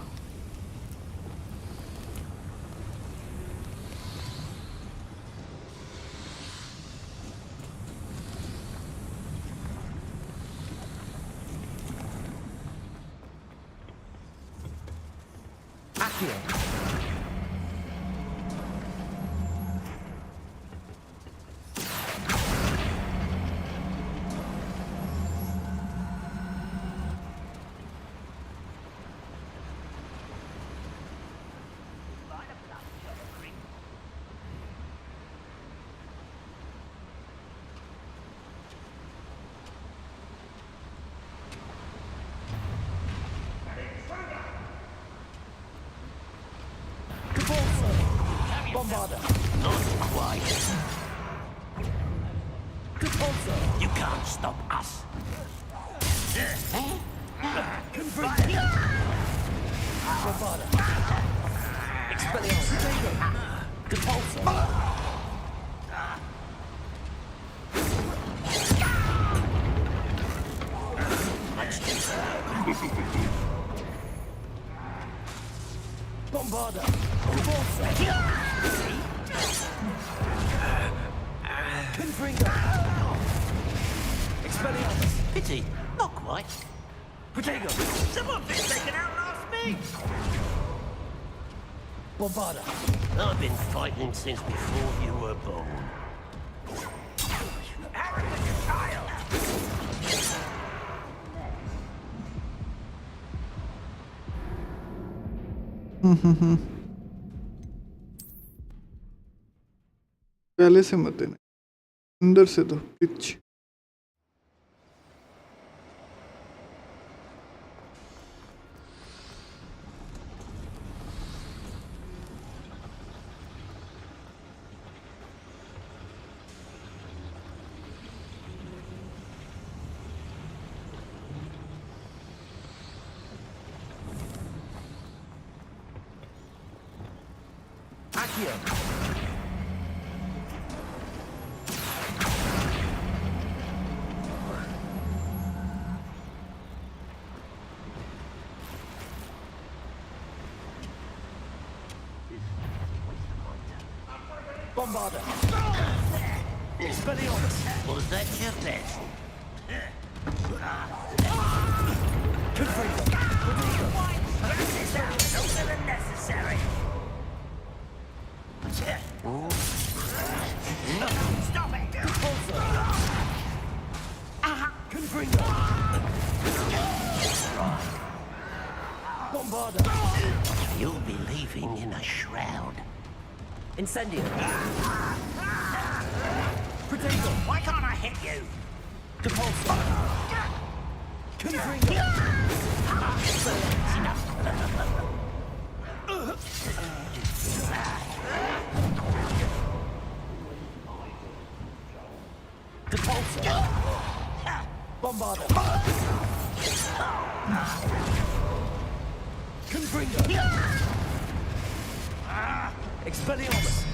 Bombarder. Not quite. Compulsor. You can't stop us. Confringo. Bombarder. Expelliarmus. Compulsor. Bombarder. Compulsor. Confringo. Expelliarmus. Pity. Not quite. Protego. Someone thinks they can outlast me. Bombarder. I've been fighting since before you were born. Arrogant child! पहले से मत देना अंदर से दो pitch Bombarder. Expelliarmus. Was that your best? Confringo. This out closer than necessary. Stop it! Compulsor. Confringo. Bombarder! You'll be leaving in a shroud. Incendio! Potato! Why can't I hit you? Depulsor! Confringo! Depulsor! Bombarder! Confringo! Expelliarmus!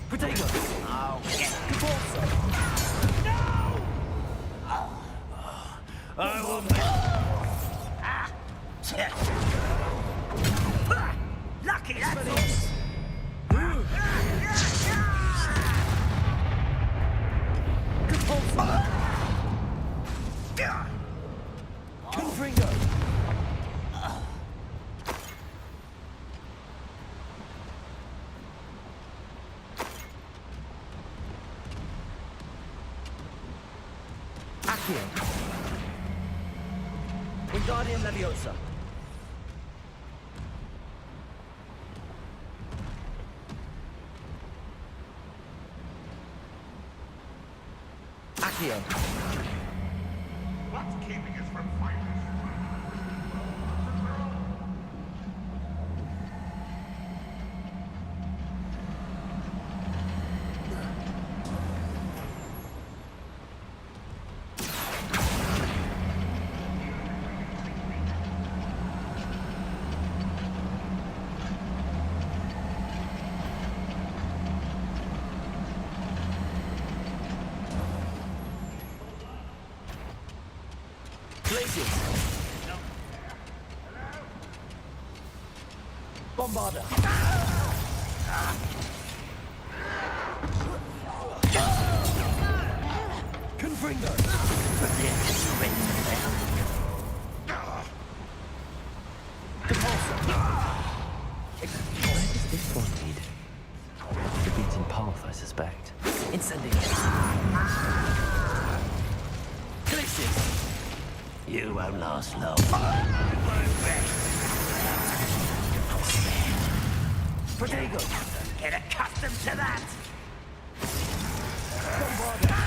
Potato! Oh, yeah. Depulsor! I will Lucky, that's all. Confringo! Accio! Wingardium Leviosa! Accio! What's keeping us from fighting? Glacius! Bombarder! Confringo! Depulsor! Where does this one lead? The beaten path, I suspect. Incendio! Glacius! You won't last long. Protego! Get accustomed to that. Bombarder!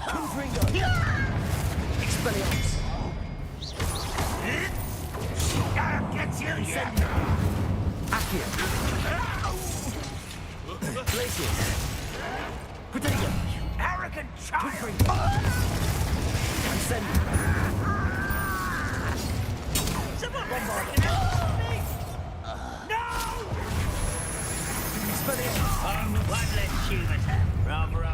Confringo! Expelliarmus! I'll get you, yeah. Accio! Glacius! Protego! Arrogant child. Confringo! Incendio! Bombarder! No! Expelliarmus! One less Jupiter. Rather up.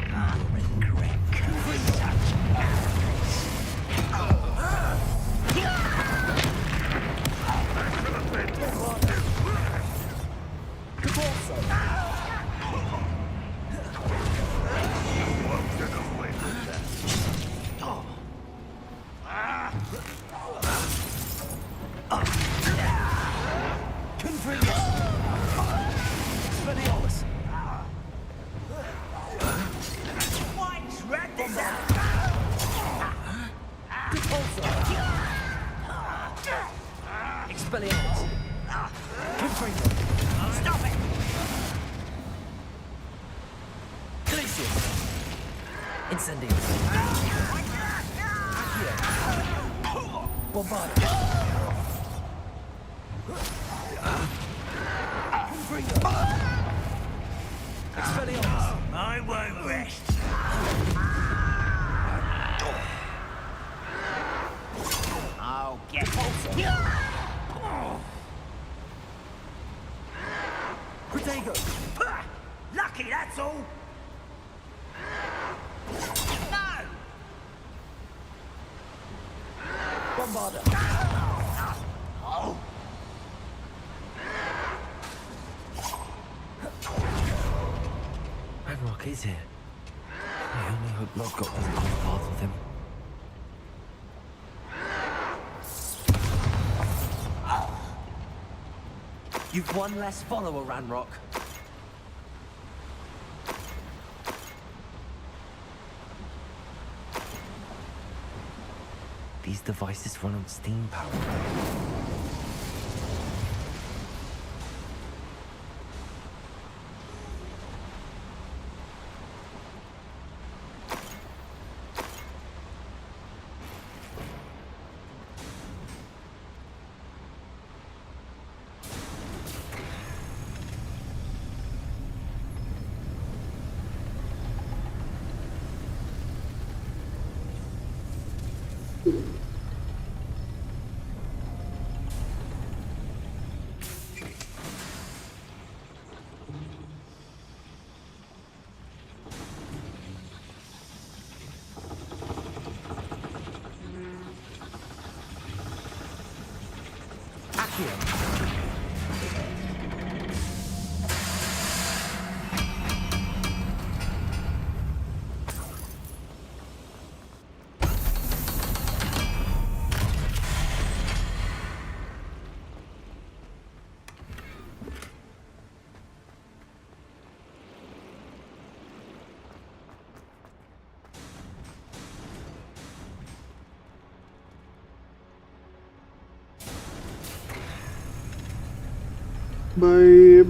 Regret. Expelliarmus! Confringo! Stop it! Glacius! Incendio! Accio! Bombarder! Confringo! Expelliarmus! I won't rest. I'll get Protego! Lucky, that's all. No! Bombarder! Oh! Ranrock is here. I only hope Lodgott doesn't cross paths with him. You've one less follower, Ranrock. These devices run on steam power.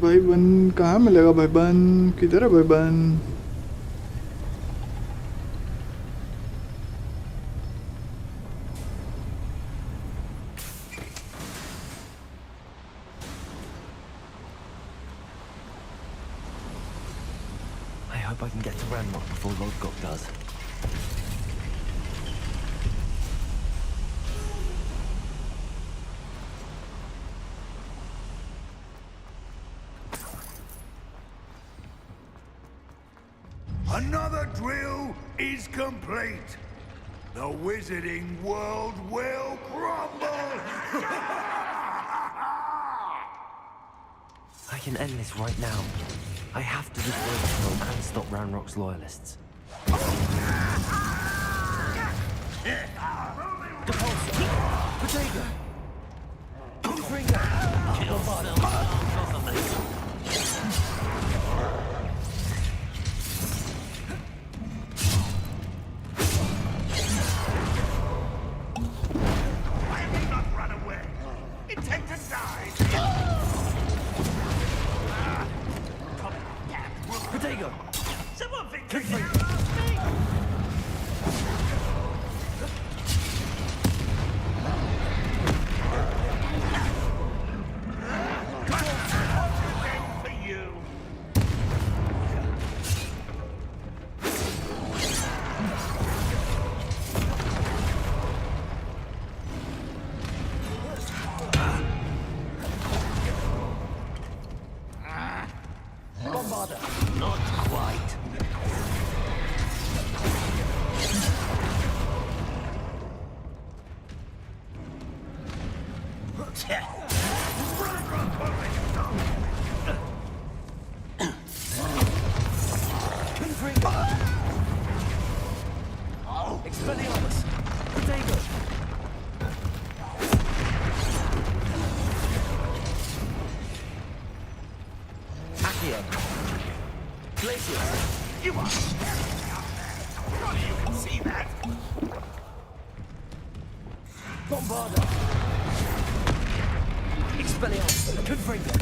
भाई बन कहाँ मिलेगा भाई बन किधर है भाई बन I hope I can get to Ranrock before Lodgok does. Another drill is complete. The wizarding world will crumble. I can end this right now. I have to destroy the smoke and stop Ranrock's loyalists. Potato. Potato! Someone think for you. Bombarder! Not quite. Expelliarmus! Potato! Accio! Glacier! You are. Surely you can see that. Bombarder! Expelliarmus! Confringo!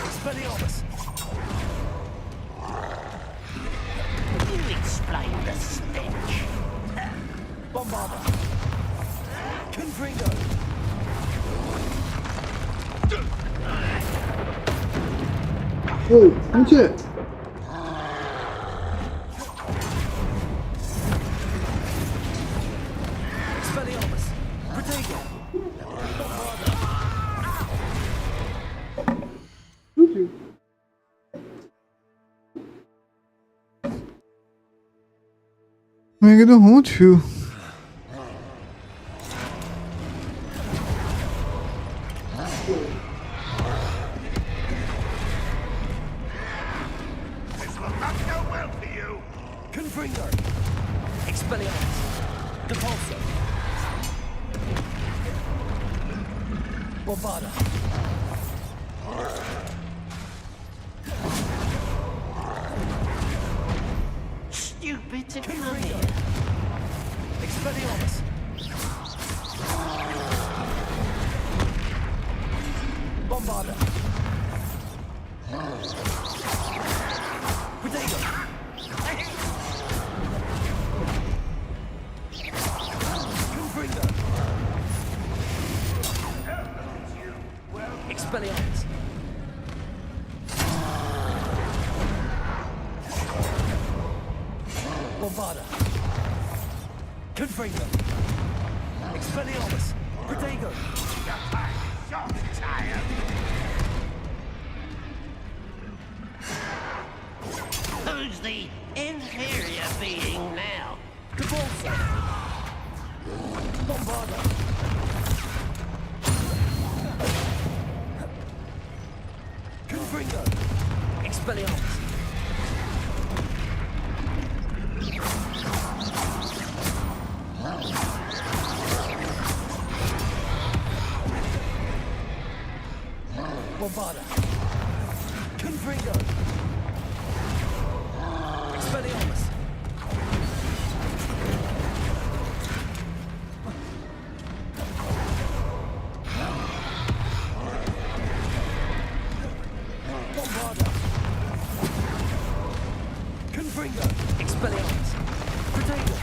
Expelliarmus! You explain the stench. Bombarder! Confringo! Oh, नीचे Expelliarmus! Potato! मैं कहता हूँ छू Confringo! Expelliarmus! Depulso! Bombarder! to come here. Expelliarmus. Bombarder. Potato. Confringo. Expelliarmus. Bombarder. Confringo. Expelliarmus. Protego. Who's the inferior being now? Cabalsa. Bombarder. Confringo. Expelliarmus. Bombarder. Confringo. Expelliarmus. Bombarder. Confringo. Expelliarmus. Potato.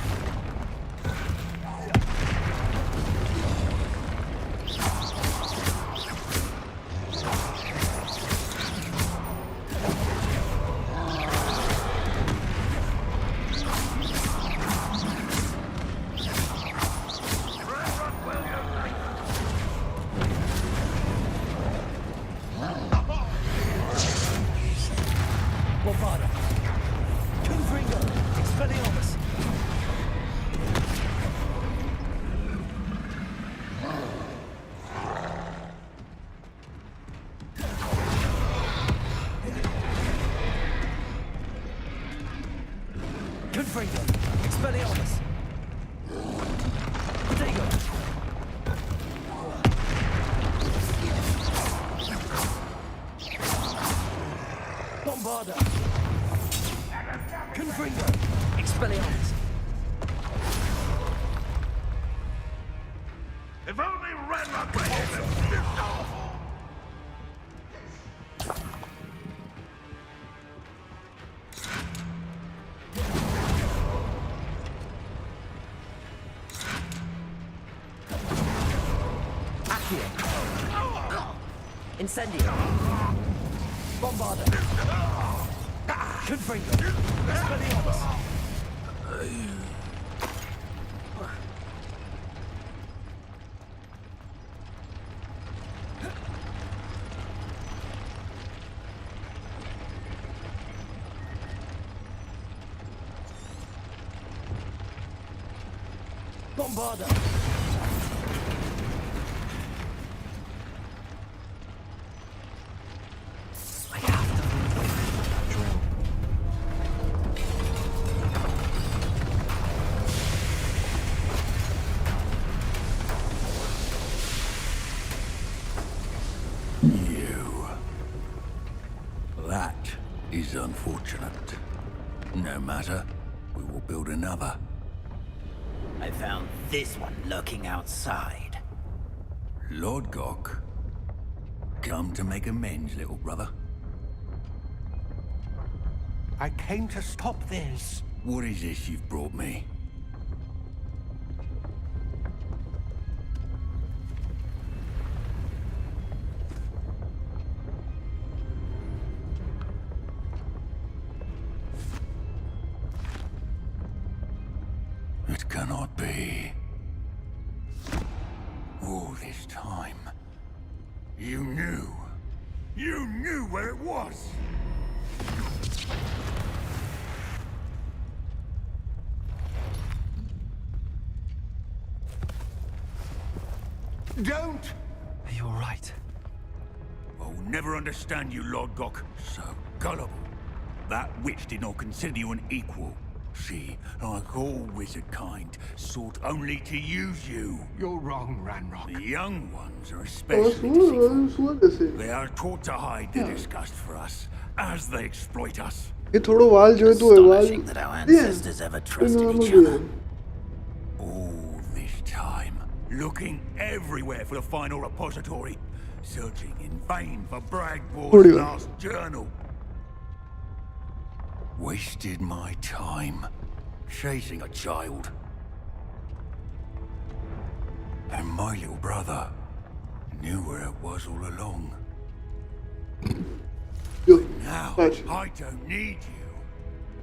Bombarder. Confringo. Expelliarmus. Confringo. Expelliarmus. Potato. Bombarder. Confringo. Expelliarmus. If only Ranrock were here to lift off! Accio. Incendio. Bombarder. Confringo. Expelliarmus. Bombarder. I have to drill. You. That is unfortunate. No matter, we will build another. I found this one lurking outside. Lord Gok, come to make amends, little brother. I came to stop this. What is this you've brought me? It cannot be. All this time, you knew. You knew where it was! Don't! You're right. I'll never understand you, Lord Gok. So gullible. That witch did not consider you an equal. She, like all wizard kind, sought only to use you. You're wrong, Ranrock. The young ones are especially deceitful. They are taught to hide their disgust for us, as they exploit us. ये थोड़ो वाल जो है तो है वाल Astonishing that our ancestors ever trusted each other. All this time, looking everywhere for the final repository, searching in vain for Bragbor's last journal. Wasted my time chasing a child. And my little brother knew where it was all along. Now, I don't need you.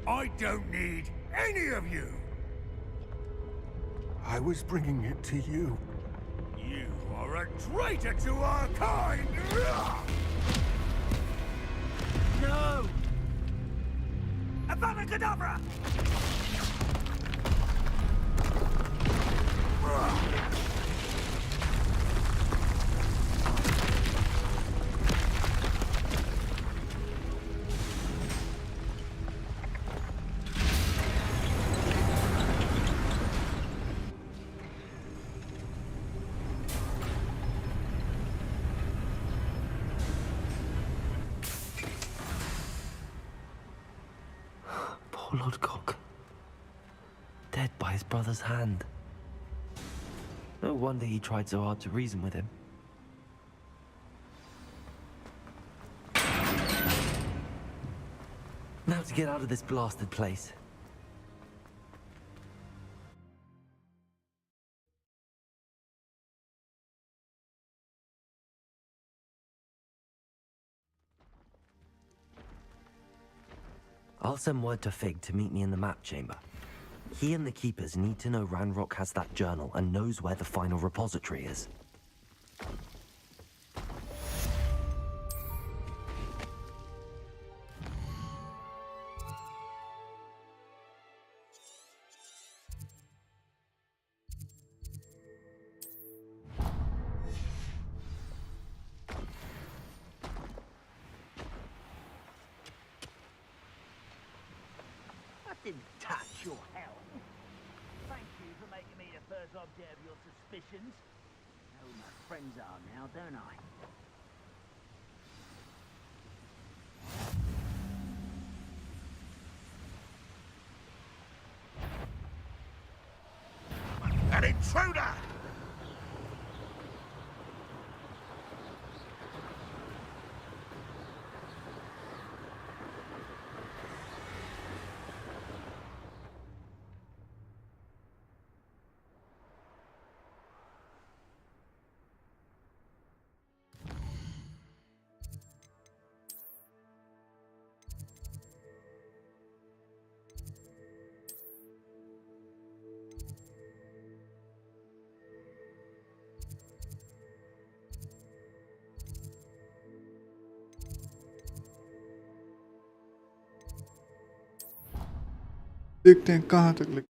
I don't need any of you. I was bringing it to you. You are a traitor to our kind! No! Avada Kedavra! Poor Lodgok. Dead by his brother's hand. No wonder he tried so hard to reason with him. Now to get out of this blasted place. I'll send word to Fig to meet me in the map chamber. He and the Keepers need to know Ranrock has that journal and knows where the final repository is. I didn't touch your helm. Thank you for making me the first object of your suspicions. I know who my friends are now, don't I? An intruder! देखते हैं कहाँ तक लगे।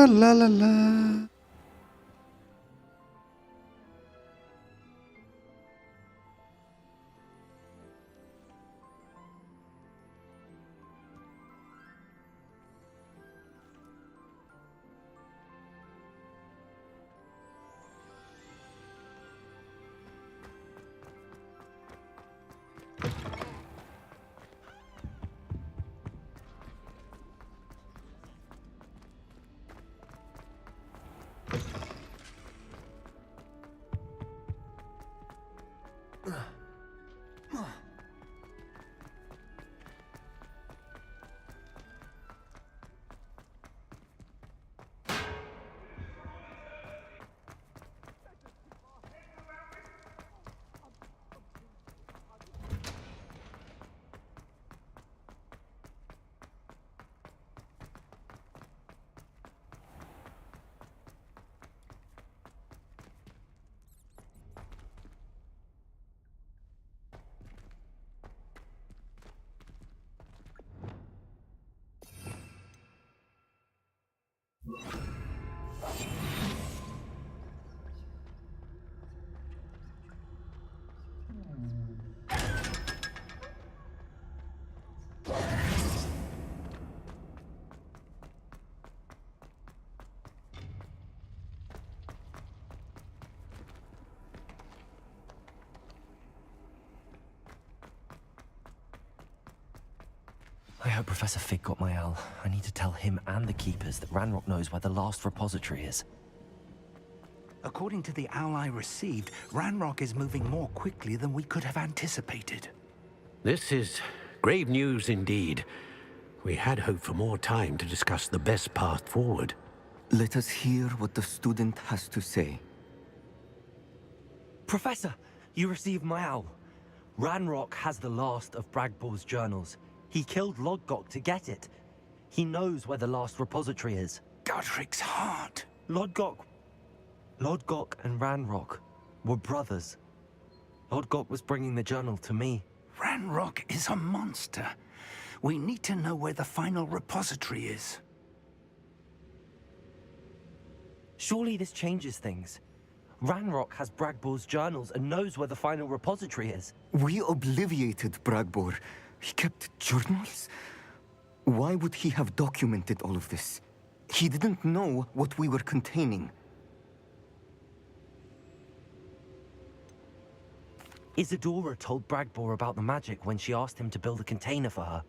La la la. I hope Professor Fig got my owl. I need to tell him and the Keepers that Ranrock knows where the last repository is. According to the owl I received, Ranrock is moving more quickly than we could have anticipated. This is grave news indeed. We had hoped for more time to discuss the best path forward. Let us hear what the student has to say. Professor, you received my owl. Ranrock has the last of Bragbor's journals. He killed Lodgok to get it. He knows where the last repository is. Godric's heart. Lodgok and Ranrock were brothers. Lodgok was bringing the journal to me. Ranrock is a monster. We need to know where the final repository is. Surely this changes things. Ranrock has Bragbor's journals and knows where the final repository is. We obliviated Bragbor. He kept journals? Why would he have documented all of this? He didn't know what we were containing. Isadora told Bragbor about the magic when she asked him to build a container for her.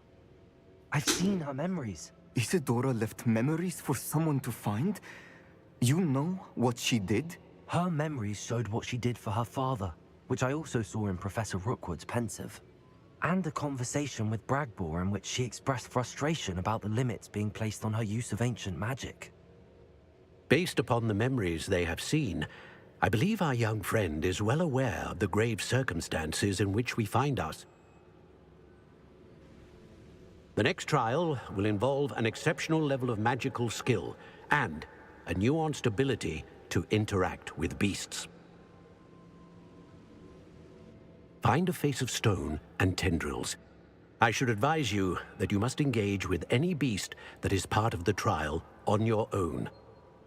I've seen her memories. Isadora left memories for someone to find? You know what she did? Her memories showed what she did for her father, which I also saw in Professor Rookwood's pensive. And a conversation with Bragbor in which she expressed frustration about the limits being placed on her use of ancient magic. Based upon the memories they have seen, I believe our young friend is well aware of the grave circumstances in which we find us. The next trial will involve an exceptional level of magical skill and a nuanced ability to interact with beasts. Find a face of stone and tendrils. I should advise you that you must engage with any beast that is part of the trial on your own.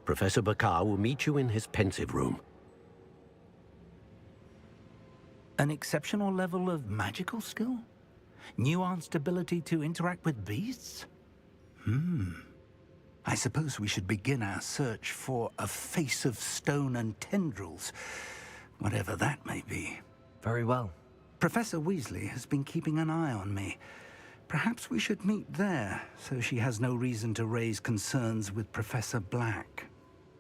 Professor Bakar will meet you in his pensive room. An exceptional level of magical skill? Nuanced ability to interact with beasts? I suppose we should begin our search for a face of stone and tendrils, whatever that may be. Very well. Professor Weasley has been keeping an eye on me. Perhaps we should meet there, so she has no reason to raise concerns with Professor Black.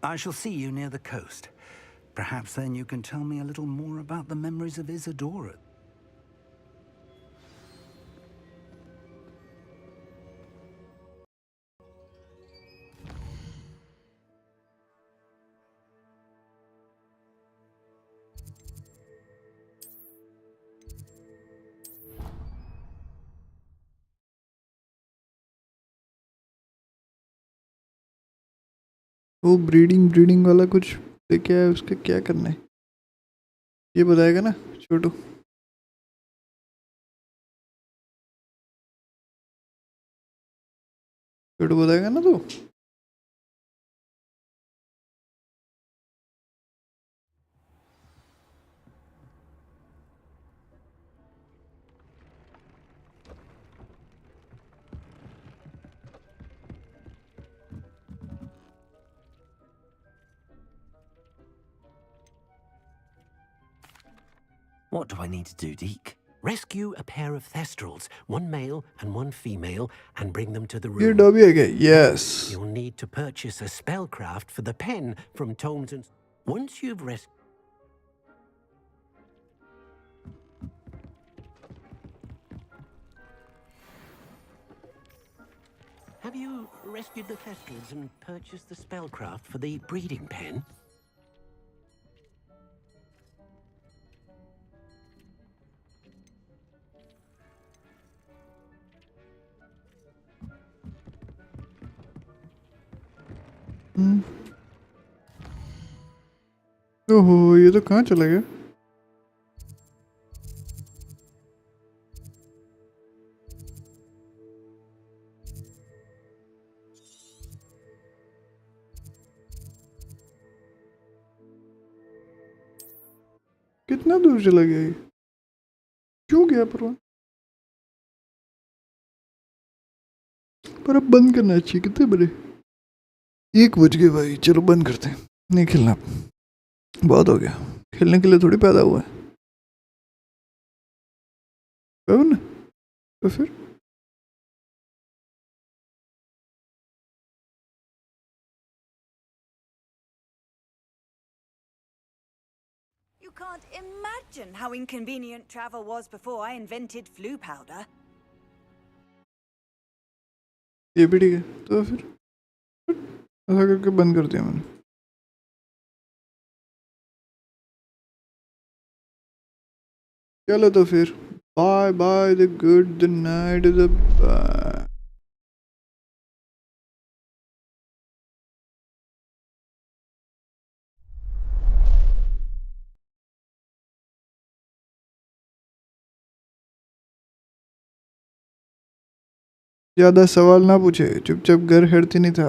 I shall see you near the coast. Perhaps then you can tell me a little more about the memories of Isadora. वो breeding वाला कुछ क्या है, उसका क्या करना है ये बताएगा ना छोटू। छोटू बताएगा ना तो। What do I need to do, Deke? Rescue a pair of thestrals, one male and one female, and bring them to the room. ये डबी है क्या? Yes. You'll need to purchase a spellcraft for the pen from Tomes and... Once you've Have you rescued the thestrals and purchased the spellcraft for the breeding pen? ओहो ये तो कहाँ चला गया? कितना दूर चला गया ये? क्यों गया पर अब बंद करना चाहिए। कितने बजे? 1 बज गए भाई, चलो बंद करते हैं। नहीं खेलना, बहुत हो गया। खेलने के लिए थोड़ी पैदा हुआ है। कौन? तो फिर You can't imagine how inconvenient travel was before I invented flu powder. ये भी ठीक है, तो फिर ऐसा करके बंद कर दिया मैंने। चलो तो फिर bye bye, the good, the night, the bye. ज़्यादा सवाल ना पूछे, चुपचाप घर हेरती नहीं था।